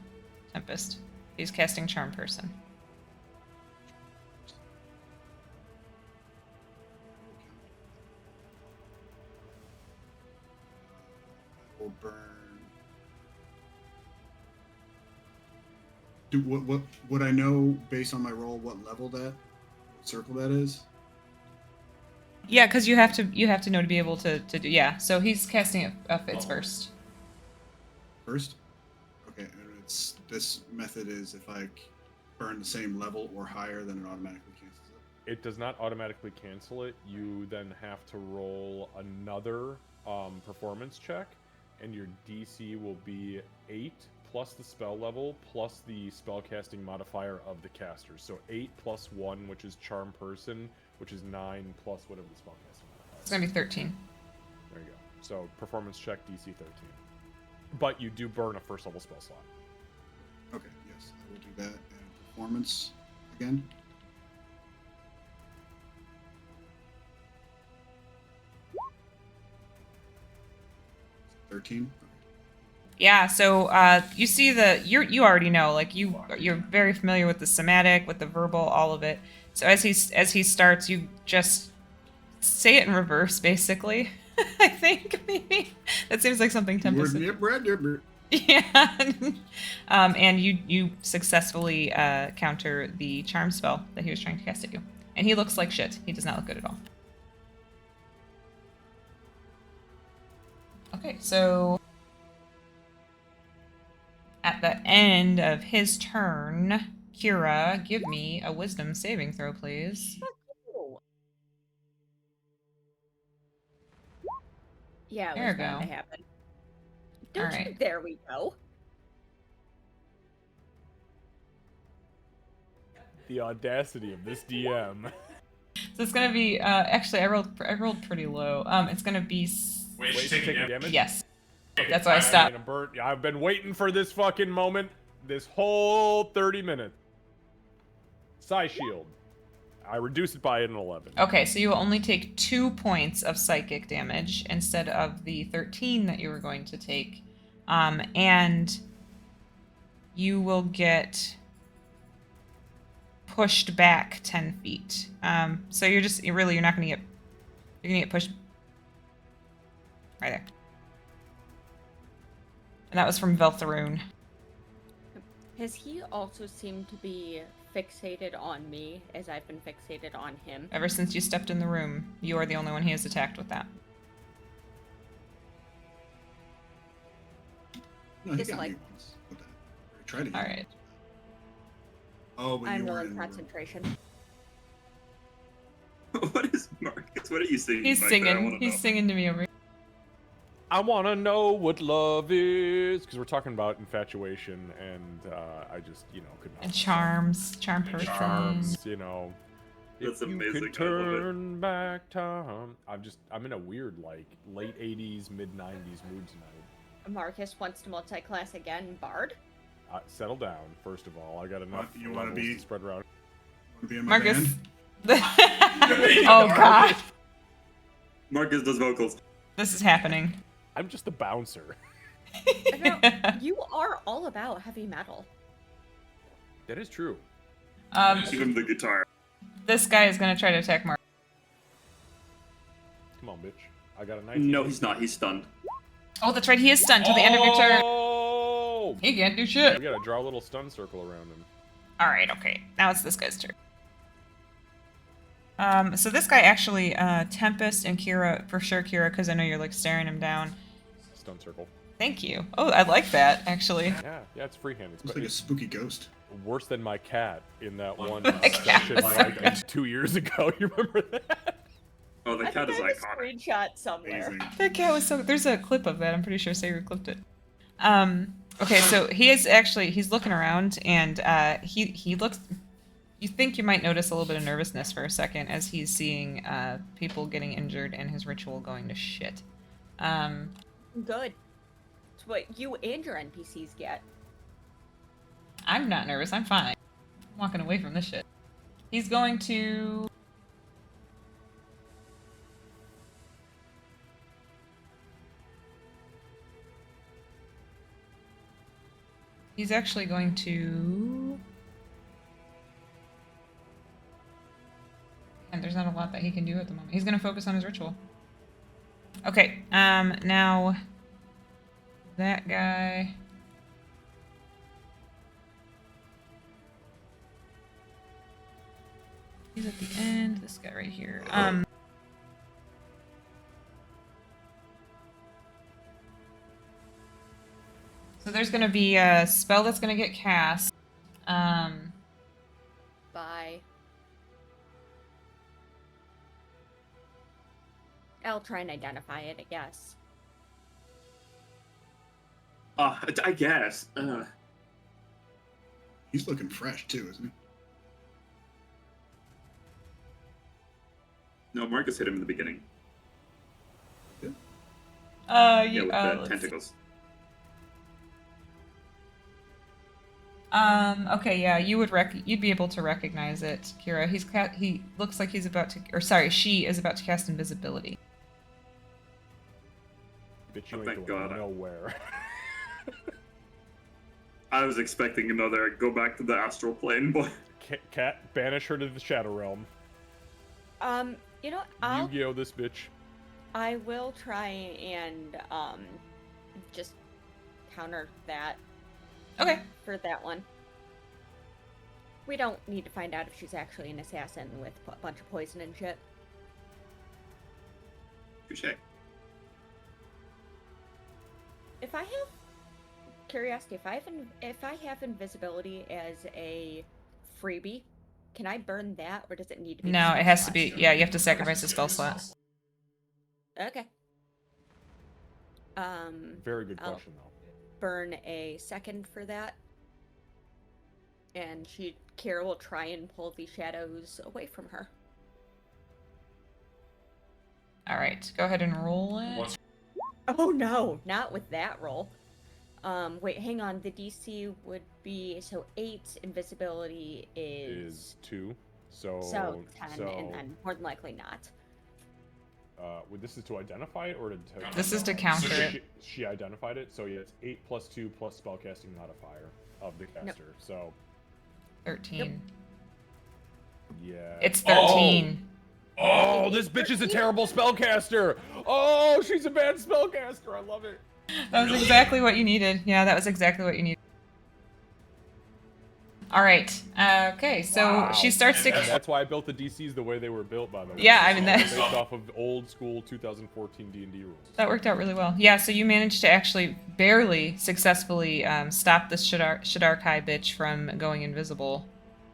Tempest. He's casting Charm Person. I will burn. What would I know based on my roll what level what circle that is? Yeah, because you have to know to be able to do. Yeah, so he's casting it Fitz first. First? Okay, and this method is if I burn the same level or higher, then it automatically cancels it. It does not automatically cancel it. You then have to roll another performance check, and your DC will be 8 plus the spell level plus the spellcasting modifier of the caster. So 8 plus 1, which is Charm Person, which is 9 plus whatever the spellcasting modifier. It's gonna be 13. There you go. So performance check DC 13. But you do burn a first level spell slot. Okay, yes, I will do that. And performance again. $13. Yeah, so you see you already know, like you're very familiar with the somatic, with the verbal, all of it. So as he starts, you just say it in reverse, basically. I think maybe that seems like something Tempest. Yeah. And you successfully counter the charm spell that he was trying to cast at you, and he looks like shit. He does not look good at all. Okay, so At the end of his turn, Kira, give me a wisdom saving throw, please. Oh. Yeah, it There was we bound go. to happen. Don't you? Alright. There we go. The audacity of this DM. So it's gonna be actually I rolled pretty low. It's gonna be Wait, Wait, she's taking taking damage? damage? yes. Okay, That's why I fine. stopped. I'm burnt. I've been waiting for this fucking moment this whole 30 minutes. Psi shield. I reduced it by an 11. Okay, so you will only take 2 points of psychic damage instead of the 13 that you were going to take. And you will get pushed back 10 feet. So you're not gonna get, you're gonna get pushed right there. And that was from Veltharoon. Has he also seemed to be fixated on me as I've been fixated on him? Ever since you stepped in the room, you are the only one he has attacked with that. No, he It's got me like- once with that. Or he tried to get me Alright. once with that. Oh, but I'm you were rolling in the room. concentration. What is Marcus? What are you singing? He's back there? I singing. wanna He's know. singing to me over here. I want to know what love is. Because we're talking about infatuation, and I just, could not. And charms. Charm person. Charms, That's if you amazing, could I love it. turn back time. I'm in a weird, late 80s, mid 90s mood tonight. Marcus wants to multi-class again. Bard? Settle down, first of all. I got enough You wanna levels be- to spread around. Want to be in my Marcus. band? Oh god. Marcus does vocals. This is happening. I'm just a bouncer. You are all about heavy metal. That is true. Give him the guitar. This guy is gonna try to attack Mark. Come on, bitch. I got a 19. No, he's not. He's stunned. Oh, that's right. He is stunned till the end of your turn. Oh! He can't do We shit. gotta draw a little stun circle around him. All right. Okay. Now it's this guy's turn. So this guy actually, Tempest and Kira, for sure, Kira, because I know you're staring him down. Stun circle. Thank you. Oh, I like that actually. Yeah, it's freehand. Looks like a spooky ghost. worse than my cat in that one cat session was so like 2 years ago. You remember that? Oh, the I cat think is I have iconic. a screenshot somewhere. Amazing. That cat was so. There's a clip of that. I'm pretty sure Sayer clipped it. Okay, so he's looking around and he looks. You think you might notice a little bit of nervousness for a second as he's seeing people getting injured and his ritual going to shit. Good. It's what you and your NPCs get. I'm not nervous. I'm fine. I'm walking away from this shit. He's going to. He's actually going to. And there's not a lot that he can do at the moment. He's going to focus on his ritual. Okay, now that guy. He's at the end. This guy right here. So there's going to be a spell that's going to get cast. Bye. I'll try and identify it, I guess. I guess. He's looking fresh too, isn't he? No, Marcus hit him in the beginning. Yeah, Yeah, with the let's see. tentacles. Okay, yeah, you'd be able to recognize it, Kira. He looks like he's about to, or sorry, she is about to cast invisibility. Bitch, you Oh, ain't thank going God. nowhere. I was expecting another go back to the astral plane, but Cat, banish her to the Shadow Realm. You know, I'll Yu-Gi-Oh! This bitch. I will try and just counter that Okay. for that one. We don't need to find out if she's actually an assassin with a bunch of poison and shit. touche. If I have curiosity, if I have invisibility as a freebie, can I burn that, or does it need to be? the No, spell it has to slot? be. Yeah, you have to sacrifice a spell slot. Okay. Very good I'll question, though. burn a second for that, and Kira will try and pull the shadows away from her. All right, go ahead and roll it. What's Oh no, not with that roll. Wait, hang on. The DC would be so 8. Invisibility Is 2. So 10, and then more than likely not. This is to identify it or to? This is to counter So it. She identified it, so yeah, it's 8 plus 2 plus spellcasting modifier of the caster. So 13. yeah. It's 13. Oh, this bitch is a terrible spellcaster. Oh, she's a bad spellcaster. I love it. That was exactly what you needed. Yeah, that was exactly what you needed. All right. Okay, so Wow. she starts And to. that's why I built the DCs the way they were built, by the way. Yeah, I mean, that- Based off of old school 2014 D&D rules. That worked out really well. Yeah, so you managed to actually barely successfully stop this Shidarkai bitch from going invisible.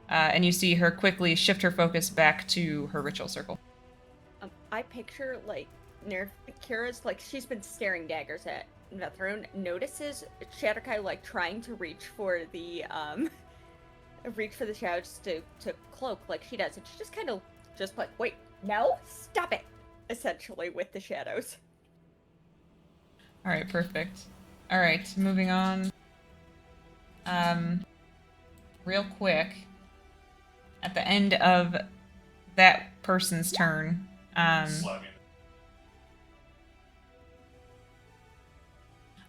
And you see her quickly shift her focus back to her ritual circle. I picture like Kira's like she's been staring daggers at Nethrune, notices Shatterkai like trying to reach for the shadows to cloak like she does, and she just kind of just like, wait, no, stop it, essentially, with the shadows. All right, perfect. All right, moving on. Real quick, at the end of that person's turn, slapping?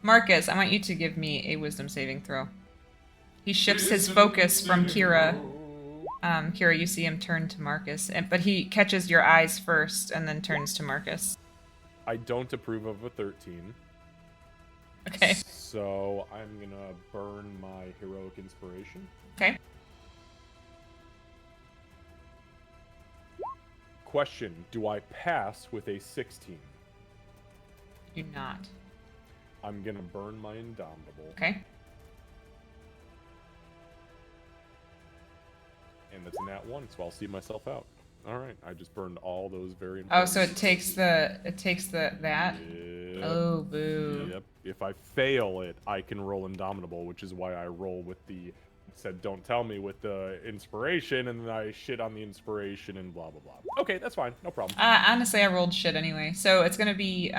Marcus, I want you to give me a wisdom saving throw. He shifts his focus from Kira. Kira, you see him turn to Marcus, but he catches your eyes first and then turns to Marcus. I don't approve of a 13. Okay. So I'm gonna burn my heroic inspiration. Okay. Question: do I pass with a 16? Do not. I'm gonna burn my indomitable. Okay. And that's a nat 1, so I'll see myself out. All right, I just burned all those very. Oh, important so it takes that. Yep. Oh, boo. Yep. If I fail it, I can roll indomitable, which is why I roll with the said don't tell me with the inspiration, and then I shit on the inspiration and blah blah blah. Okay, that's fine, no problem. Honestly, I rolled shit anyway, so it's gonna be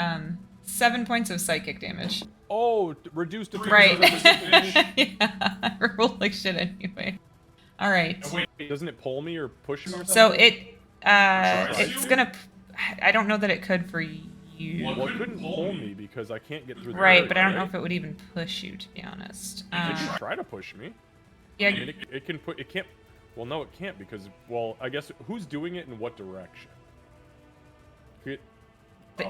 7 points of psychic damage. Oh, reduced to 3. Right. Yeah, I rolled like shit anyway. All right. Wait, Doesn't it pull me or push me or something? So it's gonna. I don't know that it could for you. Well, it couldn't pull me because I can't get through the Right, barrier, but I don't know right? if it would even push you, to be honest. It can try to push me. Yeah. I mean, it can put. It can't. Well, no, it can't because. Well, I guess who's doing it in what direction?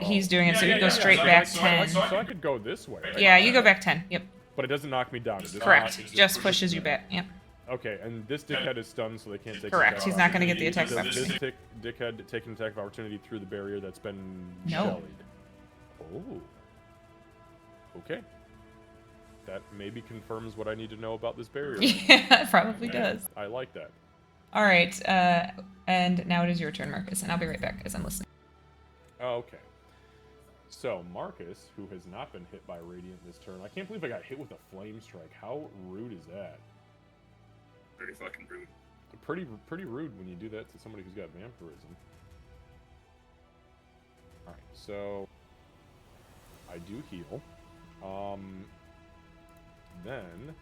He's doing it, so you go straight So back so 10. so So I could go this way. Right? Yeah, you go back 10. Yep. But it doesn't knock me down. It just Correct. knocks- Just pushes you back. Yep. Okay, and this dickhead is stunned, so they can't take. Correct. attack He's of not gonna get opportunity. the attack of Does this opportunity. dickhead take an attack of opportunity through the barrier that's been No. jellied? Oh. Okay. That maybe confirms what I need to know about this barrier. Yeah, it probably does. I like that. All right, and now it is your turn, Marcus, and I'll be right back as I'm listening. Okay. So Marcus, who has not been hit by Radiant this turn, I can't believe I got hit with a Flame Strike. How rude is that? Very fucking rude. Pretty rude when you do that to somebody who's got vampirism. Alright, so I do heal. Then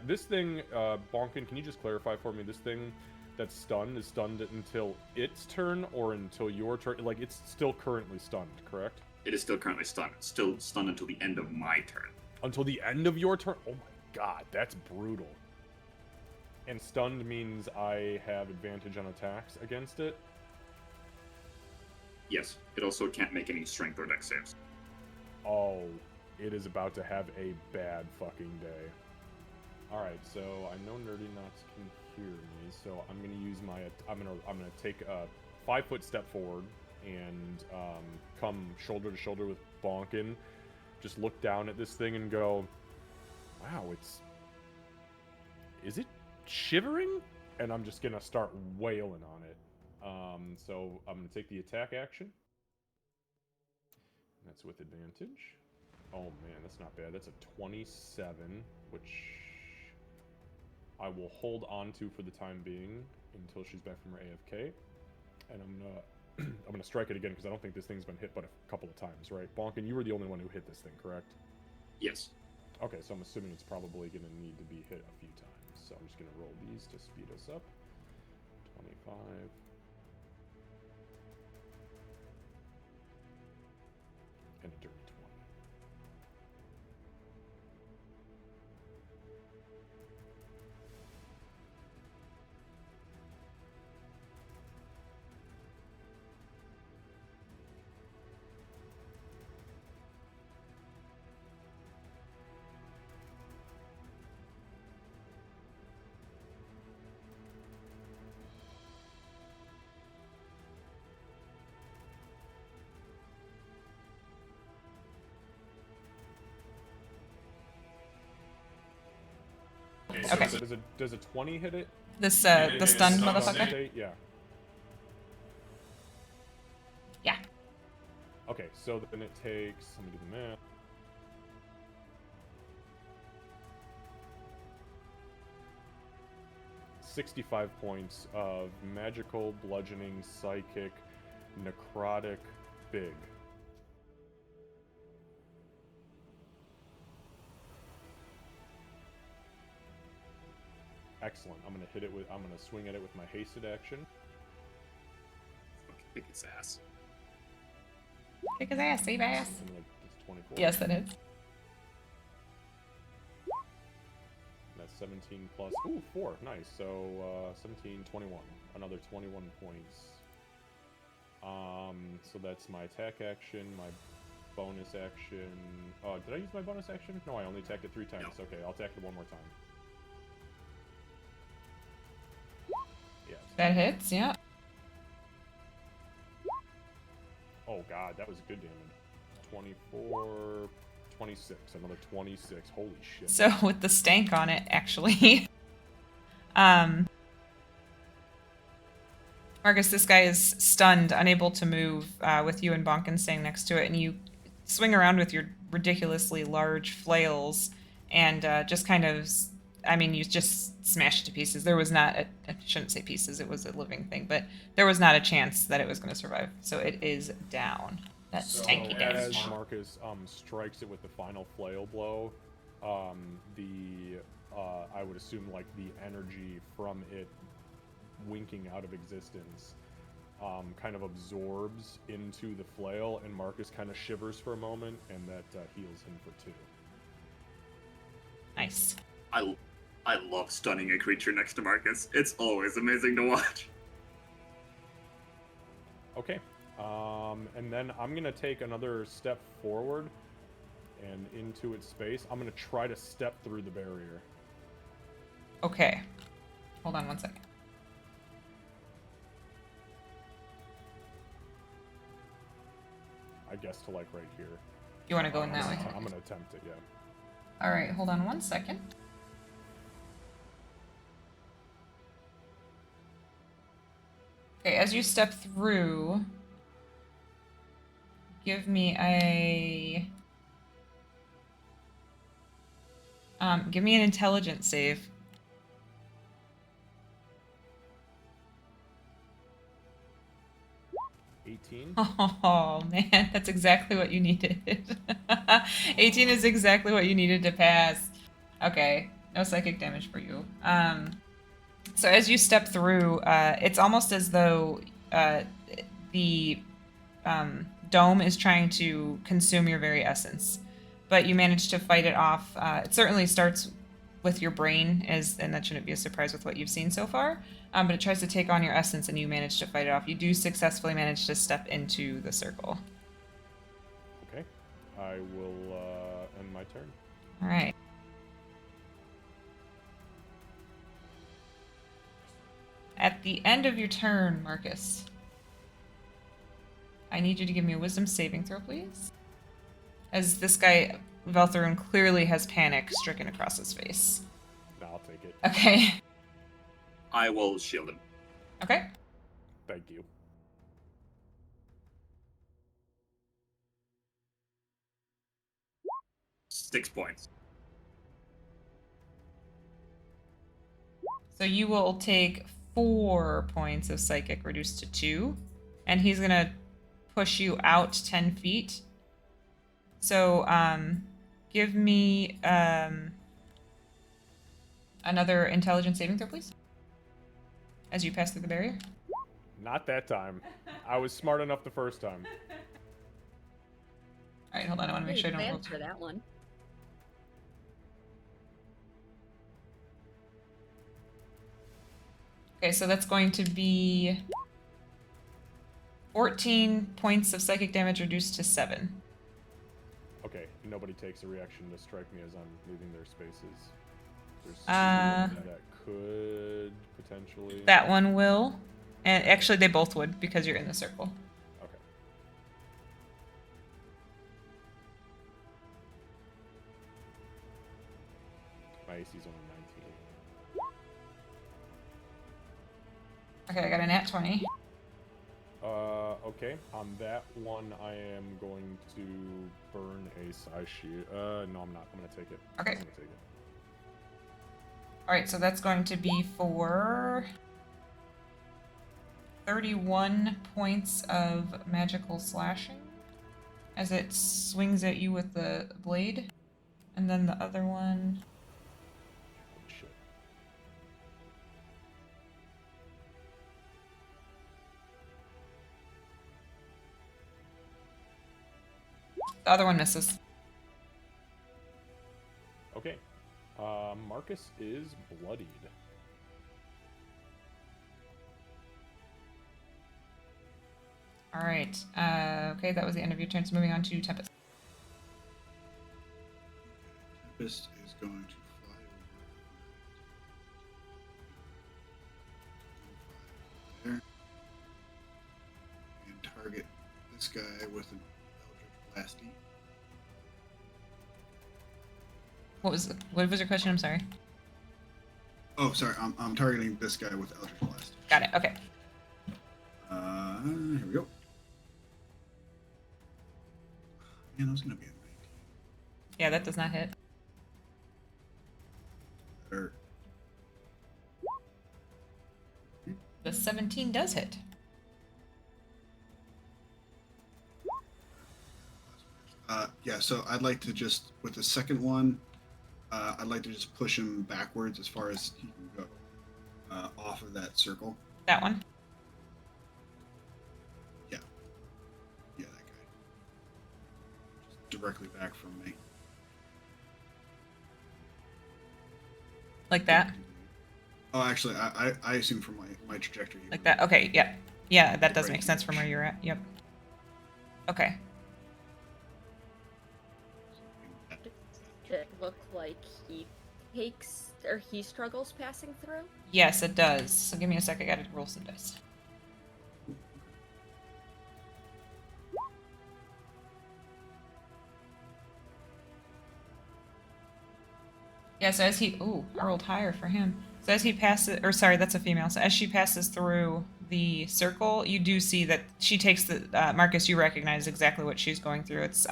this thing, Bonkin, can you just clarify for me? This thing that's stunned is stunned until its turn or until your turn? Like, it's still currently stunned, correct? It is still currently stunned. It's still stunned until the end of my turn. Until the end of your turn? Oh my god, that's brutal. And stunned means I have advantage on attacks against it? Yes. It also can't make any strength or dex saves. Oh, it is about to have a bad fucking day. Alright, so I know Nerdy Knots can hear me, so I'm gonna use my... I'm gonna take a 5-foot step forward and come shoulder to shoulder with Bonkin. Just look down at this thing and go, Wow, is it shivering? And I'm just gonna start wailing on it. So I'm gonna take the attack action. That's with advantage. Oh man, that's not bad. That's a 27, which I will hold on to for the time being until she's back from her AFK. And I'm gonna strike it again because I don't think this thing's been hit but a couple of times, right? Bonkin, you were the only one who hit this thing, correct? Yes. Okay, so I'm assuming it's probably gonna need to be hit a few times. So I'm just gonna roll these to speed us up. 25. And a dirty 20. Okay. So does a 20 hit it? This, Yeah, the stunned stunned motherfucker? state. Yeah. Yeah. Okay, so then it takes, let me do the math. $65 points of magical, bludgeoning, psychic, necrotic, big. Excellent. I'm gonna swing at it with my hasted action. Fucking kick its ass. Kick his ass, save ass. And it's 24. Yes, that is. That's 17 plus, 4, nice. So 17, 21, another 21 points. So that's my attack action, my bonus action. Did I use my bonus action? No, I only attacked it 3 times. No. Okay, I'll attack it one more time. Yeah. That hits, yeah. Oh god, that was good damage. 24, 26, another 26. Holy shit. So with the stank on it, actually. Marcus, this guy is stunned, unable to move, with you and Bonkin staying next to it, and you swing around with your ridiculously large flails and just kind of, I mean, you just smash it to pieces. There was not, I shouldn't say pieces, it was a living thing, but there was not a chance that it was going to survive. So it is down. That's So tanky as damage. Marcus strikes it with the final flail blow, I would assume like the energy from it winking out of existence kind of absorbs into the flail, and Marcus kind of shivers for a moment, and that heals him for 2. Nice. I love stunning a creature next to Marcus. It's always amazing to watch. Okay. And then I'm gonna take another step forward and into its space. I'm gonna try to step through the barrier. Okay. Hold on one second. I guess to like right here. You want to go in that way? I'm gonna attempt it, yeah. All right, hold on one second. Okay, as you step through, give me give me an intelligence save. 18. Oh man, that's exactly what you needed. 18 is exactly what you needed to pass. Okay, no psychic damage for you. So as you step through, it's almost as though the dome is trying to consume your very essence, but you manage to fight it off. It certainly starts with your brain, and that shouldn't be a surprise with what you've seen so far. But it tries to take on your essence, and you manage to fight it off. You do successfully manage to step into the circle. Okay. I will end my turn. All right. At the end of your turn, Marcus, I need you to give me a wisdom saving throw, please. As this guy Veltharoon clearly has panic stricken across his face. No, I'll take it. Okay. I will shield him. Okay. Thank you. Six points. So you will take 4 points of psychic reduced to 2, and he's gonna push you out 10 feet. So give me another intelligence saving throw, please, as you pass through the barrier. Not that time. I was smart enough the first time. All right, hold on. I want to make sure I don't roll Advance for that one. Okay, so that's going to be 14 points of psychic damage reduced to 7. Okay, nobody takes a reaction to strike me as I'm leaving their spaces. There's two that could potentially. That one will. And actually, they both would because you're in the circle. Okay. My AC's only 19. Okay, I got a nat 20. Okay. On that one, I am going to burn a psi shield. No, I'm not. I'm gonna take it. Okay. I'm gonna take it. All right, so that's going to be for 31 points of magical slashing as it swings at you with the blade. And then the other one. Oh, shit. The other one misses. Okay. Marcus is bloodied. All right. Okay, that was the end of your turn. So moving on to Tempest. Tempest is going to fly over there and target this guy with an Eldritch Blasty. What was your question? I'm sorry. Oh, sorry. I'm targeting this guy with Eldritch Blast. Got it. Okay. Here we go. Man, I was gonna be a 19. Yeah, that does not hit. Or The 17 does hit. yeah. So I'd like to just with the second one, I'd like to just push him backwards as far as he can go off of that circle. That one. Yeah, that guy. Just directly back from me. Like that. Oh, actually, I assume from my trajectory. Like that. Okay. Yeah. Yeah, that does Right. make sense from where you're at. Yep. Okay. Does it look like he takes or he struggles passing through? Yes, it does. So give me a sec. I gotta roll some dice. Yeah, so as he... Ooh, I rolled higher for him. So as he passes... Or sorry, that's a female. So as she passes through the circle, you do see that she takes the... Marcus, you recognize exactly what she's going through. It's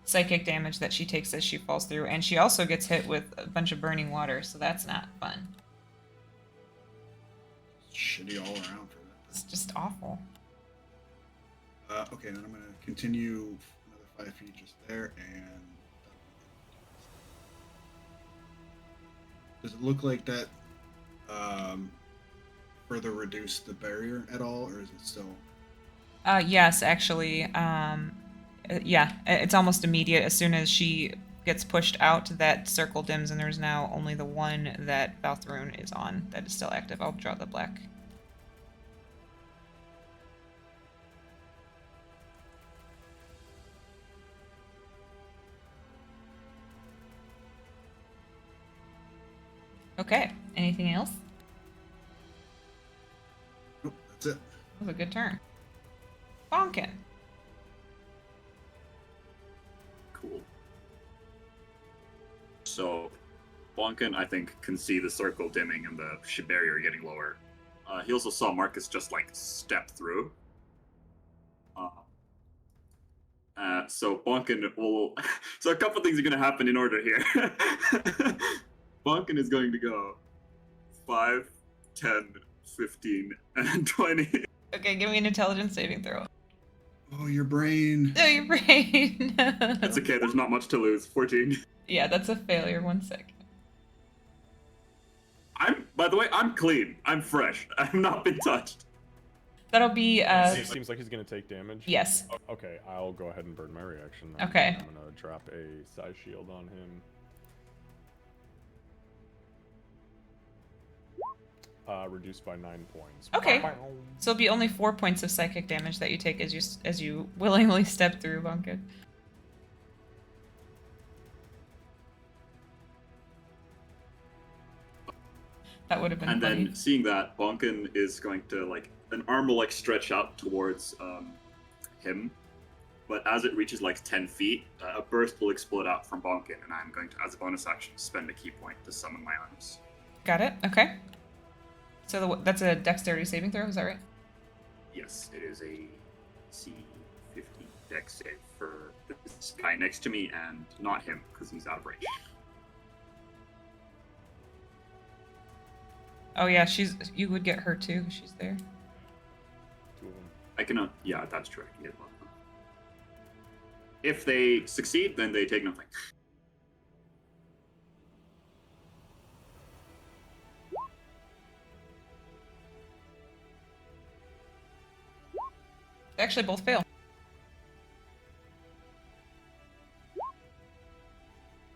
psychic damage that she takes as she falls through. And she also gets hit with a bunch of burning water, so that's not fun. Shitty all around for that. It's just awful. Okay, then I'm gonna continue another 5 feet just there, and does it look like that further reduced the barrier at all, or is it still? Yes, actually. Yeah, it's almost immediate. As soon as she gets pushed out, that circle dims, and there's now only the one that Valtharoon is on that is still active. I'll draw the black. Okay, anything else? Nope, that's it. That was a good turn. Bonkin. Cool. So, Bonkin, I think, can see the circle dimming and the barrier getting lower. He also saw Marcus just, like, step through. So Bonkin will... so a couple things are going to happen in order here. Bonkin is going to go 5, 10, 15, and 20. Okay, give me an intelligence saving throw. Oh, your brain. Oh, your brain. That's okay, there's not much to lose. 14. Yeah, that's a failure. 1 second. By the way, I'm clean. I'm fresh. I've not been touched. That'll be, Seems like he's gonna take damage. yes. Okay, I'll go ahead and burn my reaction. Then. Okay. I'm gonna drop a size shield on him. Reduced by 9 points. Okay. So it'll be only 4 points of psychic damage that you take as you willingly step through, Bunkin. That would have been And funny. then seeing that, Bonkin is going to, like, an arm will, like, stretch out towards him. But as it reaches, like, 10 feet, a burst will explode out from Bonkin, and I'm going to, as a bonus action, spend a key point to summon my arms. Got it. Okay. So that's a dexterity saving throw, is that right? Yes, it is a C50 dex save for this guy next to me and not him, because he's out of range. Oh yeah, you would get her too, 'cause she's there. 2 of them. I cannot. Yeah, that's true. I can get both of them. If they succeed, then they take nothing. They actually both fail.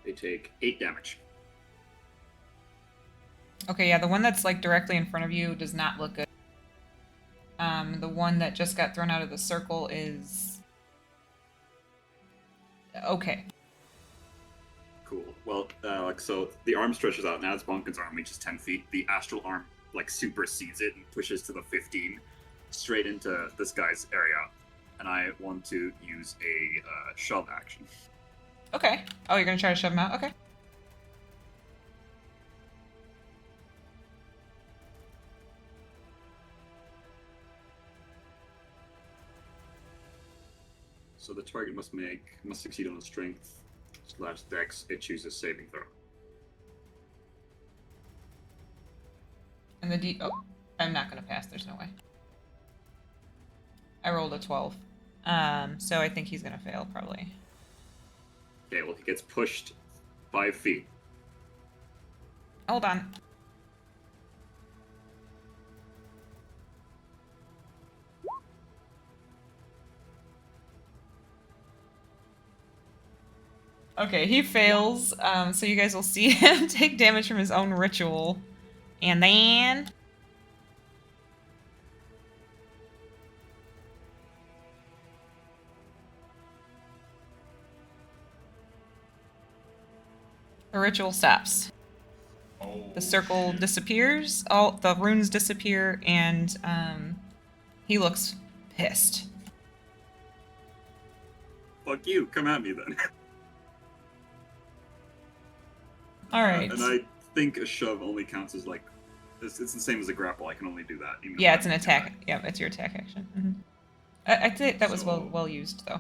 They take 8 damage. Okay, yeah, the one that's like directly in front of you does not look good. The one that just got thrown out of the circle is okay. Cool. Well, so the arm stretches out, and as Bonkin's arm reaches 10 feet, the astral arm, like, supersedes it and pushes to the 15, straight into this guy's area. And I want to use a shove action. Okay. Oh, you're gonna try to shove him out? Okay. So the target must succeed on a strength / dex. It chooses saving throw. And the oh, I'm not gonna pass, there's no way. I rolled a 12. So I think he's gonna fail, probably. Okay, well, he gets pushed 5 feet. Hold on. Okay, he fails. So you guys will see him take damage from his own ritual. And then... the ritual stops. Oh, The circle shit. disappears, all the runes disappear, and he looks pissed. Fuck you, come at me then. All right. And I think a shove only counts as, like, it's the same as a grapple. I can only do that. Even if Yeah, I it's an don't do attack. Yeah, it's your attack action. I'd say that was So- well used, though.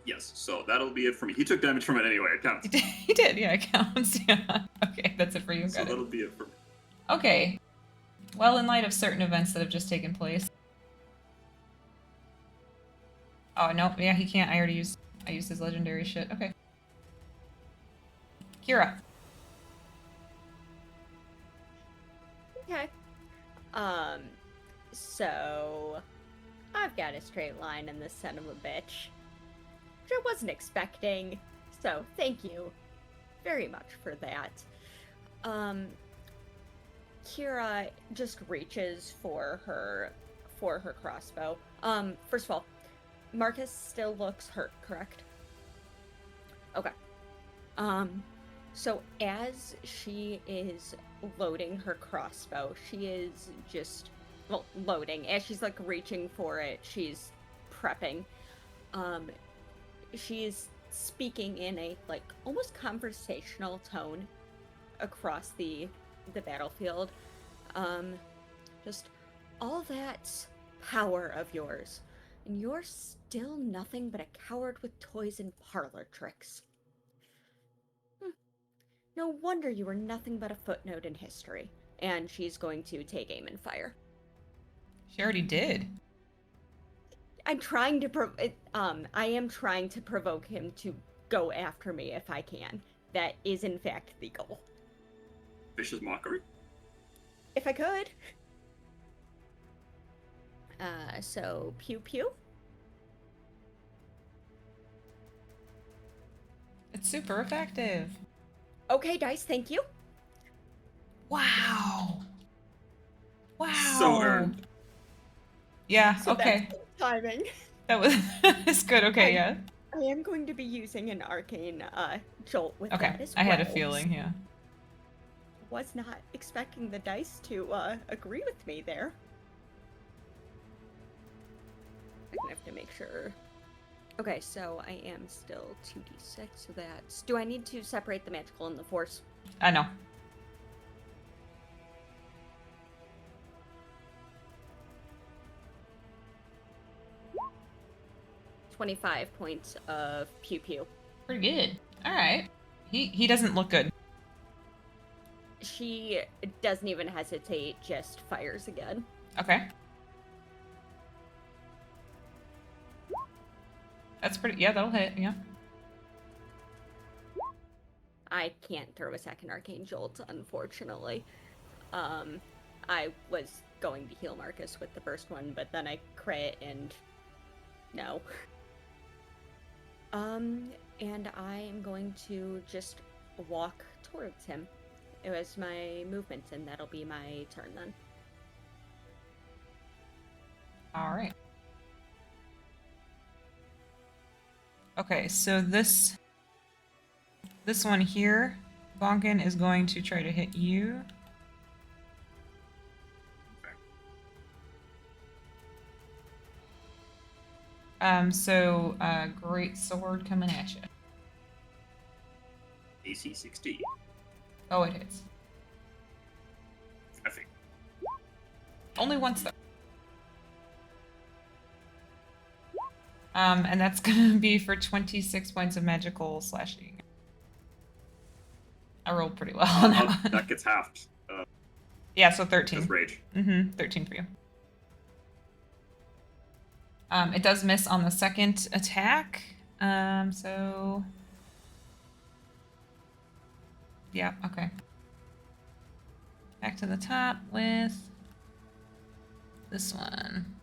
Yes, so that'll be it for me. He took damage from it anyway, it counts. He did, yeah, it counts. Yeah. Okay, that's it for you. So Got it. that'll be it for me. Okay. Well, in light of certain events that have just taken place. Oh no, yeah, he can't. I used his legendary shit. Okay. Kira. Okay. So I've got a straight line in this son of a bitch, which I wasn't expecting. So thank you very much for that. Kira just reaches for her crossbow. First of all, Marcus still looks hurt, correct? Okay. So as she is loading her crossbow, she is just, well, loading. As she's, like, reaching for it, she's prepping. She's speaking in a like almost conversational tone across the battlefield. Just all that power of yours, and you're still nothing but a coward with toys and parlor tricks. No wonder you were nothing but a footnote in history. And she's going to take aim and fire. She already did. I'm trying to I am trying to provoke him to go after me if I can. That is in fact the goal. Vicious mockery. If I could. So pew pew. It's super effective. Okay, dice, thank you. Wow. Wow. So earned. Yeah, So okay. that's timing. That was it's good. Okay, yeah. I am going to be using an arcane jolt with Okay. that as I had a well. feeling, yeah. Was not expecting the dice to agree with me there. I'm gonna have to make sure. Okay, so I am still 2d6, so that's... Do I need to separate the magical and the force? I know. $25 points of pew pew. Pretty good. All right. He doesn't look good. She doesn't even hesitate, just fires again. Okay. That's pretty. Yeah, that'll hit. Yeah. I can't throw a second arcane jolt, unfortunately. I was going to heal Marcus with the first one, but then I crit and no. And I am going to just walk towards him. It was my movement, and that'll be my turn then. All right. Okay, so this one here, Bonkin, is going to try to hit you. So great sword coming at you. AC 16. Oh, it hits. I think. Only once though. And that's gonna be for 26 points of magical slashing. I rolled pretty well on that one. That gets halved. Yeah, so 13. With rage. 13 for you. It does miss on the second attack. So yeah, okay. Back to the top with this one.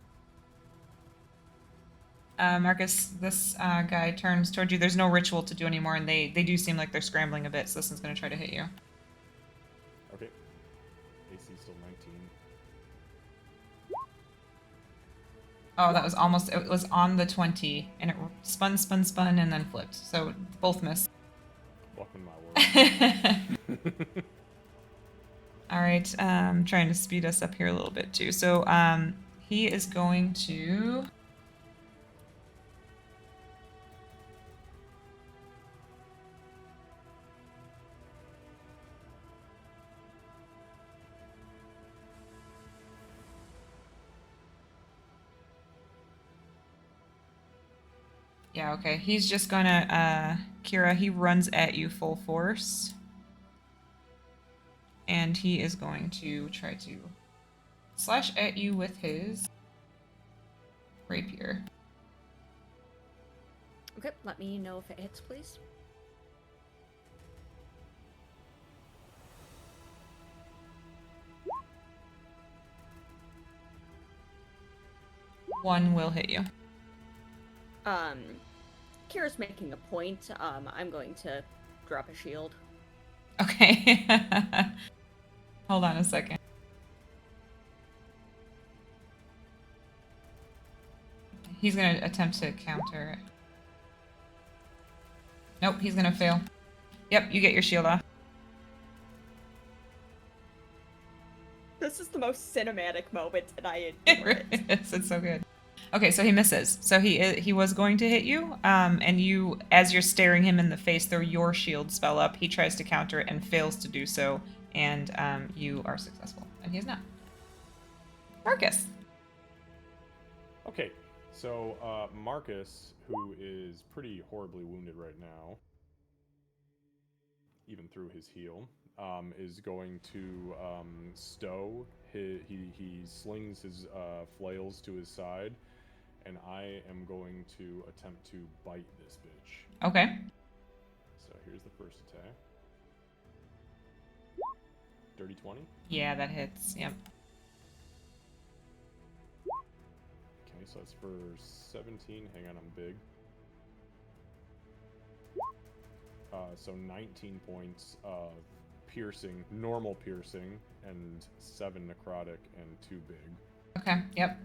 Marcus, this guy turns towards you. There's no ritual to do anymore, and they do seem like they're scrambling a bit, so this one's going to try to hit you. Okay. AC still 19. Oh, that was almost... It was on the 20, and it spun, and then flipped. So both miss. Welcome my word. All right, trying to speed us up here a little bit, too. So he is going to... Yeah, okay. He's just gonna, Kira, he runs at you full force. And he is going to try to slash at you with his rapier. Okay, let me know if it hits, please. One will hit you. Kira's making a point. I'm going to drop a shield. Okay. Hold on a second. He's gonna attempt to counter it. Nope, he's gonna fail. Yep, you get your shield off. This is the most cinematic moment, and I adore it. It's so good. Okay, so he misses. So he was going to hit you, and you, as you're staring him in the face, throw your shield spell up. He tries to counter it and fails to do so, and you are successful, and he's not. Marcus. Okay, so Marcus, who is pretty horribly wounded right now, even through his heal, is going to stow. He slings his flails to his side, and I am going to attempt to bite this bitch. Okay. So here's the first attack. Dirty 20. Yeah, that hits. Yep. Okay, so that's for 17. Hang on, I'm big. So 19 points of piercing, normal piercing, and 7 necrotic and 2 big. Okay. Yep.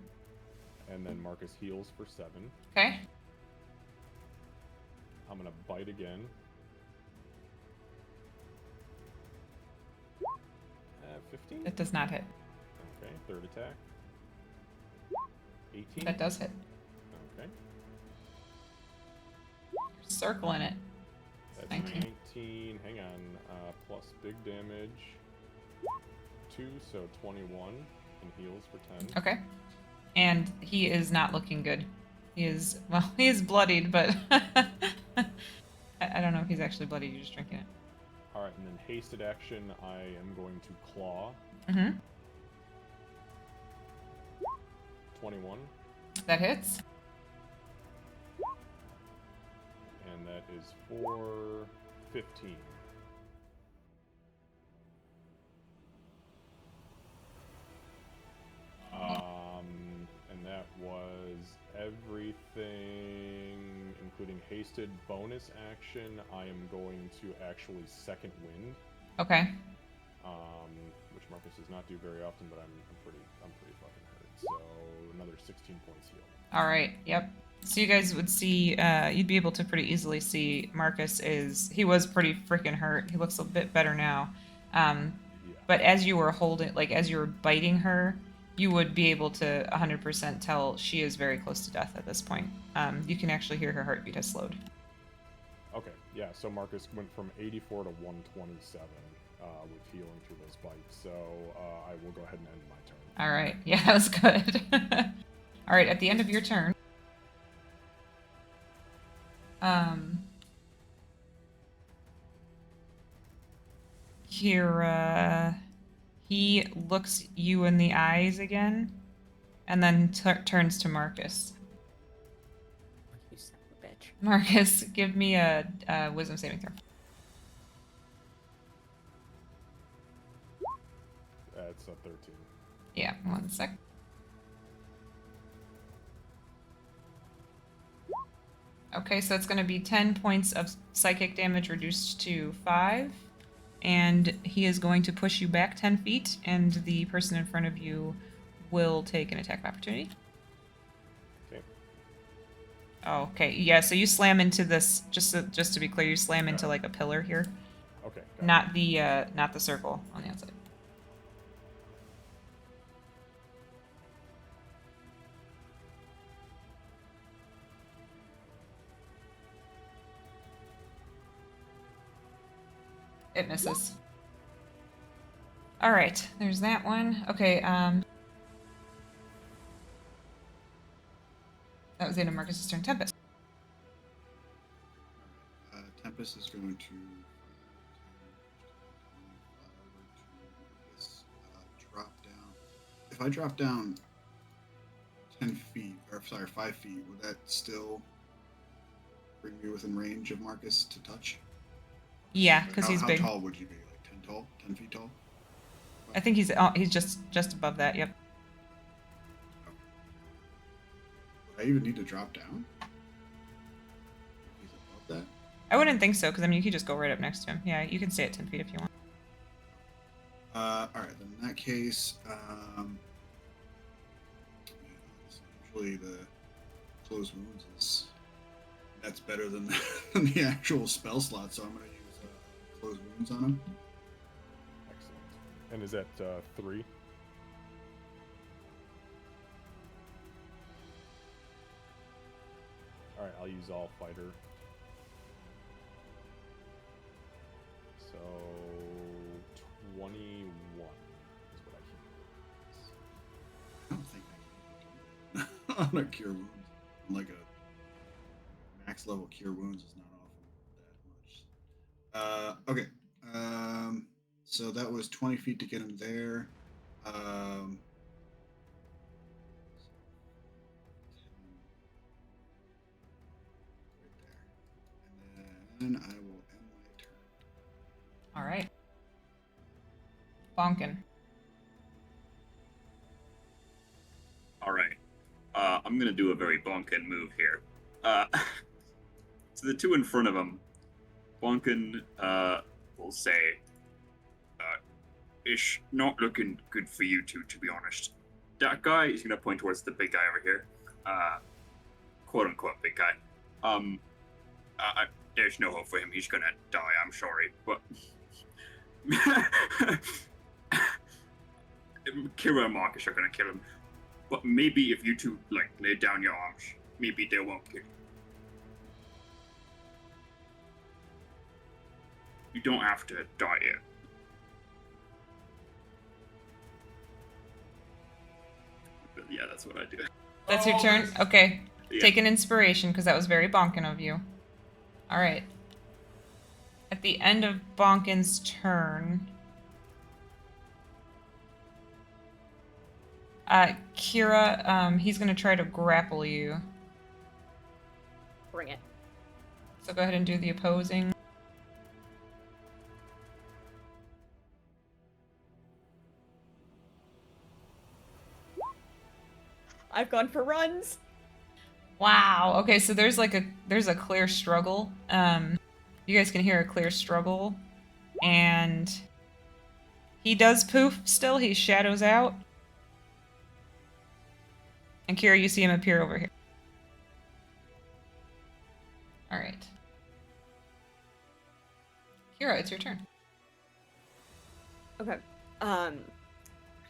And then Marcus heals for 7. Okay. I'm gonna bite again. 15. It does not hit. Okay, third attack. 18. That does hit. Okay. You're circling it. That's 19. 19. Hang on. Plus big damage. 2, so 21. And heals for 10. Okay. And he is not looking good. He is, well, he is bloodied, but I don't know if he's actually bloodied. You're just drinking it. Alright, and then hasted action, I am going to claw. Mm-hmm. 21. That hits. And that is for 15. And that was everything, including hasted bonus action. I am going to actually second wind, Okay. which Marcus does not do very often, but I'm pretty fucking hurt. So another 16 points healed. All right. Yep. So you guys would see, you'd be able to pretty easily see Marcus he was pretty freaking hurt. He looks a bit better now. Yeah. But as you were as you were biting her, you would be able to 100% tell she is very close to death at this point. You can actually hear her heartbeat has slowed. Okay, yeah, so Marcus went from 84 to 127 with healing through those bites. So I will go ahead and end my turn. All right. Yeah, that was good. All right. At the end of your turn, here, he looks you in the eyes again, and then turns to Marcus. You son of a bitch. Marcus, give me a wisdom saving throw. That's a 13. Yeah, 1 sec. Okay, so it's going to be 10 points of psychic damage reduced to 5. And he is going to push you back 10 feet, and the person in front of you will take an attack of opportunity. Okay. Oh, okay. Yeah, so you slam into this, just to be clear, you slam into like a pillar here. Okay. Not the circle on the outside. It misses. All right, there's that one. Okay, that was the end of Marcus's turn. Tempest. Tempest is going to drop down. If I drop down 10 feet, or sorry, 5 feet, would that still bring me within range of Marcus to touch? Yeah, because he's big. How tall would you be? Like 10 tall? 10 feet tall? I think he's just above that. Yep. Would I even need to drop down? He's above that? I wouldn't think so, because I mean you could just go right up next to him. Yeah, you can stay at 10 feet if you want. All right. Then in that case, usually the closed wounds that's better than the actual spell slot. So I'm going to use closed wounds on him. Excellent. And is that 3? I'll use all fighter. So 21 is what I I don't think I can on a cure wounds. Like a max level cure wounds is not often that much. Okay. So that was 20 feet to get him there. Right there. And then I will end my turn. All right. Bonkin. All right. I'm gonna do a very bonkin move here. To the two in front of him, Bonkin will say, "It's not looking good for you two, to be honest. That guy," he's gonna point towards the big guy over here, quote unquote big guy. There's no hope for him. He's gonna die. I'm sorry, but Kira and Marcus are gonna kill him. But maybe if you two lay down your arms, maybe they won't kill you. You don't have to die yet. But yeah, that's what I do. That's your turn? Okay. Yeah. Take an inspiration, because that was very Bonkin of you. Alright. At the end of Bonkin's turn... Kira, he's going to try to grapple you. Bring it. So go ahead and do the opposing. I've gone for runs. Wow. Okay, so there's a clear struggle. You guys can hear a clear struggle, and he does poof still. He shadows out. And Kira, you see him appear over here. All right. Kira, it's your turn. Okay.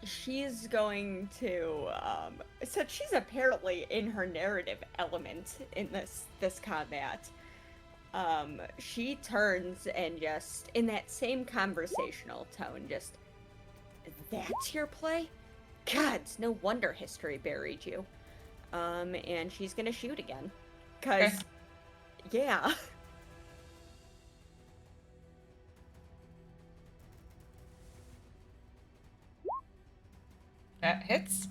She's going to so she's apparently in her narrative element in this combat. She turns and just in that same conversational tone, just, "That's your play? Gods, no wonder history buried you." And she's gonna shoot again. 'Cause yeah. That hits.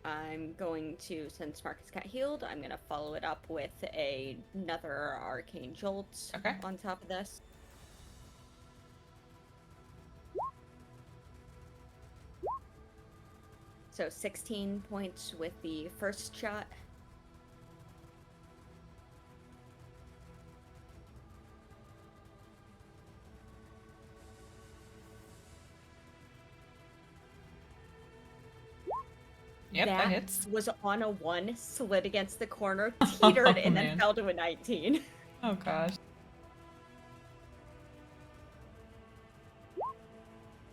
I'm going to, since Marcus got healed, I'm going to follow it up with another Arcane Jolt Okay. on top of this. So 16 points with the first shot. Yep, that hits. Was on a 1, slid against the corner, teetered, and man. then fell to a 19. Oh gosh.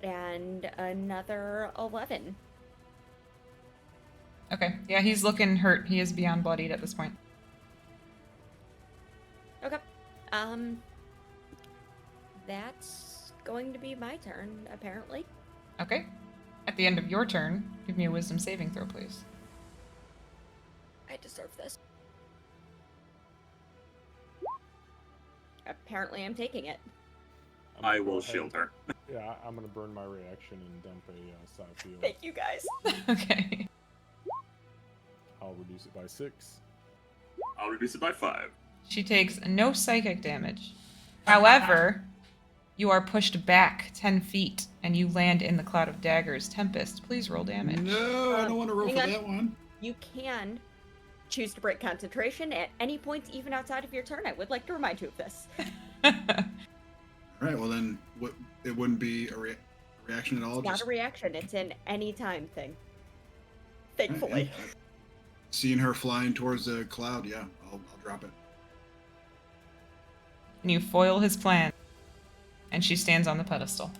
And another 11. Okay. Yeah, he's looking hurt. He is beyond bloodied at this point. Okay. That's going to be my turn, apparently. Okay. At the end of your turn, give me a wisdom saving throw, please. I deserve this. Apparently I'm taking it. I will shield her. Yeah, I'm gonna burn my reaction and dump a side field. Thank you guys. Okay. I'll reduce it by 6. I'll reduce it by 5. She takes no psychic damage. However, you are pushed back 10 feet and you land in the cloud of daggers. Tempest, please roll damage. No, I don't want to roll hang for on. that one. You can choose to break concentration at any point, even outside of your turn. I would like to remind you of this. All right, well then, it wouldn't be a reaction at all. It's not a reaction. It's an anytime thing. Thankfully. Seeing her flying towards the cloud, yeah, I'll drop it. And you foil his plan. And she stands on the pedestal.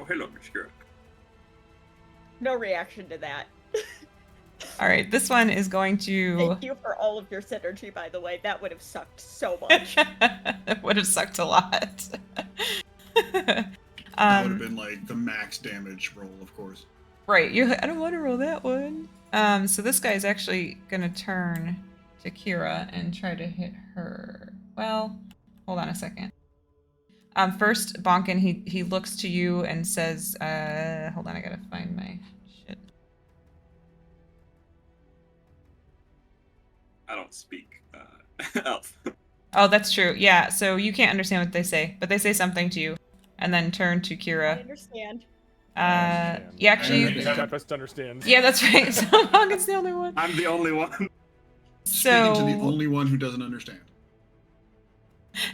Oh, hello, Miss Girl. No reaction to that. All right, this one is going to. Thank you for all of your synergy, by the way. That would have sucked so much. It would have sucked a lot. That would have been like the max damage roll, of course. Right, you're like, I don't want to roll that one. So this guy is actually gonna turn to Kira and try to hit her. Well, hold on a second. First, Bonkin, he looks to you and says, hold on, I gotta find my shit. I don't speak elf. Oh, that's true. Yeah, so you can't understand what they say, but they say something to you, and then turn to I Kira. understand. You actually. I think Tempest understands. Yeah, that's right. So Bonkin's the only one. I'm the only one. So Speaking to the only one who doesn't understand.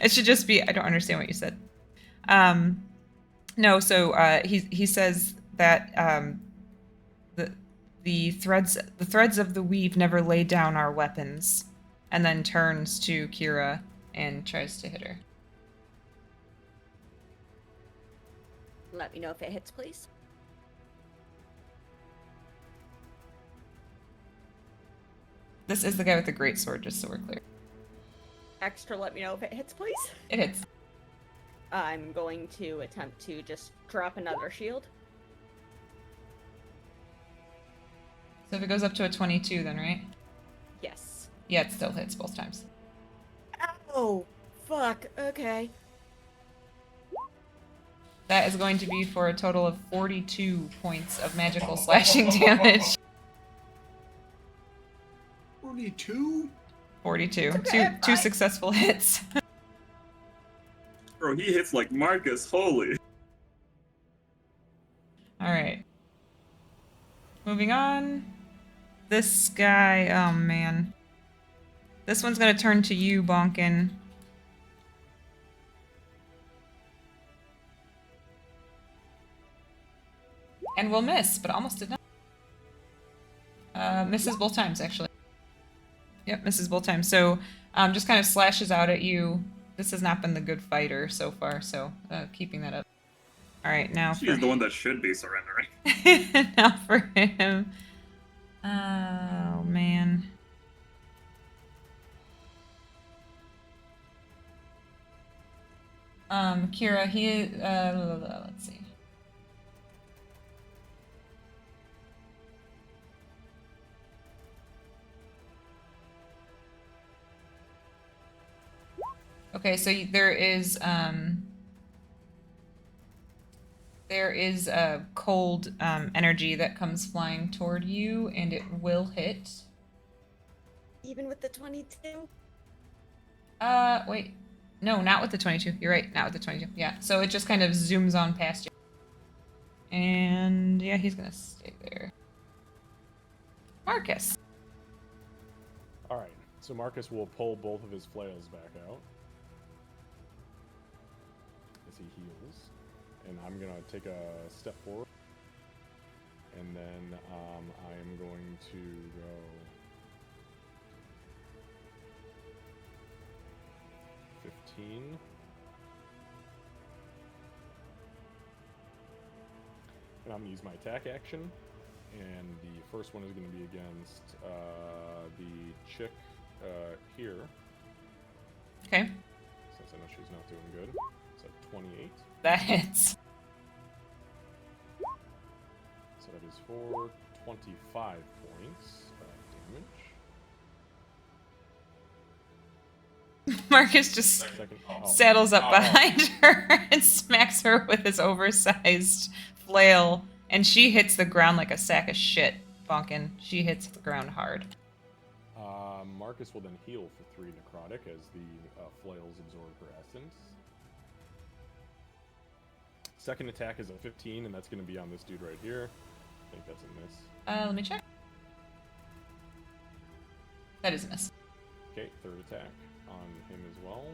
it should just be I don't understand what you said. No, so he says that the threads of the weave never lay down our weapons, and then turns to Kira and tries to hit her. Let me know if it hits, please. This is the guy with the great sword, just so we're clear. Extra, let me know if it hits, please. It hits. I'm going to attempt to just drop another shield. So if it goes up to a 22, then right? Yes. Yeah, it still hits both times. Oh, fuck. Okay. That is going to be for a total of 42 points of magical slashing damage. 42? 42. Okay, Two bye. successful hits. Bro, he hits like Marcus. Holy. Alright. Moving on. This guy, oh man. This one's gonna turn to you, Bonkin. And will miss, but almost did not. Misses both times, actually. Yep, misses both times. So, just kind of slashes out at you. This has not been the good fighter so far, so keeping that up. All right, now She for is the one that should be surrendering. now for him. Oh man. Kira, let's see. Okay, so there is a cold energy that comes flying toward you, and it will hit. Even with the 22? Wait. No, not with the 22. You're right, not with the 22. Yeah, so it just kind of zooms on past you. And yeah, he's gonna stay there. Marcus. Alright, so Marcus will pull both of his flails back out as he heals. And I'm gonna take a step forward. And then I am going to go 15. And I'm gonna use my attack action. And the first one is gonna be against the chick here. Okay. Since I know she's not doing good. It's at 28. That hits. So that is for 25 points of damage. Marcus just Second. saddles up behind her and smacks her with his oversized flail, and she hits the ground like a sack of shit. Bonkin. She hits the ground hard. Marcus will then heal for 3 necrotic as the flails absorb her essence. Second attack is a 15, and that's going to be on this dude right here. I think that's a miss. Let me check. That is a miss. Okay, third attack on him as well.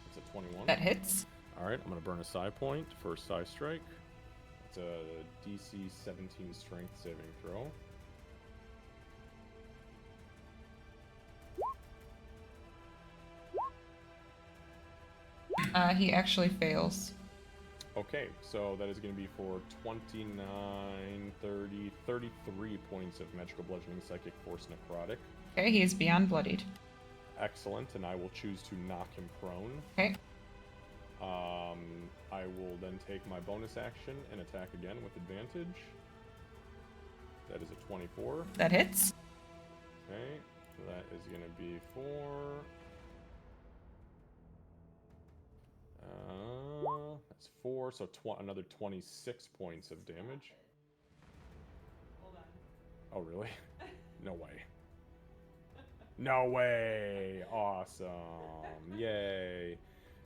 It's a 21. That hits. Alright, I'm going to burn a psi point for psi strike. It's a DC 17 strength saving throw. He actually fails. Okay. Okay, so that is going to be for 29, 30, 33 points of magical bludgeoning, psychic force, necrotic. Okay, he is beyond bloodied. Excellent, and I will choose to knock him prone. Okay. I will then take my bonus action and attack again with advantage. That is a 24. That hits. Okay, so that is going to be for... that's 4, so another 26 points of damage. Hold on. Oh, really? No way. No way! Awesome. Yay.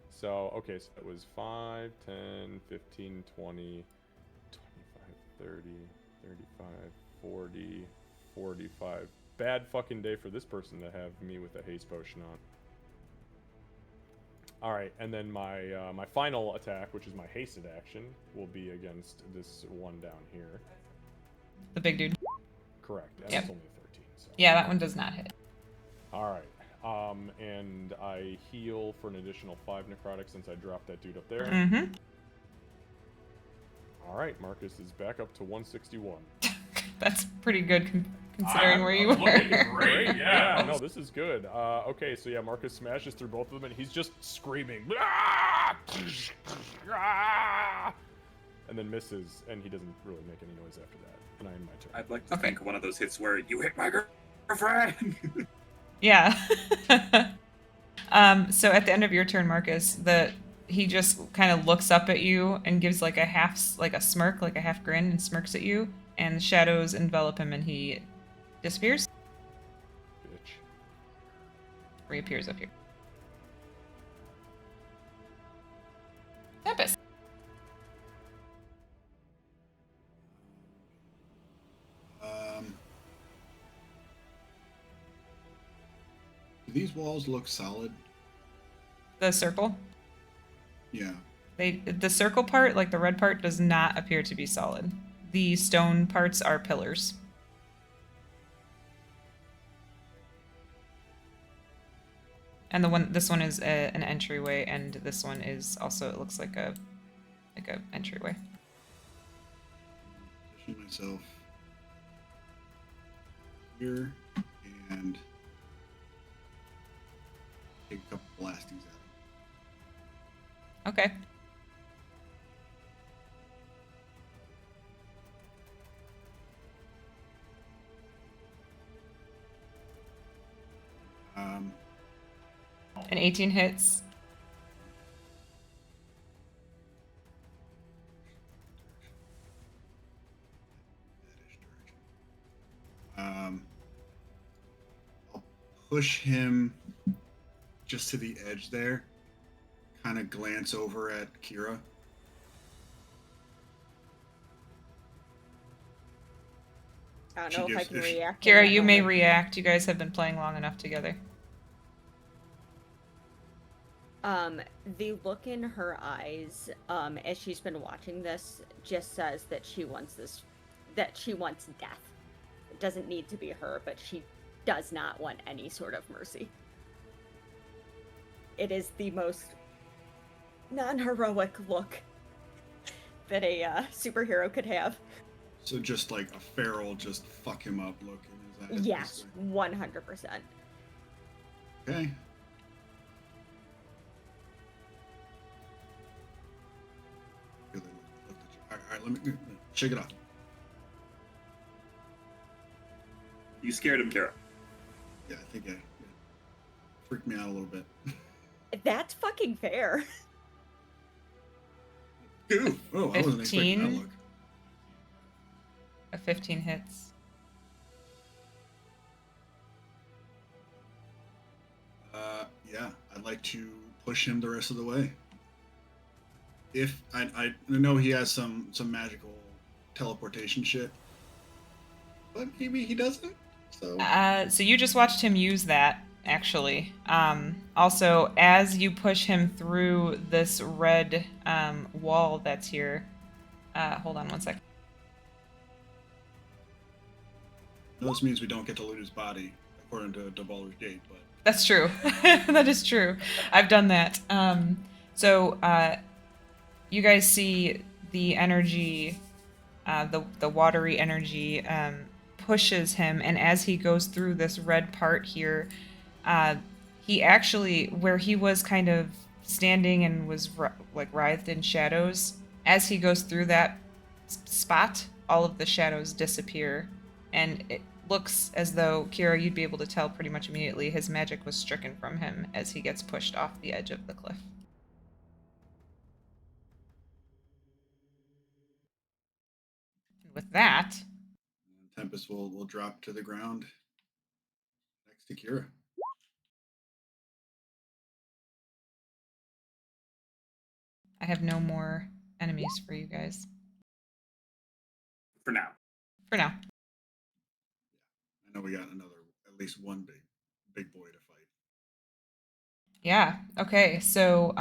So, okay, so it was 5, 10, 15, 20, 25, 30, 35, 40, 45. Bad fucking day for this person to have me with a haste potion on. Alright, and then my my final attack, which is my hasted action, will be against this one down here. The big dude. Correct, and Yep. it's only a 13, so... Yeah, that one does not hit. Alright, and I heal for an additional 5 necrotic since I dropped that dude up there. Mm-hmm. Alright, Marcus is back up to 161. That's pretty good considering where you I'm looking were. great, yeah. No, this is good. Okay, so yeah, Marcus smashes through both of them, and he's just screaming. "Ah! Ah!" And then misses, and he doesn't really make any noise after that. And I end my turn. I'd like to Okay. think of one of those hits where you hit my girlfriend. Yeah. So at the end of your turn, Marcus, he just kind of looks up at you and gives like a smirk, like a half grin, and smirks at you, and shadows envelop him, and he disappears. Bitch. Reappears up here. Tempest. Do these walls look solid? The circle. Yeah. The circle part, like the red part, does not appear to be solid. The stone parts are pillars. And this one is an entryway, and this one is also, it looks like a entryway. Position myself here and take a couple blastings at him. Okay. An 18 hits. I'll push him just to the edge there. Kind of glance over at Kira. I don't She know if I gives- can if she- react. in Kira, that you may moment. react. You guys have been playing long enough together. The look in her eyes, as she's been watching this, just says that she wants death. It doesn't need to be her, but she does not want any sort of mercy. It is the most non-heroic look that a superhero could have. So just like a feral, just fuck him up look in his eyes. Yes, basically. 100%. Okay. Really looked at you. All right, let me shake it off. You scared him, Kara. Yeah, I think it freaked me out a little bit. That's fucking fair. Ooh, oh, I wasn't expecting that 15? look. A 15 hits. Yeah, I'd like to push him the rest of the way. If I know he has some magical teleportation shit, but maybe he doesn't. So So you just watched him use that, actually. Also, as you push him through this red wall that's here, hold on one sec. this means we don't get to loot his body, according to Baldur's Gate. But That's true. That is true. I've done that. So you guys see the energy, the watery energy, pushes him, and as he goes through this red part here, uh, he actually, where he was kind of standing and was like writhed in shadows, as he goes through that spot, all of the shadows disappear, and it looks as though, Kira, you'd be able to tell pretty much immediately his magic was stricken from him as he gets pushed off the edge of the cliff. And with that, Tempest will drop to the ground next to Kira. I have no more enemies for you guys. For now. For now. I know we got at least one big boy to fight. Yeah. Okay. So,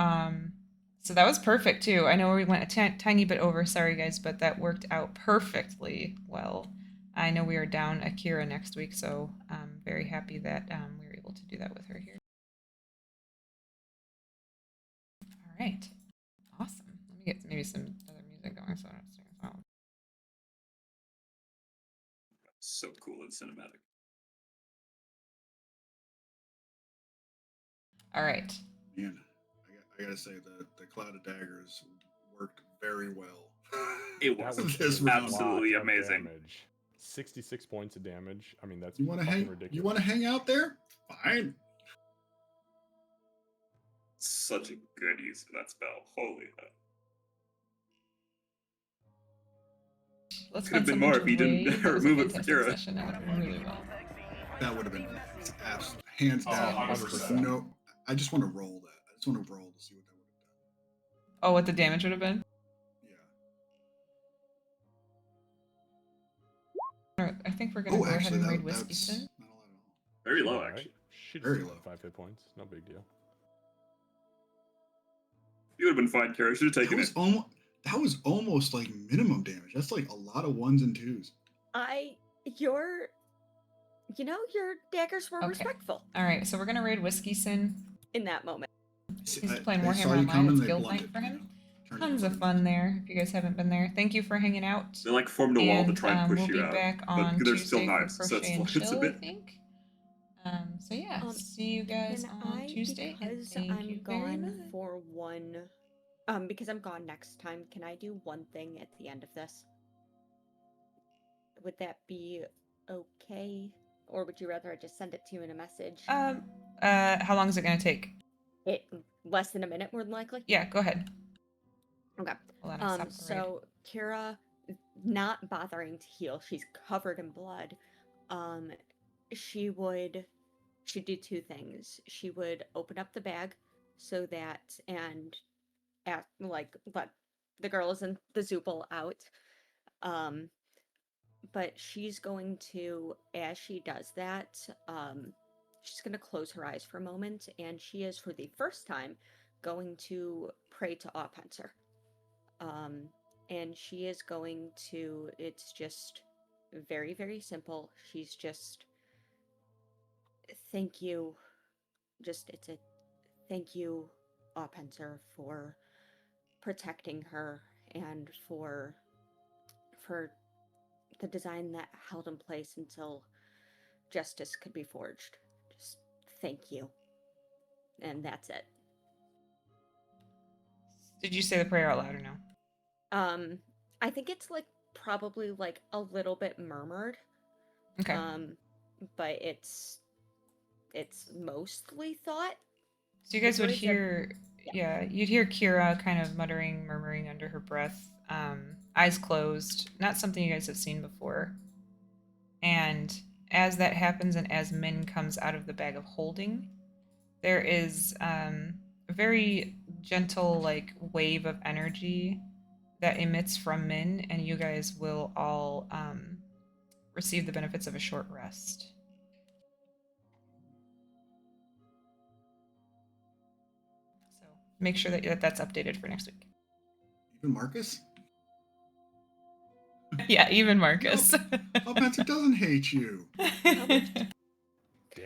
so that was perfect too. I know we went a tiny bit over. Sorry, guys, but that worked out perfectly well. I know we are down Akira next week, so I'm very happy that we were able to do that with her here. All right. Awesome. Let me get maybe some other music going so I don't sing as well. So cool and cinematic. All right. Man, I gotta say the Cloud of Daggers worked very well. It That was This a round. absolutely lot of amazing. damage. 66 points of damage. I mean, that's You want to fucking hang? ridiculous. You want to hang out there? Fine. Such a good use of that spell. Holy hell. Let's Could have find been someone more to if you didn't raid. That was a remove it for fantastic Kira. session. It went really well. That would have been hands Oh, down. 100%. No, I just want to roll that. I just want to roll to see what that would have done. Oh, what the damage would have been? Yeah. I think we're gonna go ahead and raid Whiskey that's Sin. not a lot at all. Very low, Alright. actually. She Very just low. 5 hit points. No big deal. You would have been fine, Kara. Should have taken it. That was almost like minimum damage. That's like a lot of ones and twos. Your daggers were Okay. respectful All right, so we're gonna raid Whiskey Sin. in that moment. He's They playing saw Warhammer you Online. coming, It's they Guild Night blunted, for you him. know, turned Tons it of over. fun there. If you guys haven't been there, thank you for hanging out. They like formed a wall to try and push we'll you be out. back But on they're still Tuesday knives, for so that's Crochet and why it's a Chill, I bit. think. So yeah, see you guys Can on I, Tuesday. And because thank I'm you very much. gone for one, because I'm gone next time, can I do one thing at the end of this? Would that be okay? Or would you rather I just send it to you in a message? How long is it gonna take? Less than a minute, more than likely? Yeah, go ahead. Okay. Hold on, I stopped the raid. So Kira, not bothering to heal, she's covered in blood. She'd do two things. She would open up the bag so that let the girls and the Zoopal out. But she's going to, as she does that, she's going to close her eyes for a moment, and she is, for the first time, going to pray to Awenzer. And she is going to, it's just very, very simple. She's just, thank you. It's a thank you, Awenzer, for protecting her and for the design that held in place until justice could be forged. Just thank you. And that's it. Did you say the prayer out loud or no? I think it's probably a little bit murmured. Okay. But it's mostly thought. So you guys would hear, you'd hear Kira kind of muttering, murmuring under her breath, eyes closed, not something you guys have seen before. And as that happens and as Min comes out of the bag of holding, there is a very gentle wave of energy that emits from Min, and you guys will all receive the benefits of a short rest. So make sure that that's updated for next week. Even Marcus? Yeah, even Marcus. Awenzer doesn't hate you. Damn,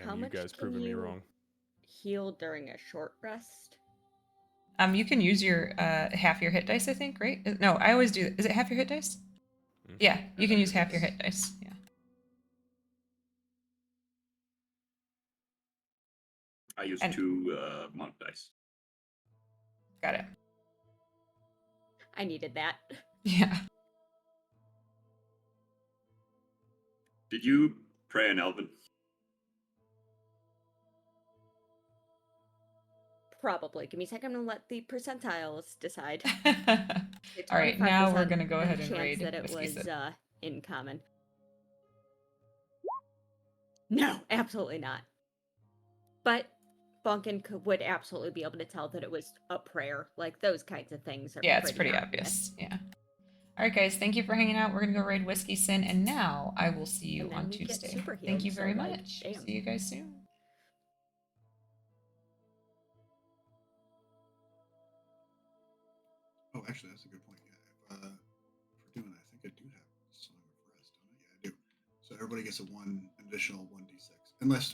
How you much guys can proving me you wrong. heal during a short rest? You can use your half your hit dice, I think, right? No, I always do. Is it half your hit dice? Mhm. Yeah, you can use half your hit dice. Yeah. I use And- 2 monk dice. Got it. I needed that. Yeah. Did you pray in Elven? Probably. Give me a second and let the percentiles decide. All right, now we're 25% gonna go had a ahead and chance raid that it Whiskey was Sip. in common. No, absolutely not. But Bunkin would absolutely be able to tell that it was a prayer. Like those kinds of things are Yeah, it's pretty obvious. Yeah. All right, guys, thank you for hanging out. We're gonna go raid Whiskey Sin, and now I will see you And then on we get Tuesday. super Thank you healed, so, very like, much. damn. See you guys soon. Oh, actually, that's a good point. Yeah, if we're doing that, I think I do have Song of Rest, don't I? Yeah, I do. So everybody gets a one additional 1d6, unless